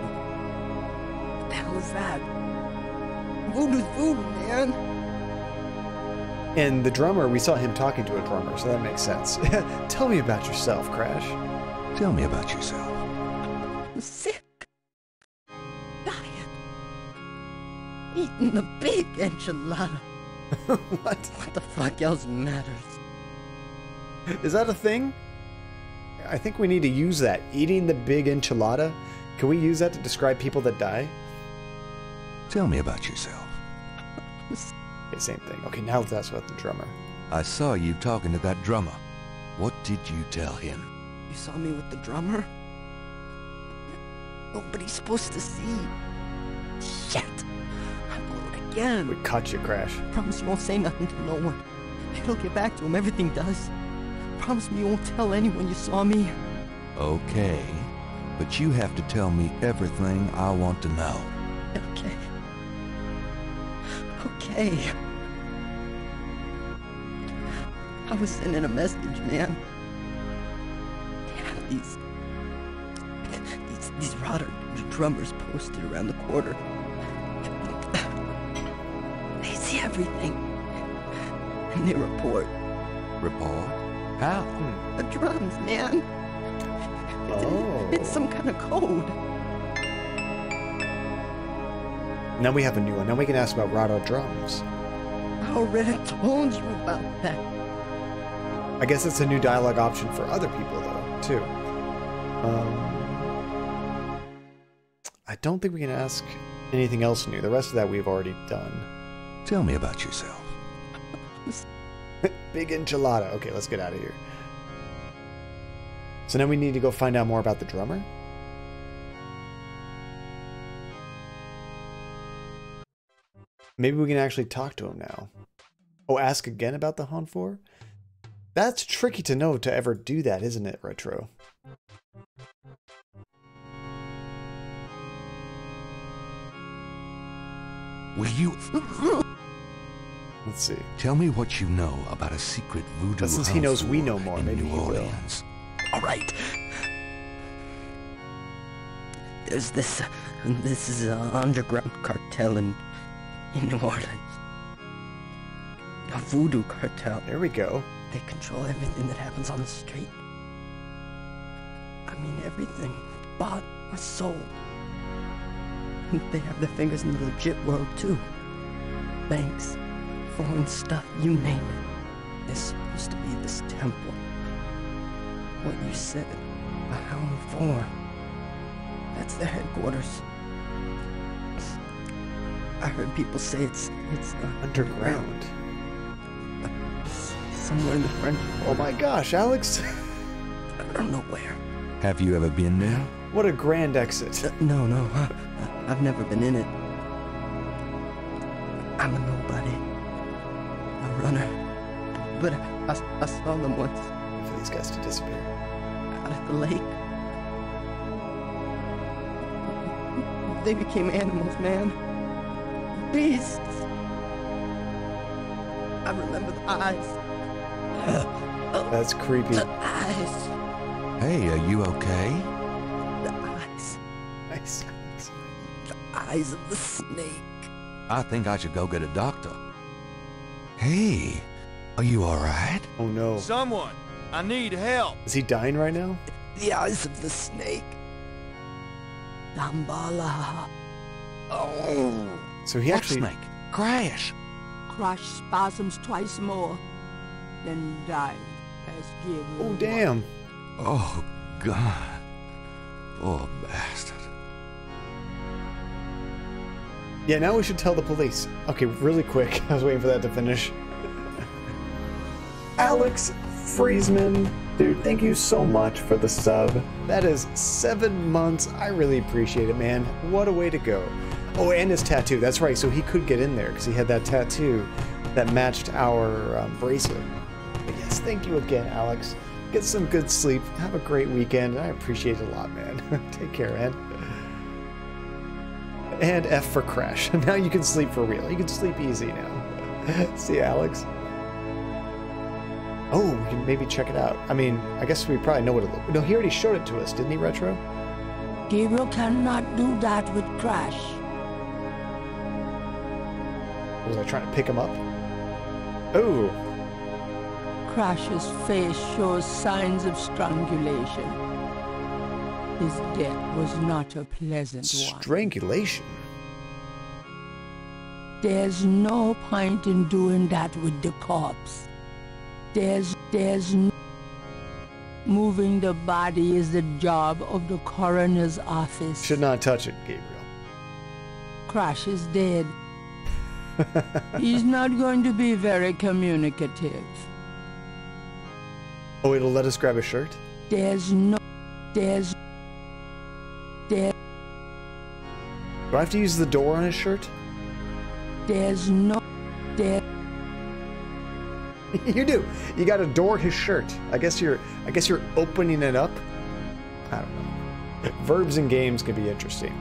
What the hell is that? Voodoo's voodoo, man. And the drummer, we saw him talking to a drummer, so that makes sense. Tell me about yourself, Crash. Tell me about yourself. I'm sick. Dying. Eating the big enchilada. What? What the fuck else matters? Is that a thing? I think we need to use that. Eating the big enchilada? Can we use that to describe people that die? Tell me about yourself. Okay, same thing. Okay, now that's what the drummer. I saw you talking to that drummer. What did you tell him? You saw me with the drummer? Nobody's supposed to see. Shit. I blew it again. We caught you, Crash. Promise you won't say nothing to no one. It'll get back to him. Everything does. Promise me you won't tell anyone you saw me. Okay. But you have to tell me everything I want to know. Okay. Okay. I was sending a message, man. These rotter drummers posted around the quarter. They see everything. And they report. Report? How? The drums, man. Oh. It's some kind of code. Now we have a new one. Now we can ask about Rado drums. I already told you about that. I guess it's a new dialogue option for other people, though, too. I don't think we can ask anything else new. The rest of that we've already done. Tell me about yourself. Big enchilada. Okay, let's get out of here. So now we need to go find out more about the drummer? Maybe we can actually talk to him now. Oh, ask again about the hanfor? That's tricky to know to ever do that, isn't it, Retro? Will you... Let's see. Tell me what you know about a secret voodoo But since he knows we know more, maybe New he will. Orleans. All right. There's this is an underground cartel in New Orleans. A voodoo cartel. There we go. They control everything that happens on the street. I mean everything. Bought or sold. They have their fingers in the legit world, too. Banks, foreign stuff, you name it. There's supposed to be this temple. What you said, a Hound 4. That's their headquarters. I heard people say it's underground. Somewhere in the French. Oh my gosh, Alex! I don't know where. Have you ever been there? What a grand exit. No, I've never been in it. I'm a nobody. A runner. But I saw them once. Wait for these guys to disappear. Out at the lake. They became animals, man. Beasts. I remember the eyes. That's creepy. The eyes. Hey, are you okay? The eyes. Nice. The eyes of the snake. I think I should go get a doctor. Hey, are you alright? Oh no. Someone! I need help! Is he dying right now? The eyes of the snake. Dambala. Oh. So he actually... snake? Crash! Crash spasms twice more, then died as Gabriel. Oh, damn. Oh, God. Poor bastard. Yeah, now we should tell the police. Okay, really quick. I was waiting for that to finish. Alex Friesman, dude, thank you so much for the sub. That is 7 months. I really appreciate it, man. What a way to go. Oh, and his tattoo. That's right. So he could get in there because he had that tattoo that matched our bracelet. But yes, thank you again, Alex. Get some good sleep. Have a great weekend. I appreciate it a lot, man. Take care, man. And F for crash. Now you can sleep for real. You can sleep easy now. See you, Alex. Oh, we can maybe check it out. I mean, I guess we probably know what it looks like. No, he already showed it to us, didn't he, Retro? Gabriel cannot do that with Crash. Was I trying to pick him up? Oh. Crash's face shows signs of strangulation. His death was not a pleasant one. Strangulation? There's no point in doing that with the corpse. There's moving the body is the job of the coroner's office. Should not touch it, Gabriel. Crash is dead. He's not going to be very communicative. Oh, it'll let us grab a shirt? Do I have to use the door on his shirt? You do. You got to door his shirt. I guess you're opening it up. I don't know. Verbs in games can be interesting.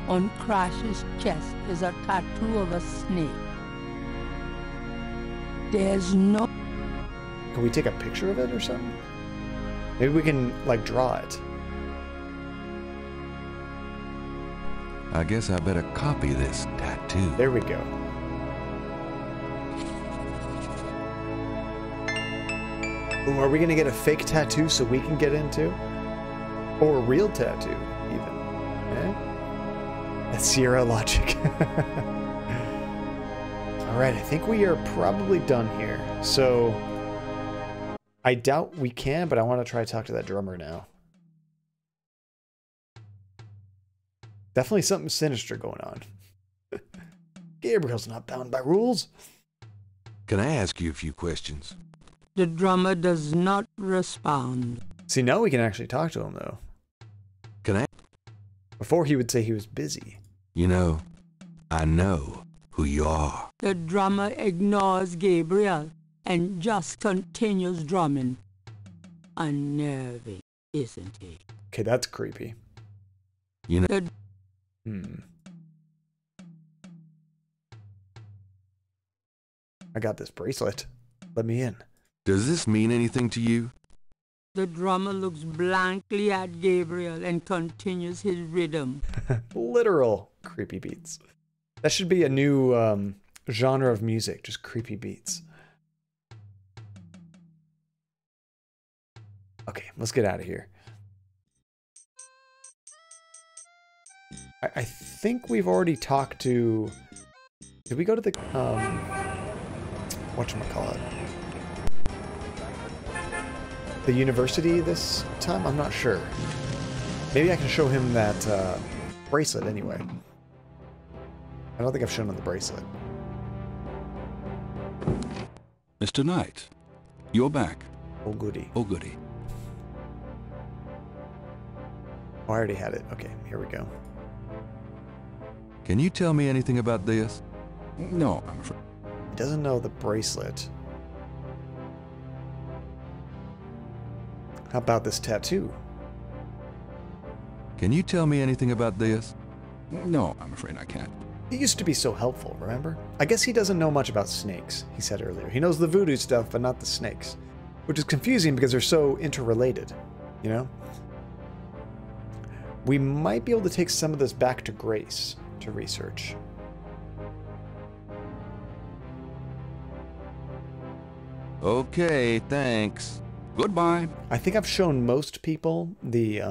On Crash's chest is a tattoo of a snake. Can we take a picture of it or something? Maybe we can, like, draw it. I guess I better copy this tattoo. There we go. Ooh, are we gonna get a fake tattoo so we can get into? Or a real tattoo, even. Eh? That's Sierra logic. Alright, I think we are probably done here. So, I doubt we can, but I want to try to talk to that drummer now. Definitely something sinister going on. Gabriel's not bound by rules. Can I ask you a few questions? The drummer does not respond. See, now we can actually talk to him, though. Can I? Before he would say he was busy. You know, I know who you are. The drummer ignores Gabriel and just continues drumming. Unnerving, isn't he? Okay, that's creepy. You know... I got this bracelet. Let me in. Does this mean anything to you? The drummer looks blankly at Gabriel and continues his rhythm. Literal creepy beats. That should be a new genre of music, just creepy beats. Okay, let's get out of here. I think we've already talked to... Did we go to the... whatchamacallit? The university this time? I'm not sure. Maybe I can show him that bracelet anyway. I don't think I've shown him the bracelet. Mr. Knight, you're back. Oh goody. Oh goody. Oh, I already had it. Okay, here we go. Can you tell me anything about this? No, I'm afraid. He doesn't know the bracelet. How about this tattoo? Can you tell me anything about this? No, I'm afraid I can't. He used to be so helpful, remember? I guess he doesn't know much about snakes, he said earlier. He knows the voodoo stuff, but not the snakes. Which is confusing because they're so interrelated, you know? We might be able to take some of this back to Grace to research. Okay, thanks. Goodbye. I think I've shown most people the,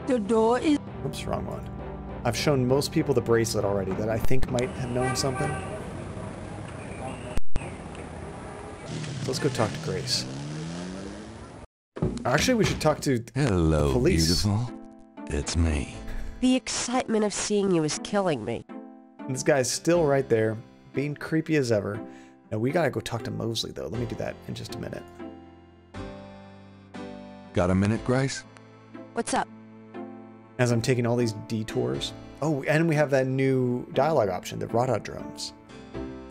The door is... Oops, wrong one. I've shown most people the bracelet already that I think might have known something. Let's go talk to Grace. Actually, we should talk to Hello, the police. beautiful. It's me. The excitement of seeing you is killing me. And this guy's still right there, being creepy as ever. Now we gotta go talk to Mosely, though. Let me do that in just a minute. Got a minute, Grace? What's up? As I'm taking all these detours. Oh, and we have that new dialogue option, the Rada drums.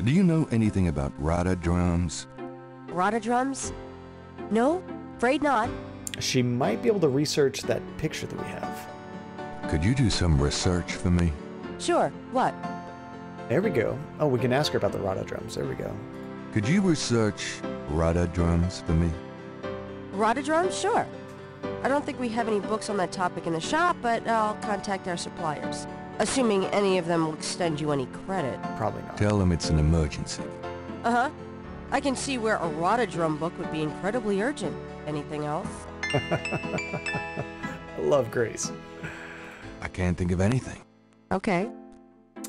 Do you know anything about Rada drums? Rada drums? No, afraid not. She might be able to research that picture that we have. Could you do some research for me? Sure, what? There we go. Oh, we can ask her about the Rada drums. There we go. Could you research Rada drums for me? Rada drums? Sure. I don't think we have any books on that topic in the shop, but I'll contact our suppliers. Assuming any of them will extend you any credit. Probably not. Tell them it's an emergency. Uh-huh. I can see where a Rada drum book would be incredibly urgent. Anything else? I love Grace. I can't think of anything. Okay.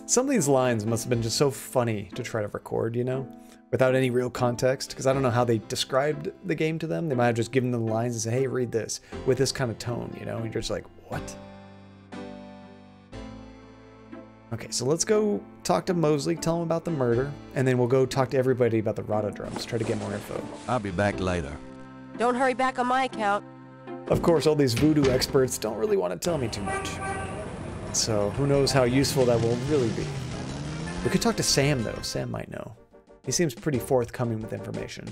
Some of these lines must have been just so funny to try to record, you know? Without any real context, because I don't know how they described the game to them. They might have just given them the lines and said, hey, read this, with this kind of tone, you know? And you're just like, what? Okay, so let's go talk to Mosely, tell him about the murder, and then we'll go talk to everybody about the Rada drums, try to get more info. I'll be back later. Don't hurry back on my account. Of course, all these voodoo experts don't really want to tell me too much. So who knows how useful that will really be. We could talk to Sam, though. Sam might know. He seems pretty forthcoming with information.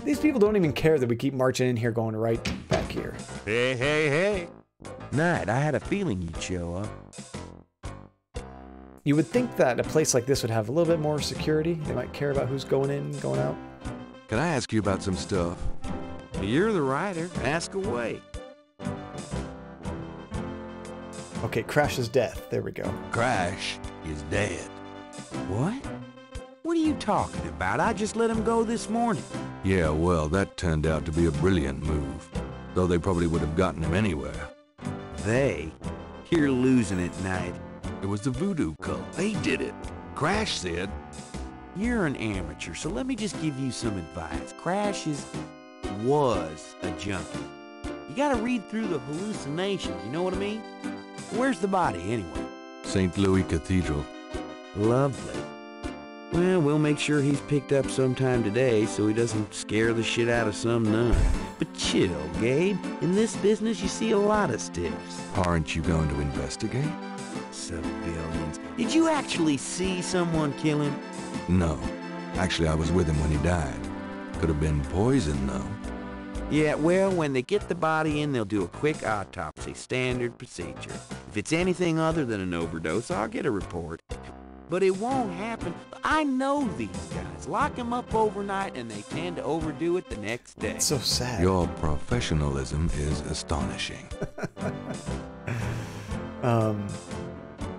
These people don't even care that we keep marching in here going right back here. Hey, hey, hey. Knight, I had a feeling you'd show up. You would think that a place like this would have a little bit more security. They might care about who's going in, going out. Can I ask you about some stuff? You're the writer. Ask away. Okay, Crash is death. There we go. Crash is dead. What? What are you talking about? I just let him go this morning. Yeah, well, that turned out to be a brilliant move. Though they probably would have gotten him anywhere. They? You're losing it, Knight. It was the voodoo cult. They did it. Crash said. You're an amateur, so let me just give you some advice. Crash was a junkie. You gotta read through the hallucinations, you know what I mean? Where's the body, anyway? St. Louis Cathedral. Lovely. Well, we'll make sure he's picked up sometime today so he doesn't scare the shit out of some nun. But chill, Gabe. In this business, you see a lot of stiffs. Aren't you going to investigate? Civilians. Did you actually see someone kill him? No. Actually, I was with him when he died. Could have been poison, though. Yeah, well, when they get the body in, they'll do a quick autopsy. Standard procedure. If it's anything other than an overdose, I'll get a report. But it won't happen. I know these guys. Lock them up overnight, and they tend to overdo it the next day. It's so sad. Your professionalism is astonishing.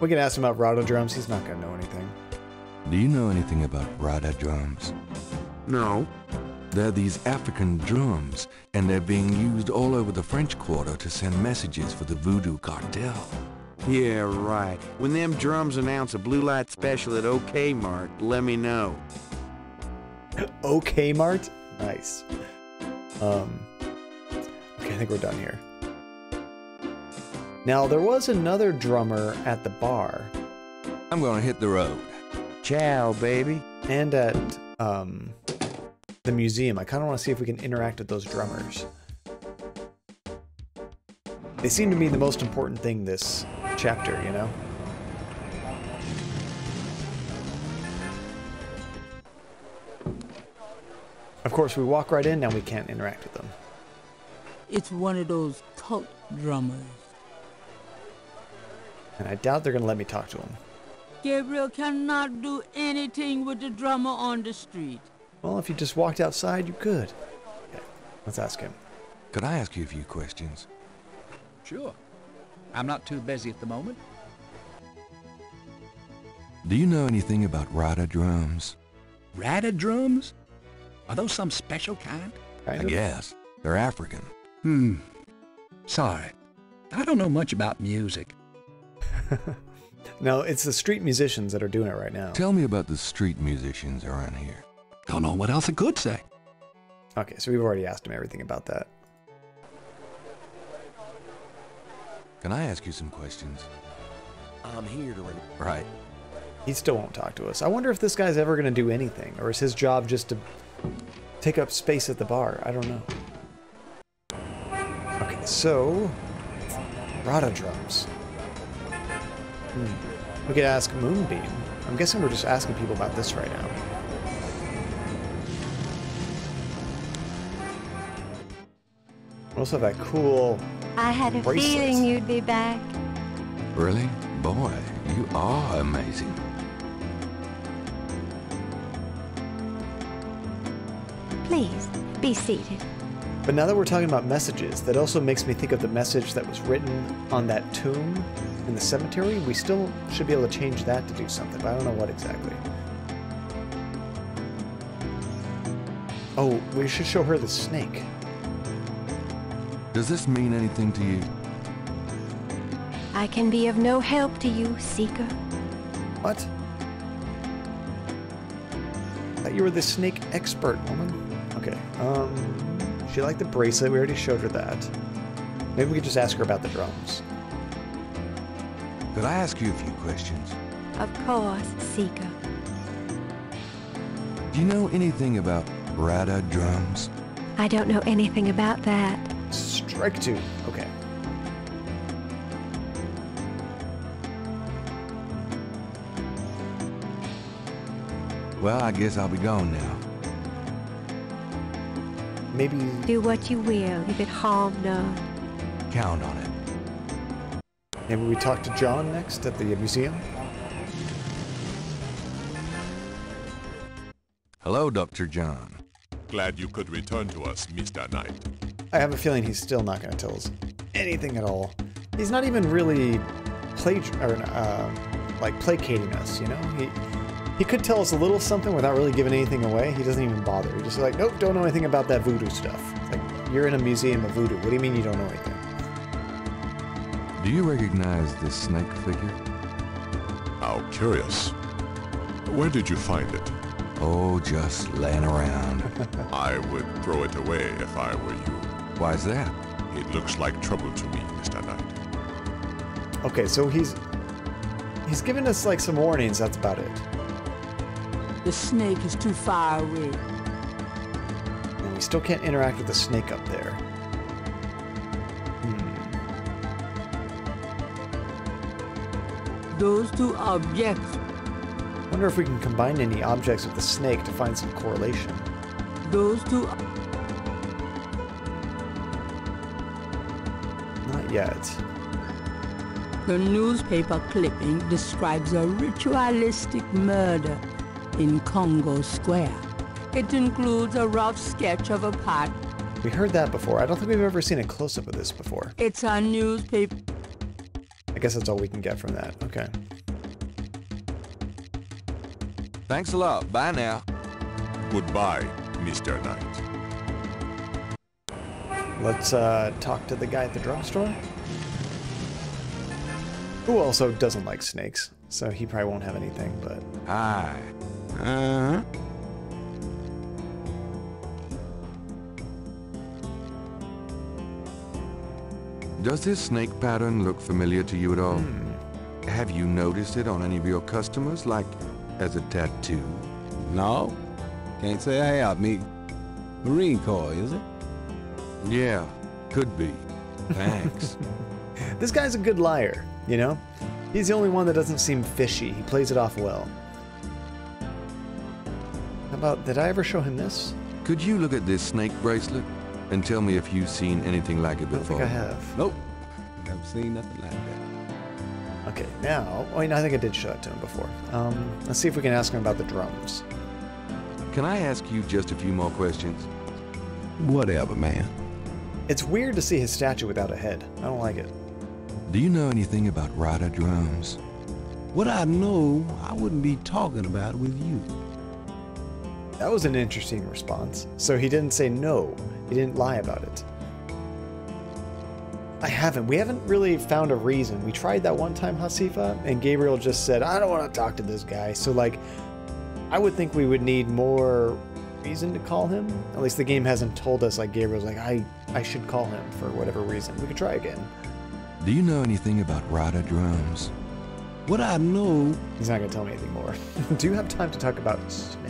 We can ask him about Rada drums. He's not going to know anything. Do you know anything about Rada drums? No. They're these African drums, and they're being used all over the French Quarter to send messages for the Voodoo cartel. Yeah, right. When them drums announce a blue light special at OK Mart, let me know. OK Mart? Nice. Okay, I think we're done here. Now, there was another drummer at the bar. I'm gonna hit the road. Ciao, baby. And at, the museum. I kind of want to see if we can interact with those drummers. They seem to be the most important thing this chapter, you know? Of course, we walk right in, now we can't interact with them. It's one of those cult drummers. And I doubt they're going to let me talk to him. Gabriel cannot do anything with the drummer on the street. Well, if you just walked outside, you could. Okay, let's ask him. Could I ask you a few questions? Sure. I'm not too busy at the moment. Do you know anything about Rada drums? Rada drums? Are those some special kind? I guess. They're African. Sorry. I don't know much about music. No, it's the street musicians that are doing it right now. Tell me about the street musicians around here. Don't know what else I could say. Okay, so we've already asked him everything about that. Can I ask you some questions? I'm here to... Right. He still won't talk to us. I wonder if this guy's ever going to do anything, or is his job just to take up space at the bar? I don't know. Okay, so... Rada drums. We could ask Moonbeam. I'm guessing we're just asking people about this right now. We also have that cool I had a bracelet. feeling you'd be back. Really? Boy, you are amazing. Please, be seated. But now that we're talking about messages, that also makes me think of the message that was written on that tomb in the cemetery. We still should be able to change that to do something, but I don't know what exactly. Oh, we should show her the snake. Does this mean anything to you? I can be of no help to you, Seeker. What? I thought you were the snake expert, woman. Okay, she liked the bracelet. We already showed her that. Maybe we could just ask her about the drums. Could I ask you a few questions? Of course, Seeker. Do you know anything about Rada drums? I don't know anything about that. Strike two. Okay. Well, I guess I'll be gone now. Maybe... Do what you will, if it harm none. Count on it. Maybe we talk to John next at the museum? Hello, Dr. John. Glad you could return to us, Mr. Knight. I have a feeling he's still not going to tell us anything at all. He's not even really placating us, you know? He could tell us a little something without really giving anything away. He doesn't even bother. He's just like, nope, don't know anything about that voodoo stuff. It's like, you're in a museum of voodoo. What do you mean you don't know anything? Do you recognize this snake figure? How curious. Where did you find it? Oh, just laying around. I would throw it away if I were you. Why's that? It looks like trouble to me, Mr. Knight. Okay, so he's given us like some warnings, that's about it. The snake is too far away. And we still can't interact with the snake up there. Those two objects. Wonder if we can combine any objects with the snake to find some correlation. Those two... Not yet. The newspaper clipping describes a ritualistic murder in Congo Square. It includes a rough sketch of a pot. We heard that before. I don't think we've ever seen a close-up of this before. It's a newspaper. I guess that's all we can get from that. Okay. Thanks a lot. Bye now. Goodbye, Mr. Knight. let's talk to the guy at the drugstore. Who also doesn't like snakes, so he probably won't have anything, but... Hi. Does this snake pattern look familiar to you at all? Have you noticed it on any of your customers, like as a tattoo? No. Can't say I have. Me. Marine Corps, is it? Yeah, could be. Thanks. This guy's a good liar, you know? He's the only one that doesn't seem fishy. He plays it off well. How about, did I ever show him this? Could you look at this snake bracelet and tell me if you've seen anything like it before? I don't think I have. Nope. Never seen nothing like that. Okay, now, I mean, I think I did show it to him before. Let's see if we can ask him about the drums. Can I ask you just a few more questions? Whatever, man. It's weird to see his statue without a head. I don't like it. Do you know anything about rider drums? What I know, I wouldn't be talking about with you. That was an interesting response. So he didn't say no. He didn't lie about it. We haven't really found a reason. We tried that one time, Hasifa, and Gabriel just said, I don't want to talk to this guy. So, like, I would think we would need more reason to call him. At least the game hasn't told us, like, Gabriel's like, I should call him for whatever reason. We could try again. Do you know anything about rider drums? What I know... He's not going to tell me anything more. Do you have time to talk about snakes?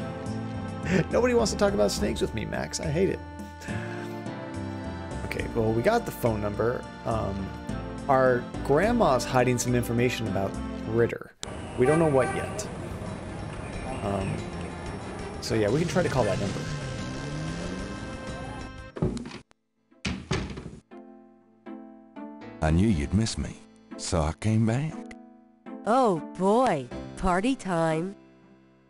Nobody wants to talk about snakes with me, Max. I hate it. Okay, well, we got the phone number. Our grandma's hiding some information about Ritter. We don't know what yet. So yeah, we can try to call that number. I knew you'd miss me, so I came back. Oh boy, party time.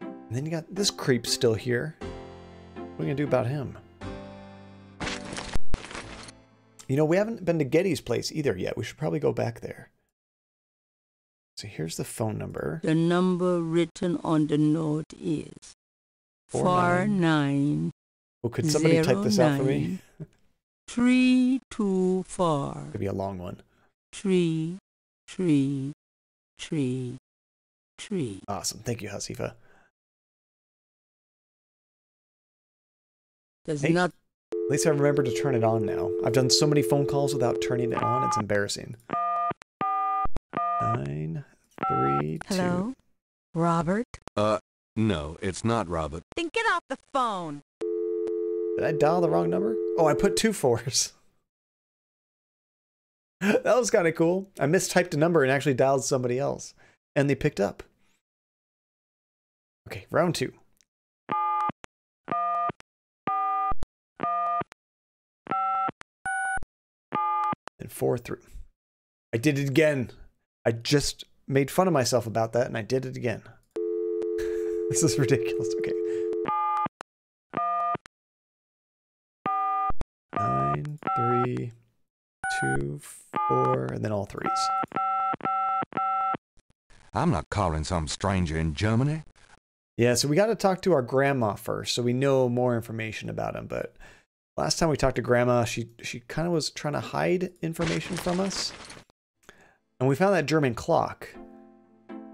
And then you got this creep still here. What are we gonna do about him? You know, we haven't been to Getty's place either yet. We should probably go back there. So here's the phone number. The number written on the note is 49. Well, could somebody type this out for me? 324. Could be a long one. 3333. Awesome. Thank you, Hasifa. Does not. At least I remember to turn it on now. I've done so many phone calls without turning it on. It's embarrassing. 932. Hello? Robert? No, it's not Robert. Then get off the phone. Did I dial the wrong number? Oh, I put 2 4s. That was kind of cool. I mistyped a number and actually dialed somebody else. And they picked up. Okay, round 2. And 4 through. I did it again. I just made fun of myself about that and I did it again. This is ridiculous. Okay. 9, 3, 2, 4, and then all 3s. I'm not calling some stranger in Germany. Yeah, so we got to talk to our grandma first so we know more information about him. But last time we talked to grandma, she kind of was trying to hide information from us. And we found that German clock.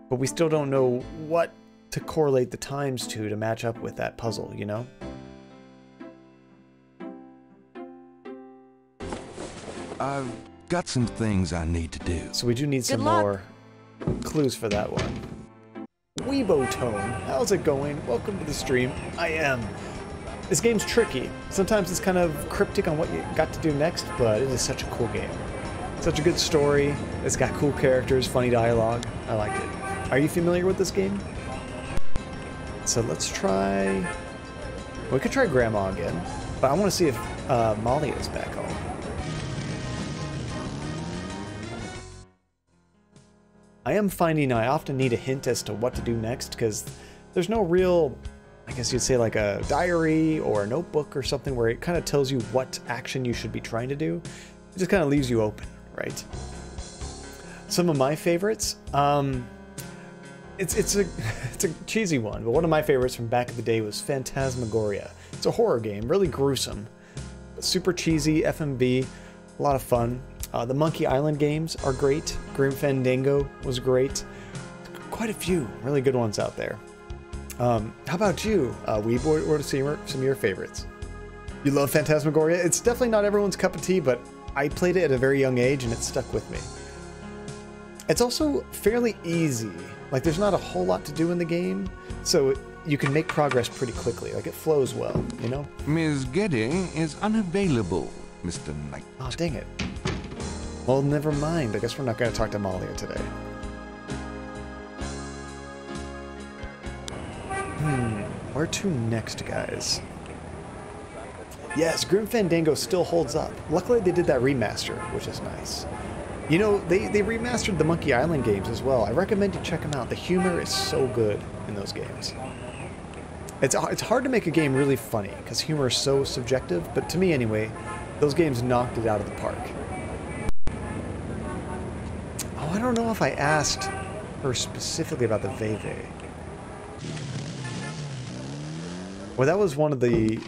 But we still don't know what to correlate the times to match up with that puzzle, you know? I've got some things I need to do. So we do need some more clues for that one. Weibo Tone, how's it going? Welcome to the stream. I am. This game's tricky. Sometimes it's kind of cryptic on what you got to do next, but it is such a cool game. Such a good story. It's got cool characters, funny dialogue. I like it. Are you familiar with this game? So let's try... We could try Grandma again, but I want to see if Molly is back home. I am finding I often need a hint as to what to do next, because there's no real, I guess you'd say like a diary or a notebook or something where it kind of tells you what action you should be trying to do. It just kind of leaves you open, right? Some of my favorites, it's a cheesy one, but one of my favorites from back in the day was Phantasmagoria. It's a horror game, really gruesome, super cheesy FMV, a lot of fun. The Monkey Island games are great. Grim Fandango was great. Quite a few really good ones out there. How about you, Weeb? What are some of your favorites? You love Phantasmagoria? It's definitely not everyone's cup of tea, but I played it at a very young age and it stuck with me. It's also fairly easy. Like, there's not a whole lot to do in the game, so you can make progress pretty quickly. Like, it flows well, you know? Ms. Getty is unavailable, Mr. Knight. Oh, dang it. Well, never mind. I guess we're not going to talk to Malia today. Where to next, guys? Yes, Grim Fandango still holds up. Luckily, they did that remaster, which is nice. You know, they remastered the Monkey Island games as well. I recommend you check them out. The humor is so good in those games. It's hard to make a game really funny, because humor is so subjective, but to me anyway, those games knocked it out of the park. Oh, I don't know if I asked her specifically about the Veve. Well, that was one of the...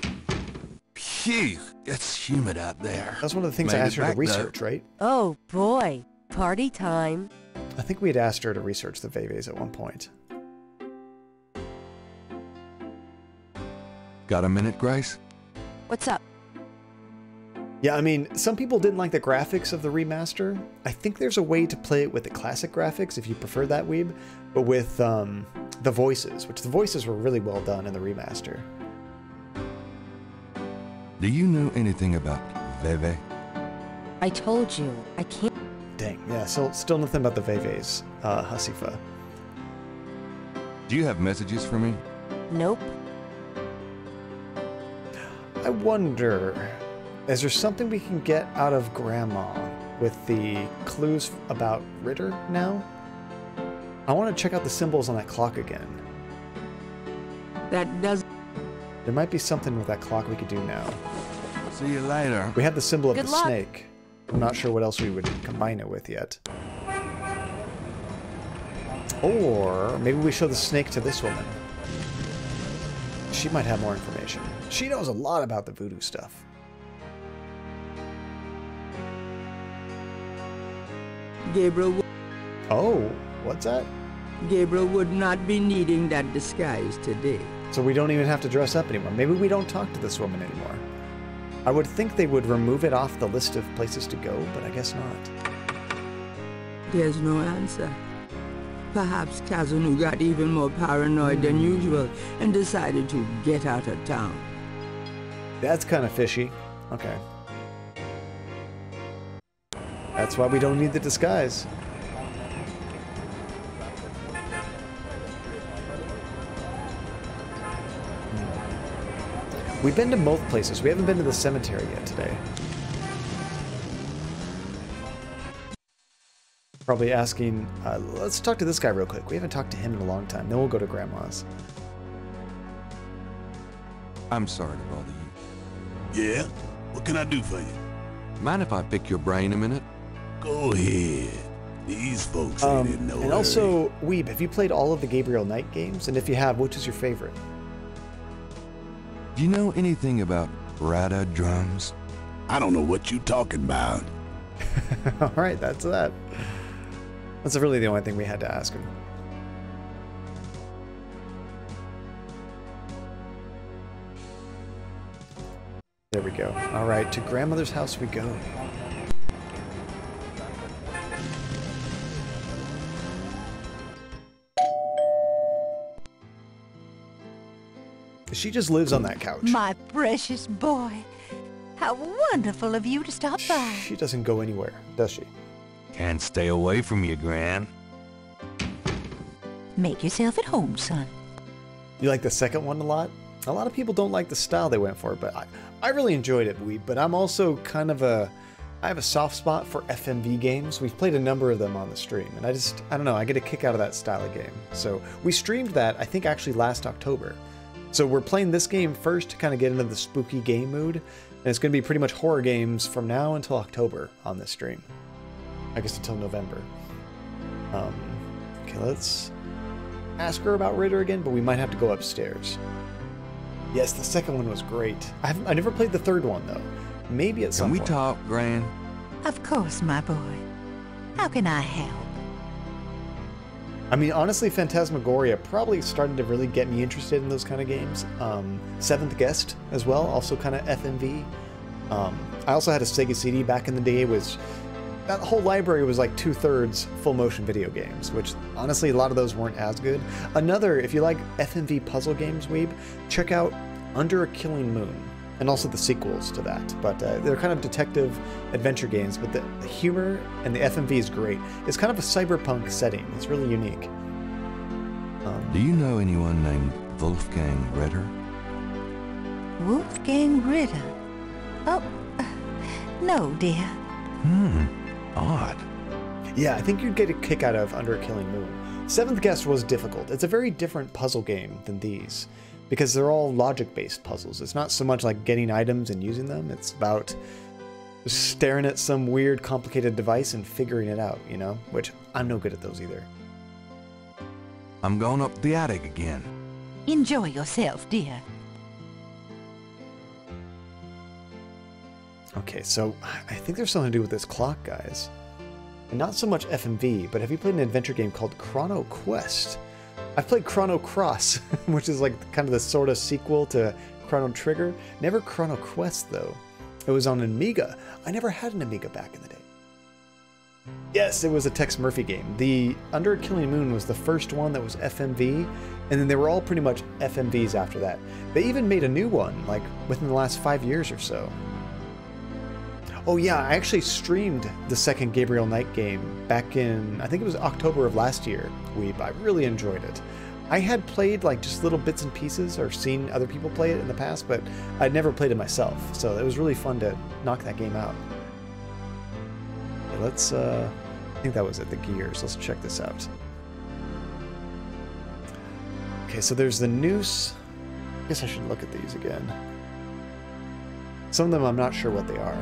Phew, it's humid out there. That's one of the things I asked her to research, right? Oh boy, party time. I think we had asked her to research the Veves at one point. Got a minute, Grace? What's up? Yeah, I mean, some people didn't like the graphics of the remaster. I think there's a way to play it with the classic graphics if you prefer that, Weeb, but with the voices, which the voices were really well done in the remaster. Do you know anything about Veve? I told you, I can't... Dang, yeah, so still nothing about the Veves, Hasifa. Do you have messages for me? Nope. I wonder, is there something we can get out of Grandma with the clues about Ritter now? I want to check out the symbols on that clock again. That does... There might be something with that clock we could do now. See you later. We have the symbol of Good the luck. snake. I'm not sure what else we would combine it with yet. Or maybe we show the snake to this woman. She might have more information. She knows a lot about the voodoo stuff. Gabriel... Oh, what's that? Gabriel would not be needing that disguise today. So we don't even have to dress up anymore. Maybe we don't talk to this woman anymore. I would think they would remove it off the list of places to go, but I guess not. There's no answer. Perhaps Kazunu got even more paranoid than usual and decided to get out of town. That's kind of fishy. Okay. That's why we don't need the disguise. We've been to both places. We haven't been to the cemetery yet today. Probably asking, let's talk to this guy real quick. We haven't talked to him in a long time. Then we'll go to Grandma's. I'm sorry to bother you. Yeah? What can I do for you? Mind if I pick your brain a minute? Go ahead. These folks ain't in no And hurry. also, Weeb, have you played all of the Gabriel Knight games? And if you have, which is your favorite? Do you know anything about Rada drums? I don't know what you talking about. All right, that's that. That's really the only thing we had to ask him. There we go. All right, to Grandmother's house we go. She just lives on that couch. My precious boy. How wonderful of you to stop by. She doesn't go anywhere, does she? Can't stay away from you, Gran. Make yourself at home, son. You like the second one a lot? A lot of people don't like the style they went for, but I really enjoyed it, Weeb. But I'm also kind of I have a soft spot for FMV games. We've played a number of them on the stream, and I don't know, I get a kick out of that style of game. So we streamed that, I think, actually last October. So we're playing this game first to kind of get into the spooky game mood, and it's going to be pretty much horror games from now until October on this stream. I guess until November. Okay, let's ask her about Ritter again, but we might have to go upstairs. Yes, the second one was great. I never played the third one, though. maybe at some Can we point. talk, Gran? Of course, my boy. How can I help? I mean, honestly, Phantasmagoria probably started to really get me interested in those kind of games. Seventh Guest as well, also kind of FMV. I also had a Sega CD back in the day, which that whole library was like 2/3 full motion video games, which honestly, a lot of those weren't as good. Another, if you like FMV puzzle games, Weeb, check out Under a Killing Moon, and also the sequels to that. But they're kind of detective adventure games, but the humor and the FMV is great. It's kind of a cyberpunk setting. It's really unique. Do you know anyone named Wolfgang Ritter? Wolfgang Ritter? Oh, no, dear. Odd. Yeah, I think you'd get a kick out of Under a Killing Moon. Seventh Guest was difficult. It's a very different puzzle game than these, because they're all logic-based puzzles. It's not so much like getting items and using them. It's about staring at some weird, complicated device and figuring it out, you know? Which, I'm no good at those either. I'm going up the attic again. Enjoy yourself, dear. Okay, so I think there's something to do with this clock, guys. And not so much FMV, but have you played an adventure game called Chrono Quest? I've played Chrono Cross, which is like kind of the sort of sequel to Chrono Trigger. Never Chrono Quest, though. It was on Amiga. I never had an Amiga back in the day. Yes, it was a Tex Murphy game. The Under a Killing Moon was the first one that was FMV, and then they were all pretty much FMVs after that. They even made a new one, like, within the last 5 years or so. Oh yeah, I actually streamed the second Gabriel Knight game back in, I think it was October of last year, Weeb. I really enjoyed it. I had played like just little bits and pieces or seen other people play it in the past, but I'd never played it myself, so it was really fun to knock that game out. Okay, let's, I think that was it, the gears. Let's check this out. Okay, so there's the noose. I guess I should look at these again. Some of them I'm not sure what they are.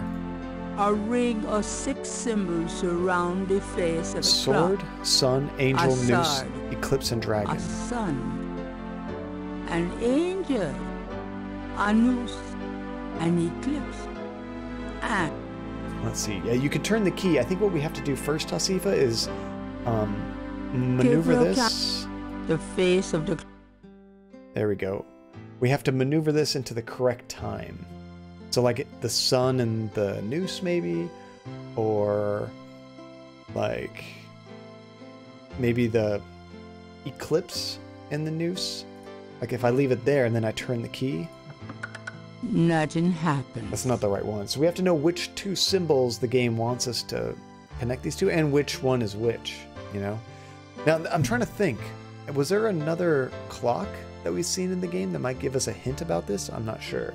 A ring of 6 symbols surround the face of a Sword, clock. sun, angel, A noose, sword. eclipse, and dragon. A sun, an angel, a noose, an eclipse, and... Let's see. Yeah, you can turn the key. I think what we have to do first, Tasifa, is maneuver this. The face of the... There we go. We have to maneuver this into the correct time. So like the sun and the noose maybe, or like maybe the eclipse and the noose. Like if I leave it there and then I turn the key. Nothing happens. That's not the right one. So we have to know which 2 symbols the game wants us to connect these to and which one is which, you know? Now I'm trying to think, was there another clock that we've seen in the game that might give us a hint about this? I'm not sure.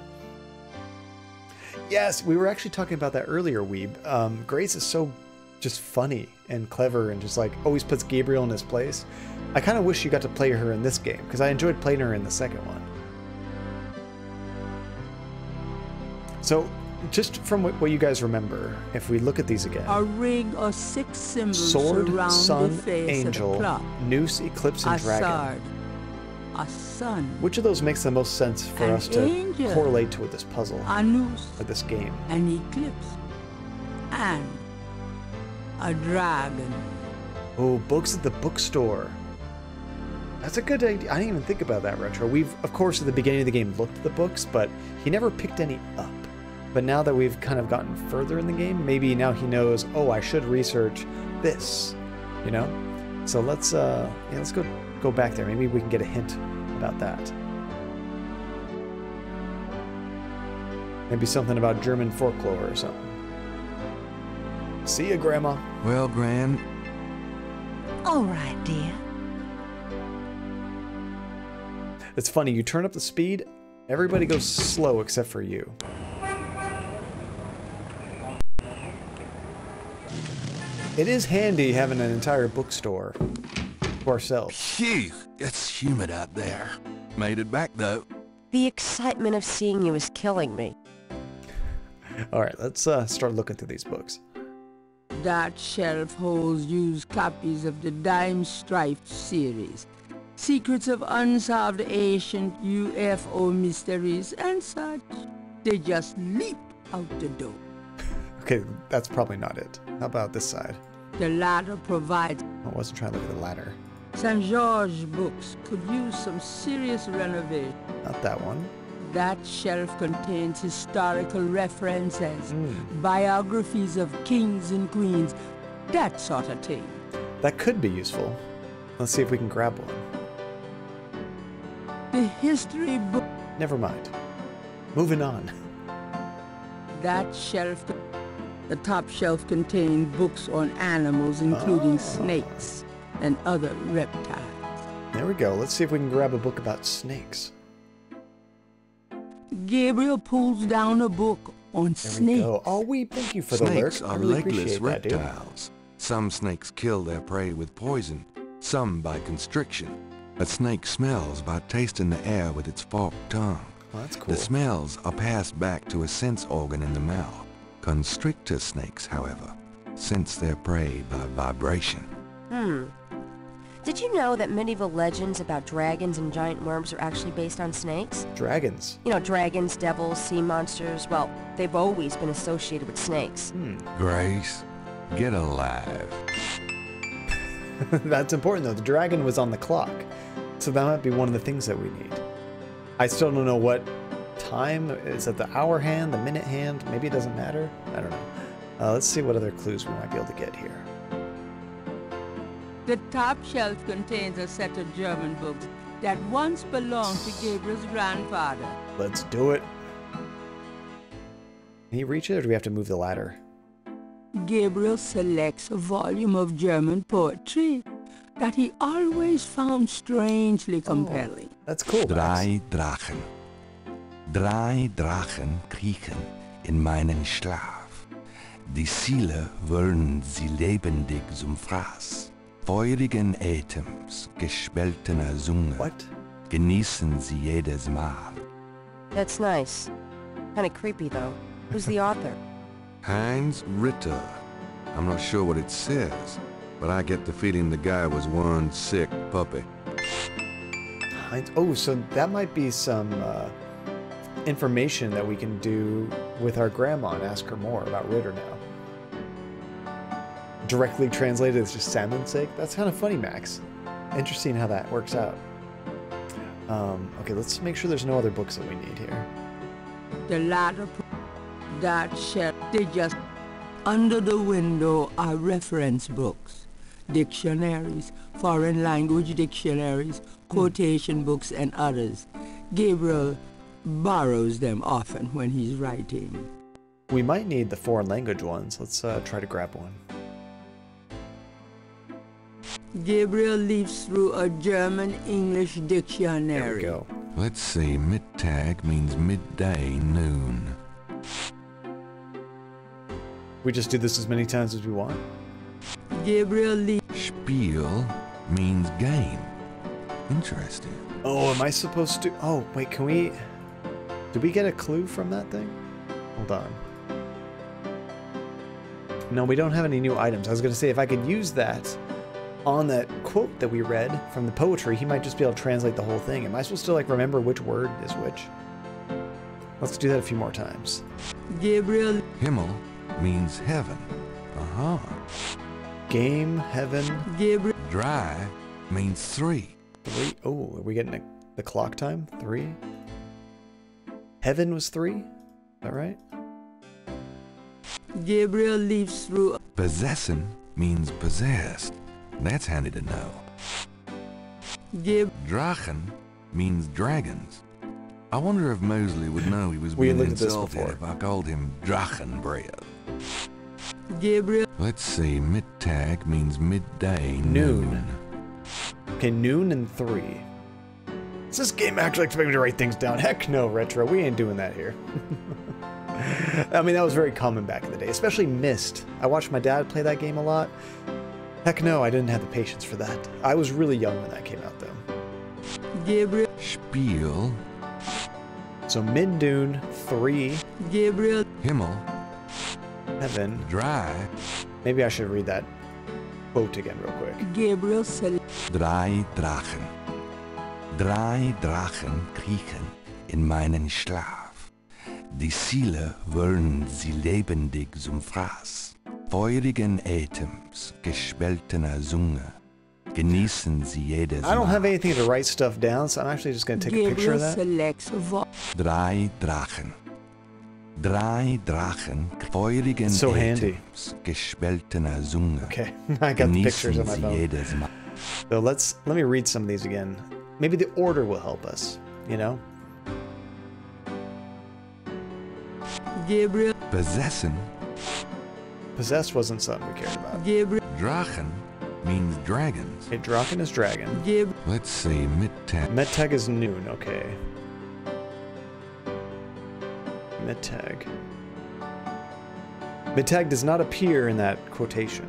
Yes, we were actually talking about that earlier, Weeb. Grace is so just funny and clever and just like always puts Gabriel in his place. I kind of wish you got to play her in this game because I enjoyed playing her in the second one. So just from what you guys remember, if we look at these again. A ring of 6 symbols Sword, surround sun, the face angel, of a clock. noose, eclipse, and a dragon. sword, a sun, Which of those makes the most sense for an us to angel, correlate to this puzzle a noose, or this game? an eclipse, and a dragon. Oh, books at the bookstore. That's a good idea. I didn't even think about that, Retro. We've, of course, at the beginning of the game looked at the books, but he never picked any up. But now that we've kind of gotten further in the game, maybe now he knows, oh, I should research this, you know? So let's go back there. Maybe we can get a hint about that. Maybe something about German folklore or something. See ya, Grandma. Well, Gran. All right, dear. It's funny, you turn up the speed, everybody goes slow except for you. It is handy having an entire bookstore to ourselves. Phew, it's humid out there. Made it back, though. The excitement of seeing you is killing me. Alright, let's start looking through these books. That shelf holds used copies of the Dime Strife series, secrets of unsolved ancient UFO mysteries and such. They just leap out the door. Okay, that's probably not it. How about this side? The ladder provides... I wasn't trying to look at the ladder. St. George Books could use some serious renovation. Not that one. That shelf contains historical references, biographies of kings and queens, that sort of thing. That could be useful. Let's see if we can grab one. The history book... Never mind. Moving on. That shelf... The top shelf contained books on animals, including snakes and other reptiles. There we go. Let's see if we can grab a book about snakes. Gabriel pulls down a book on snakes. Go. Oh, thank you for the alert. Snakes are really legless appreciate that, reptiles. Some snakes kill their prey with poison, some by constriction. A snake smells by tasting the air with its forked tongue. Oh, that's cool. The smells are passed back to a sense organ in the mouth. Constrictor snakes, however, sense their prey by vibration. Did you know that medieval legends about dragons and giant worms are actually based on snakes? Dragons? You know, dragons, devils, sea monsters, well, they've always been associated with snakes. Grace, get alive. That's important, though. The dragon was on the clock, so that might be one of the things that we need. I still don't know what time. Is it the hour hand, the minute hand? Maybe it doesn't matter. I don't know. Let's see what other clues we might be able to get here. The top shelf contains a set of German books that once belonged to Gabriel's grandfather. Let's do it. Can you reach it, or do we have to move the ladder? Gabriel selects a volume of German poetry that he always found strangely compelling. That's cool. Drei Drachen. Drei Drachen kriechen in meinen Schlaf. Die Ziele wollen sie lebendig zum Fraß. Feurigen Atems, gespaltener Zunge. What? Genießen sie jedes Mal. That's nice. Kinda creepy, though. Who's the author? Heinz Ritter. I'm not sure what it says, but I get the feeling the guy was one sick puppy. Heinz. Oh, so that might be some information that we can do with our grandma and ask her more about Ritter now. Directly translated as just salmon's sake. That's kind of funny, Max. Interesting how that works out. Okay, let's make sure there's no other books that we need here. The ladder, that shelf, they just... Under the window are reference books, dictionaries, foreign language dictionaries, quotation books, and others. Gabriel borrows them often when he's writing. We might need the foreign language ones. Let's try to grab one. Gabriel leafs through a German-English dictionary. There we go. Let's see, Mittag means midday, noon. We just do this as many times as we want? Gabriel leaves... Spiel means game. Interesting. Oh, am I supposed to... Oh, wait, can we... Did we get a clue from that thing? Hold on. No, we don't have any new items. I was going to say, if I could use that on that quote that we read from the poetry, he might just be able to translate the whole thing. Am I supposed to, like, remember which word is which? Let's do that a few more times. Gabriel... Himmel means heaven. Game, heaven. Gabriel... Dry means 3. 3? Oh, are we getting the clock time? 3? Heaven was 3? Is that right? Gabriel leaves through... Possessin means possessed. That's handy to know. Drachen means dragons. I wonder if Mosely would know he was being insulted if I called him Drachenbreath. Gabriel... Let's see, Mittag means midday, noon. Okay, noon and 3. Does this game actually expect me to write things down? Heck no, Retro. We ain't doing that here. I mean, that was very common back in the day, especially Myst. I watched my dad play that game a lot. Heck no, I didn't have the patience for that. I was really young when that came out, though. Gabriel... Spiel. So Midnoon, 3. Gabriel... Himmel. Heaven. Dry. Maybe I should read that quote again real quick. Gabriel said... Drei Drachen. Drei Drachen kriechen in meinen Schlaf. Die Ziele wollen sie lebendig zum Fraß. Feurigen Atems, geschweltener Zunge. Genießen sie jedes I don't have anything to write stuff down, so I'm actually just going to take a picture of that. Drei Drachen. Drei Drachen, feurigen So handy. Atems, geschweltener Zunge. Okay, I got the pictures on my Genießen sie phone. jedes Mal. So let me read some of these again. Maybe the order will help us, you know? Gabriel. Besessen. Possessed wasn't something we cared about. Gabriel. Drachen means dragons. Okay, Drachen is dragon. Let's see, Mittag. Mittag is noon, okay. Mittag. Mittag does not appear in that quotation.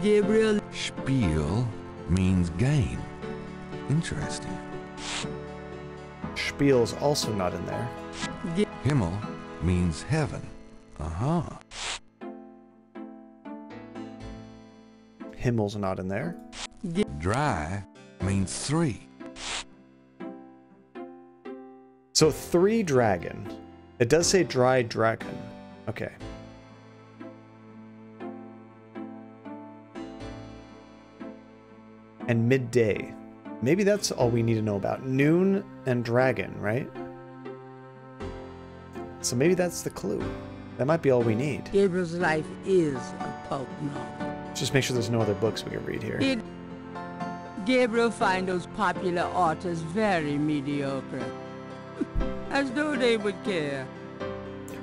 Gabriel. Spiel means game. Interesting. Spiel's also not in there. Himmel means heaven. Uh-huh. Himmel's not in there. Dry means 3. So 3 dragon. It does say dry dragon. Okay. And midday. Maybe that's all we need to know about. Noon and dragon, right? So maybe that's the clue. That might be all we need. Gabriel's life is a pulp novel. Just make sure there's no other books we can read here. Gabriel finds those popular authors very mediocre. As though they would care.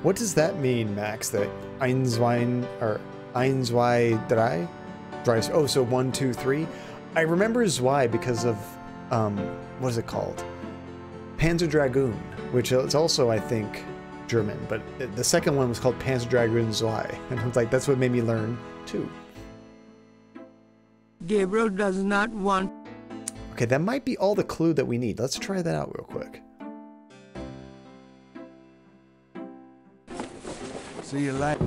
What does that mean, Max? That Einswein or Eins, zwei, drei? Oh, so 1, 2, 3. I remember Zwei because of what is it called? Panzer Dragoon, which is also, I think, German, but the second one was called Panzer Dragoon Zwei, and I was like, that's what made me learn too. Gabriel does not want. Okay, that might be all the clue that we need. Let's try that out real quick. See you later.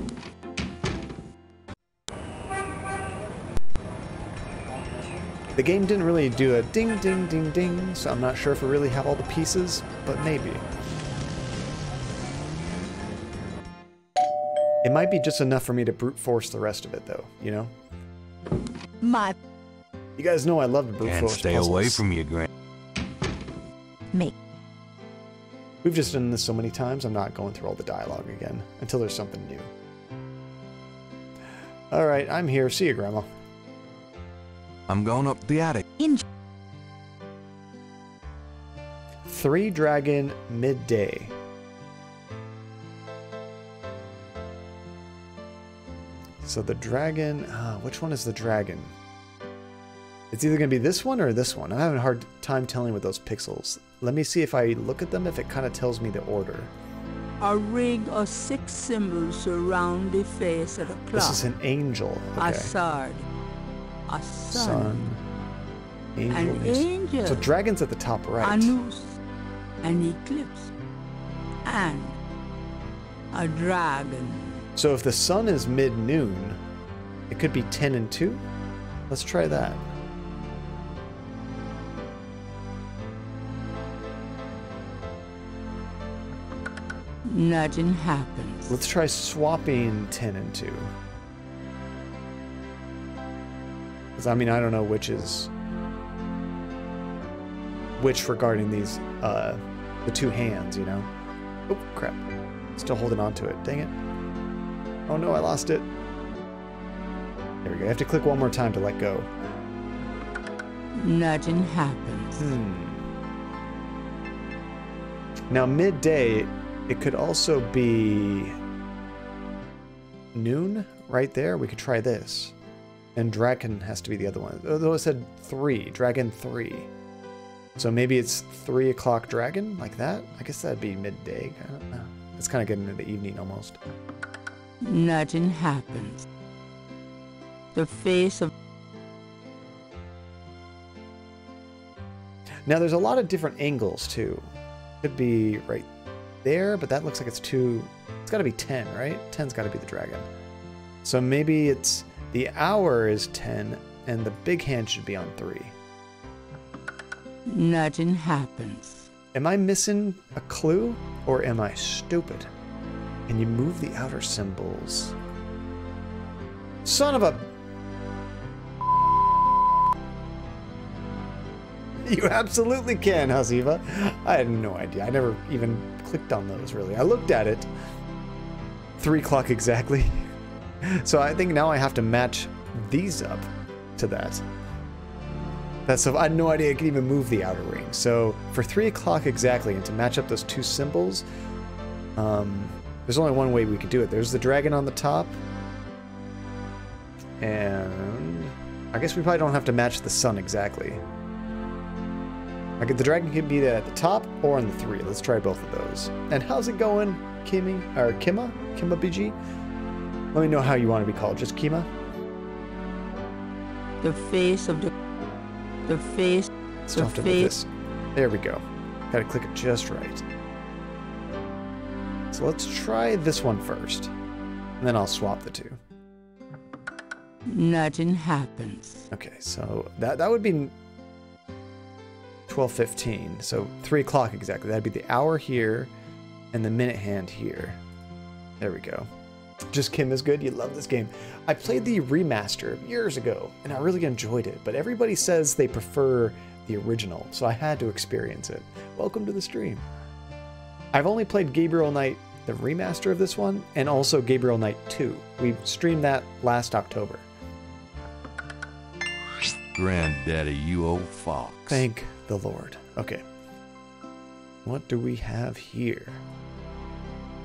The game didn't really do a ding, ding, ding, ding, so I'm not sure if we really have all the pieces, but maybe. It might be just enough for me to brute force the rest of it, though, you know? You guys know I love to brute force Stay puzzles. away from your grand. Me. We've just done this so many times, I'm not going through all the dialogue again, until there's something new. Alright, I'm here. See you, Grandma. I'm going up the attic. 3 dragon midday. So the dragon, which one is the dragon? It's either going to be this one or this one. I'm having a hard time telling with those pixels. Let me see if I look at them, if it kind of tells me the order. A ring of 6 symbols surround the face of the clock. This is an angel. Okay. A sword. A sun. Angel. An angel. So dragon's at the top right. A noose. An eclipse. And a dragon. So if the sun is mid-noon, it could be 10 and 2? Let's try that. Nothing happens. Let's try swapping 10 and 2. Because, I mean, I don't know which is which regarding these, the 2 hands, you know? Oh, crap. Still holding on to it. Dang it. Oh no, I lost it. There we go. I have to click one more time to let go. Nothing happens. Now, midday, it could also be noon right there. We could try this. And dragon has to be the other one. Although it said 3. Dragon 3. So maybe it's 3 o'clock dragon, like that? I guess that'd be midday. I don't know. It's kind of getting into the evening almost. Nothing happens. The face of... Now, there's a lot of different angles, too. Could be right there, but that looks like it's too... It's got to be 10, right? 10's got to be the dragon. So maybe it's... The hour is 10, and the big hand should be on 3. Nothing happens. Am I missing a clue? Or am I stupid? Can you move the outer symbols? Son of a... You absolutely can, Haziva. I had no idea. I never even clicked on those, really. I looked at it. 3 o'clock exactly. So I think now I have to match these up to that. That's so I had no idea I could even move the outer ring. So for 3 o'clock exactly, and to match up those two symbols, there's only one way we could do it. There's the dragon on the top. And I guess we probably don't have to match the sun exactly. Like the dragon could be at the top or on the 3. Let's try both of those. And how's it going, Kimmy? Or Kima? Kima BG? Let me know how you want to be called. Just Kima? The face of the face. Stuffed into this. There we go. Gotta click it just right. So let's try this one first. And then I'll swap the two. Nothing happens. Okay, so that would be 12:15. So 3 o'clock exactly. That'd be the hour here and the minute hand here. There we go. Just Kim is good. You love this game. I played the remaster years ago and I really enjoyed it, but everybody says they prefer the original, so I had to experience it. Welcome to the stream. I've only played Gabriel Knight, the remaster of this one, and also Gabriel Knight 2. We streamed that last October. Granddaddy, you old fox. Thank the Lord. Okay. What do we have here?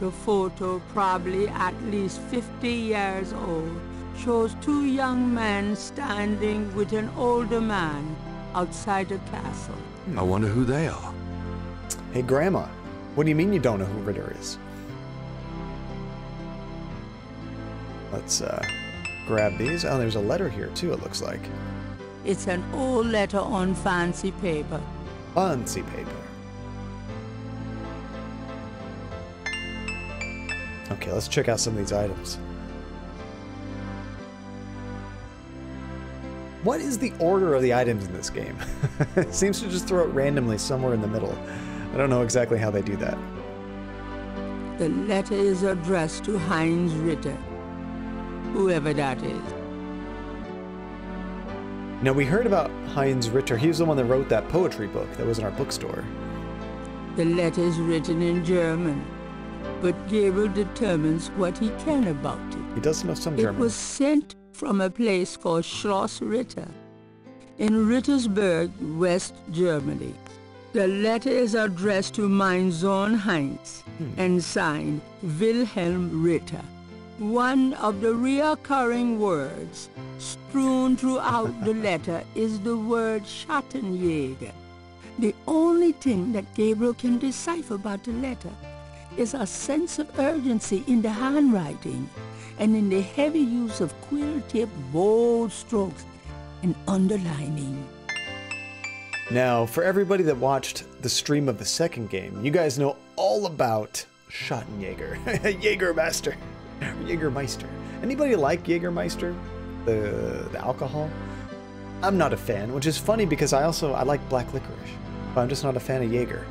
The photo, probably at least 50 years old, shows 2 young men standing with an older man outside the castle. I wonder who they are. Hey, Grandma. What do you mean you don't know who Ritter is? Let's grab these. Oh, there's a letter here too, it looks like. It's an old letter on fancy paper. Fancy paper. Okay, let's check out some of these items. What is the order of the items in this game? It seems to just throw it randomly somewhere in the middle. I don't know exactly how they do that. The letter is addressed to Heinz Ritter, whoever that is. Now, we heard about Heinz Ritter. He was the one that wrote that poetry book that was in our bookstore. The letter is written in German, but Gabriel determines what he can about it. He does know some German. It was sent from a place called Schloss Ritter in Rittersburg, West Germany. The letter is addressed to mein Sohn Heinz and signed Wilhelm Ritter. One of the reoccurring words strewn throughout the letter is the word Schattenjäger. The only thing that Gabriel can decipher about the letter is a sense of urgency in the handwriting and in the heavy use of quill-tipped bold strokes and underlining. Now, for everybody that watched the stream of the second game, you guys know all about Schattenjäger. Jägermeister. Jägermeister. Anybody like Jägermeister? The alcohol? I'm not a fan, which is funny because I like black licorice, but I'm just not a fan of Jaeger.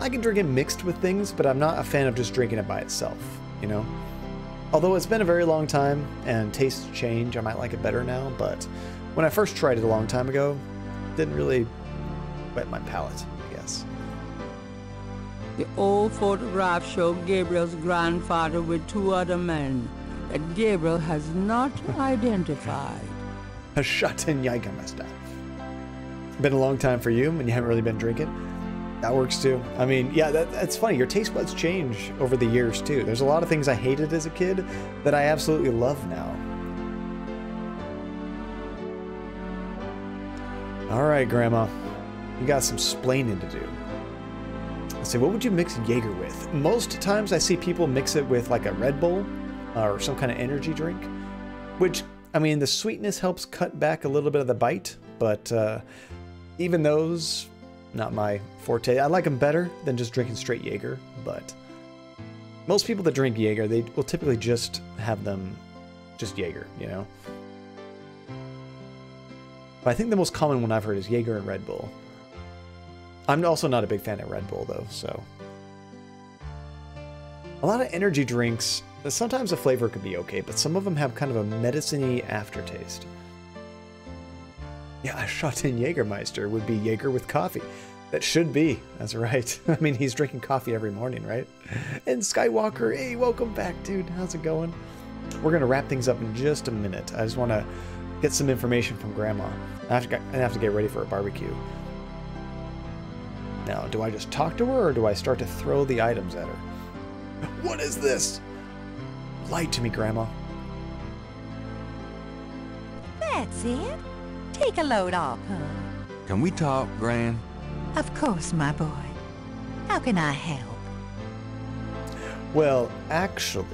I can drink it mixed with things, but I'm not a fan of just drinking it by itself, you know? Although it's been a very long time and tastes change, I might like it better now, but when I first tried it a long time ago, it didn't really whet my palate, I guess. The old photograph showed Gabriel's grandfather with 2 other men that Gabriel has not identified. A Schattenjägermeister. Been a long time for you, and you haven't really been drinking? That works too. I mean, yeah, that's funny. Your taste buds change over the years too. There's a lot of things I hated as a kid that I absolutely love now. All right, Grandma. You got some splaining to do. Let's see, what would you mix Jaeger with? Most times I see people mix it with like a Red Bull or some kind of energy drink, which, I mean, the sweetness helps cut back a little bit of the bite, but even those, not my forte. I like them better than just drinking straight Jaeger, but most people that drink Jaeger, they will typically just have them just Jaeger, you know? But I think the most common one I've heard is Jaeger and Red Bull. I'm also not a big fan of Red Bull, though, so... A lot of energy drinks, sometimes the flavor could be okay, but some of them have kind of a medicine-y aftertaste. Yeah, a shot in Jägermeister would be Jaeger with coffee. That should be. That's right. I mean, he's drinking coffee every morning, right? And Skywalker, hey, welcome back, dude. How's it going? We're going to wrap things up in just a minute. I just want to get some information from Grandma. I have to get ready for a barbecue. Now, do I just talk to her, or do I start to throw the items at her? What is this? Lie to me, Grandma. That's it. Take a load off, huh? Can we talk, Gran? Of course, my boy. How can I help? Well, actually,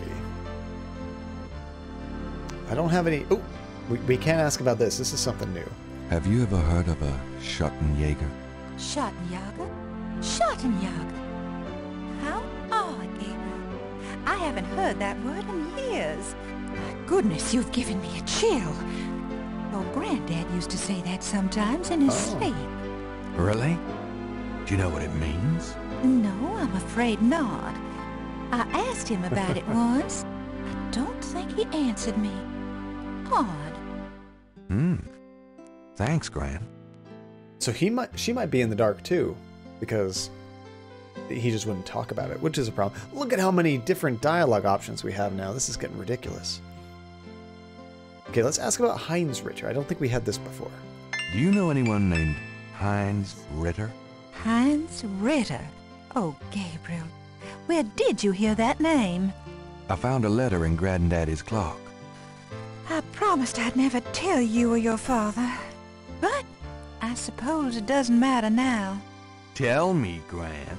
I don't have any... Oh, we can't ask about this. This is something new. Have you ever heard of a Schottenjäger? Schottenjäger? Schottenjäger? How odd, Gabriel. I haven't heard that word in years. My goodness, you've given me a chill. Your granddad used to say that sometimes in his sleep. Really? Do you know what it means? No, I'm afraid not. I asked him about it once. I don't think he answered me. Odd. Thanks, Gran. So she might be in the dark too, because he just wouldn't talk about it, which is a problem. Look at how many different dialogue options we have now. This is getting ridiculous. Okay, let's ask about Heinz Ritter. I don't think we had this before. Do you know anyone named Heinz Ritter? Heinz Ritter? Oh, Gabriel. Where did you hear that name? I found a letter in Granddaddy's clock. I promised I'd never tell you or your father. But I suppose it doesn't matter now. Tell me, Gran.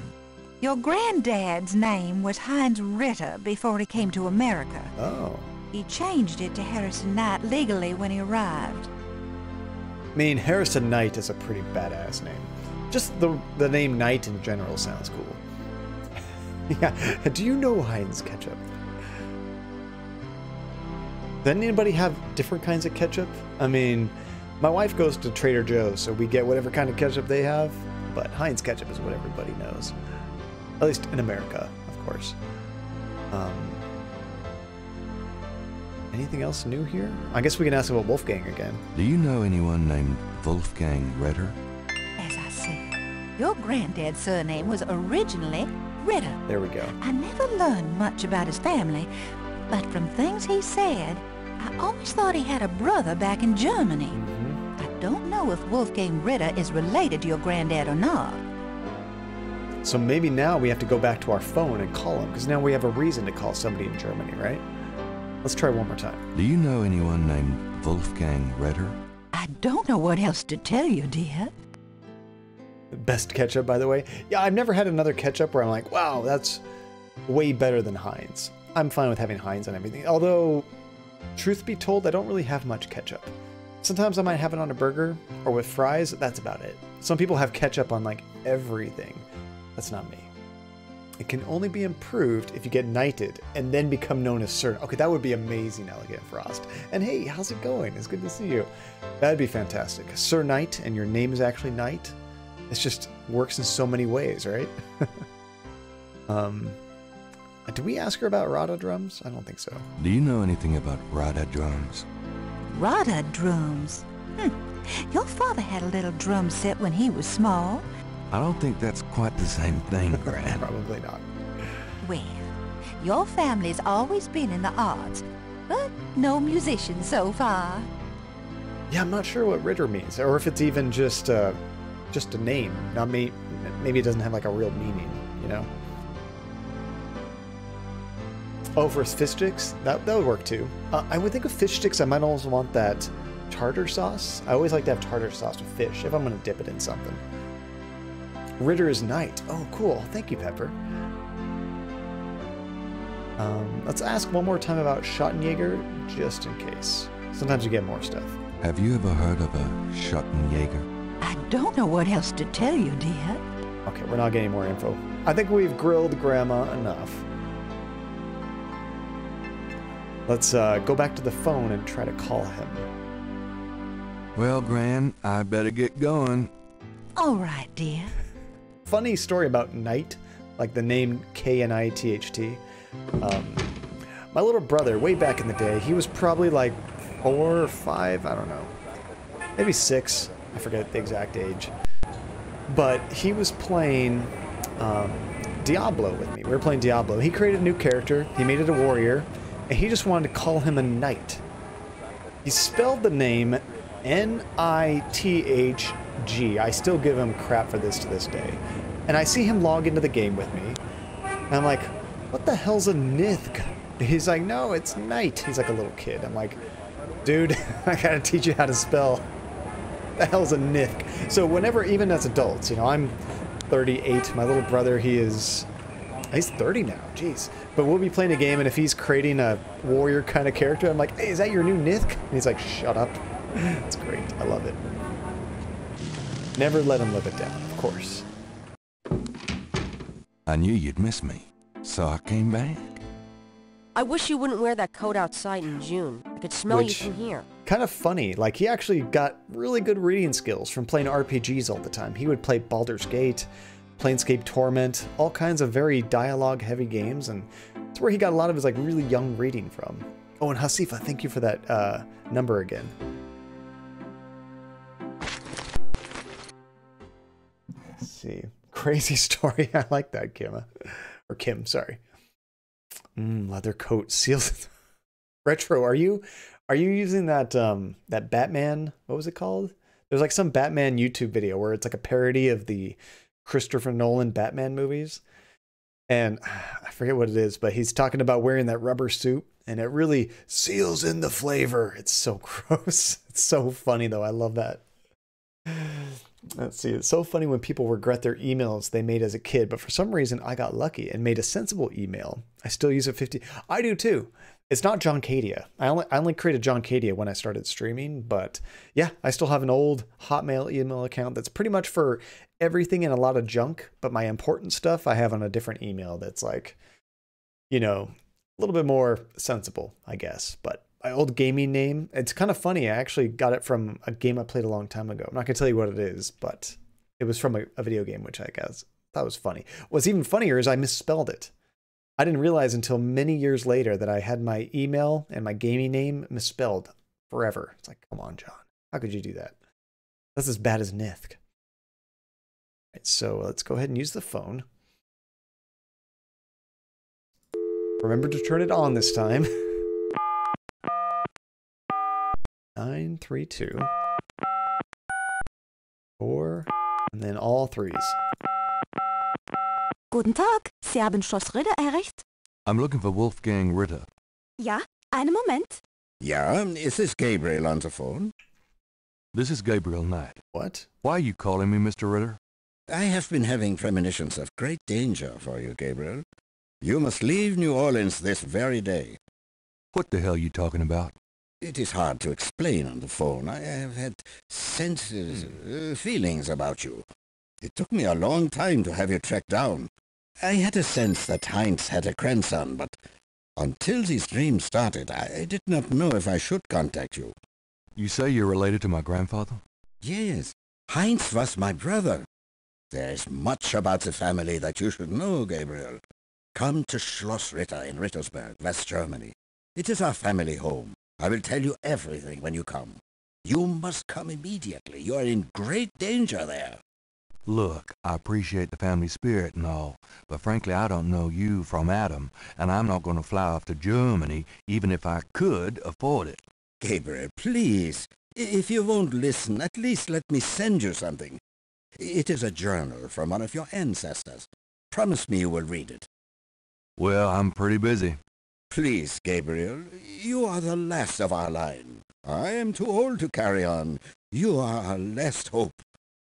Your granddad's name was Heinz Ritter before he came to America. Oh. He changed it to Harrison Knight legally when he arrived. I mean, Harrison Knight is a pretty badass name. Just the name Knight in general sounds cool. Yeah, do you know Heinz ketchup? Does anybody have different kinds of ketchup? I mean, my wife goes to Trader Joe's, so we get whatever kind of ketchup they have, but Heinz ketchup is what everybody knows. At least in America, of course. Anything else new here? I guess we can ask about Wolfgang again. Do you know anyone named Wolfgang Ritter? As I said, your granddad's surname was originally Ritter. There we go. I never learned much about his family, but from things he said, I always thought he had a brother back in Germany. I don't know if Wolfgang Ritter is related to your granddad or not. So maybe now we have to go back to our phone and call him, because now we have a reason to call somebody in Germany, right? Let's try one more time. Do you know anyone named Wolfgang Ritter? I don't know what else to tell you, dear. Best ketchup, by the way. Yeah, I've never had another ketchup where I'm like, wow, that's way better than Heinz. I'm fine with having Heinz on everything. Although, truth be told, I don't really have much ketchup. Sometimes I might have it on a burger or with fries. That's about it. Some people have ketchup on like everything. That's not me. It can only be improved if you get knighted and then become known as Sir. Okay, that would be amazing, Elegant Frost. And hey, how's it going? It's good to see you. That'd be fantastic. Sir Knight, and your name is actually Knight. It just works in so many ways, right? Did we ask her about Rada drums? I don't think so. Do you know anything about Rada drums? Rada drums? Your father had a little drum set when he was small. I don't think that's quite the same thing, Gran. Probably not. Well, your family's always been in the arts, but no musician so far. Yeah, I'm not sure what Ritter means, or if it's even just a name. Not maybe it doesn't have like a real meaning, you know? Oh, for fish sticks? That would work too. I would think of fish sticks, I might also want that tartar sauce. I always like to have tartar sauce with fish if I'm going to dip it in something. Ritter is Knight. Oh, cool. Thank you, Pepper. Let's ask one more time about Schottenjäger, just in case. Sometimes you get more stuff. Have you ever heard of a Schottenjäger? I don't know what else to tell you, dear. Okay, we're not getting more info. I think we've grilled Grandma enough. Let's go back to the phone and try to call him. Well, Gran, I better get going. All right, dear. Funny story about Knight, like the name K-N-I-T-H-T. My little brother, way back in the day, he was probably like 4 or 5, I don't know. Maybe 6, I forget the exact age. But he was playing Diablo with me. We were playing Diablo. He created a new character, he made it a warrior, and he just wanted to call him a knight. He spelled the name N-I-T-H-G. I still give him crap for this to this day. And I see him log into the game with me, and I'm like, what the hell's a Nithk? He's like, no, it's knight. He's like a little kid. I'm like, dude, I gotta teach you how to spell. The hell's a Nithk? So whenever, even as adults, you know, I'm 38. My little brother, he's 30 now. Jeez. But we'll be playing a game, and if he's creating a warrior kind of character, I'm like, hey, is that your new Nithk? And he's like, shut up. It's great. I love it. Never let him live it down, of course. I knew you'd miss me, so I came back. I wish you wouldn't wear that coat outside in June. I could smell you from here. Kind of funny. Like, he actually got really good reading skills from playing RPGs all the time. He would play Baldur's Gate, Planescape Torment, all kinds of very dialogue-heavy games, and it's where he got a lot of his, like, really young reading from. Oh, and Hasifa, thank you for that number again. Let's see. Crazy story. I like that, Kim. Or Kim, sorry. Leather coat seals. Retro, are you using that that Batman, what was it called? There's like some Batman YouTube video where it's like a parody of the Christopher Nolan Batman movies. And I forget what it is, but he's talking about wearing that rubber suit, and it really seals in the flavor. It's so gross. It's so funny though. I love that. Let's see. It's so funny when people regret their emails they made as a kid, but for some reason I got lucky and made a sensible email. I still use it 50. I do too. It's not John Cadia. I only created John Cadia when I started streaming, but yeah, I still have an old Hotmail email account that's pretty much for everything and a lot of junk, but my important stuff I have on a different email that's like, you know, a little bit more sensible, I guess. But my old gaming name, it's kind of funny. I actually got it from a game I played a long time ago. I'm not going to tell you what it is, but it was from a video game, which I guess thought was funny. What's even funnier is I misspelled it. I didn't realize until many years later that I had my email and my gaming name misspelled forever. It's like, come on, John. How could you do that? That's as bad as Nithk. Right, so let's go ahead and use the phone. Remember to turn it on this time. 932 4 and then all threes. Guten Tag, Sie haben Schloss Ritter erreicht? I'm looking for Wolfgang Ritter. Ja, einen Moment. Yeah, is this Gabriel on the phone? This is Gabriel Knight. What? Why are you calling me Mr. Ritter? I have been having premonitions of great danger for you, Gabriel. You must leave New Orleans this very day. What the hell are you talking about? It is hard to explain on the phone. I have had feelings about you. It took me a long time to have you tracked down. I had a sense that Heinz had a grandson, but until these dreams started, I did not know if I should contact you. You say you're related to my grandfather? Yes, Heinz was my brother. There is much about the family that you should know, Gabriel. Come to Schloss Ritter in Rittersberg, West Germany. It is our family home. I will tell you everything when you come. You must come immediately. You are in great danger there. Look, I appreciate the family spirit and all, but frankly I don't know you from Adam, and I'm not going to fly off to Germany even if I could afford it. Gabriel, please. If you won't listen, at least let me send you something. It is a journal from one of your ancestors. Promise me you will read it. Well, I'm pretty busy. Please, Gabriel, you are the last of our line. I am too old to carry on. You are our last hope.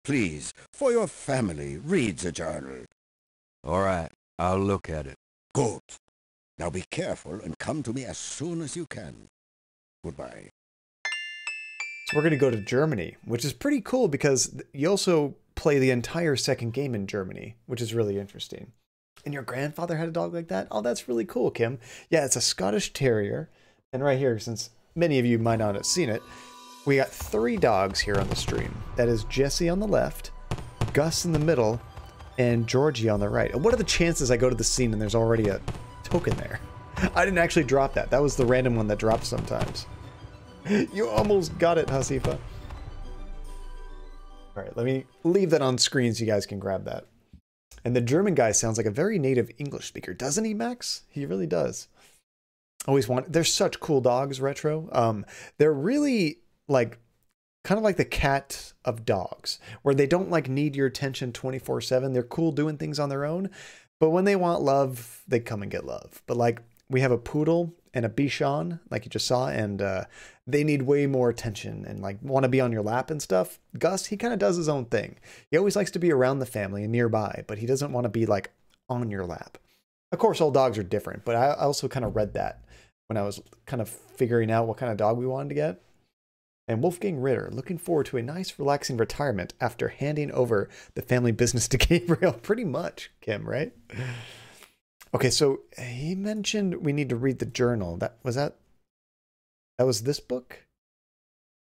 Please, for your family, read the journal. All right, I'll look at it. Good. Now be careful and come to me as soon as you can. Goodbye. So we're going to go to Germany, which is pretty cool because you also play the entire second game in Germany, which is really interesting. And your grandfather had a dog like that? Oh, that's really cool, Kim. Yeah, it's a Scottish Terrier. And right here, since many of you might not have seen it, we got 3 dogs here on the stream. That is Jesse on the left, Gus in the middle, and Georgie on the right. And what are the chances I go to the scene and there's already a token there. I didn't actually drop that. That was the random one that drops sometimes. You almost got it, Hasifa. Alright, let me leave that on screen so you guys can grab that. And the German guy sounds like a very native English speaker, doesn't he, Max? He really does. Always want... They're such cool dogs, Retro. They're really, like, kind of like the cat of dogs, where they don't, like, need your attention 24/7. They're cool doing things on their own, but when they want love, they come and get love. But, like, we have a poodle and a Bichon, like you just saw, and they need way more attention and like want to be on your lap and stuff. Gus, he kind of does his own thing. He always likes to be around the family and nearby, but he doesn't want to be like on your lap. Of course, all dogs are different, but I also kind of read that when I was kind of figuring out what kind of dog we wanted to get. And Wolfgang Ritter, looking forward to a nice, relaxing retirement after handing over the family business to Gabriel. Pretty much, Kim, right? Okay, so he mentioned we need to read the journal. That was this book?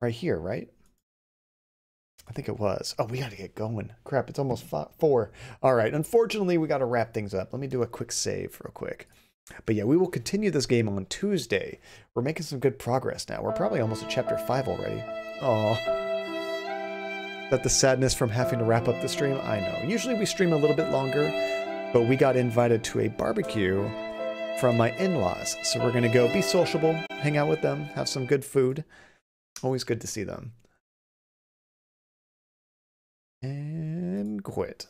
Right here, right? I think it was. Oh, we got to get going. Crap, it's almost 4. All right, unfortunately, we got to wrap things up. Let me do a quick save real quick. But yeah, we will continue this game on Tuesday. We're making some good progress now. We're probably almost at chapter 5 already. Oh, that the sadness from having to wrap up the stream? I know. Usually we stream a little bit longer, but we got invited to a barbecue from my in-laws. So we're going to go be sociable, hang out with them, have some good food. Always good to see them. And quit.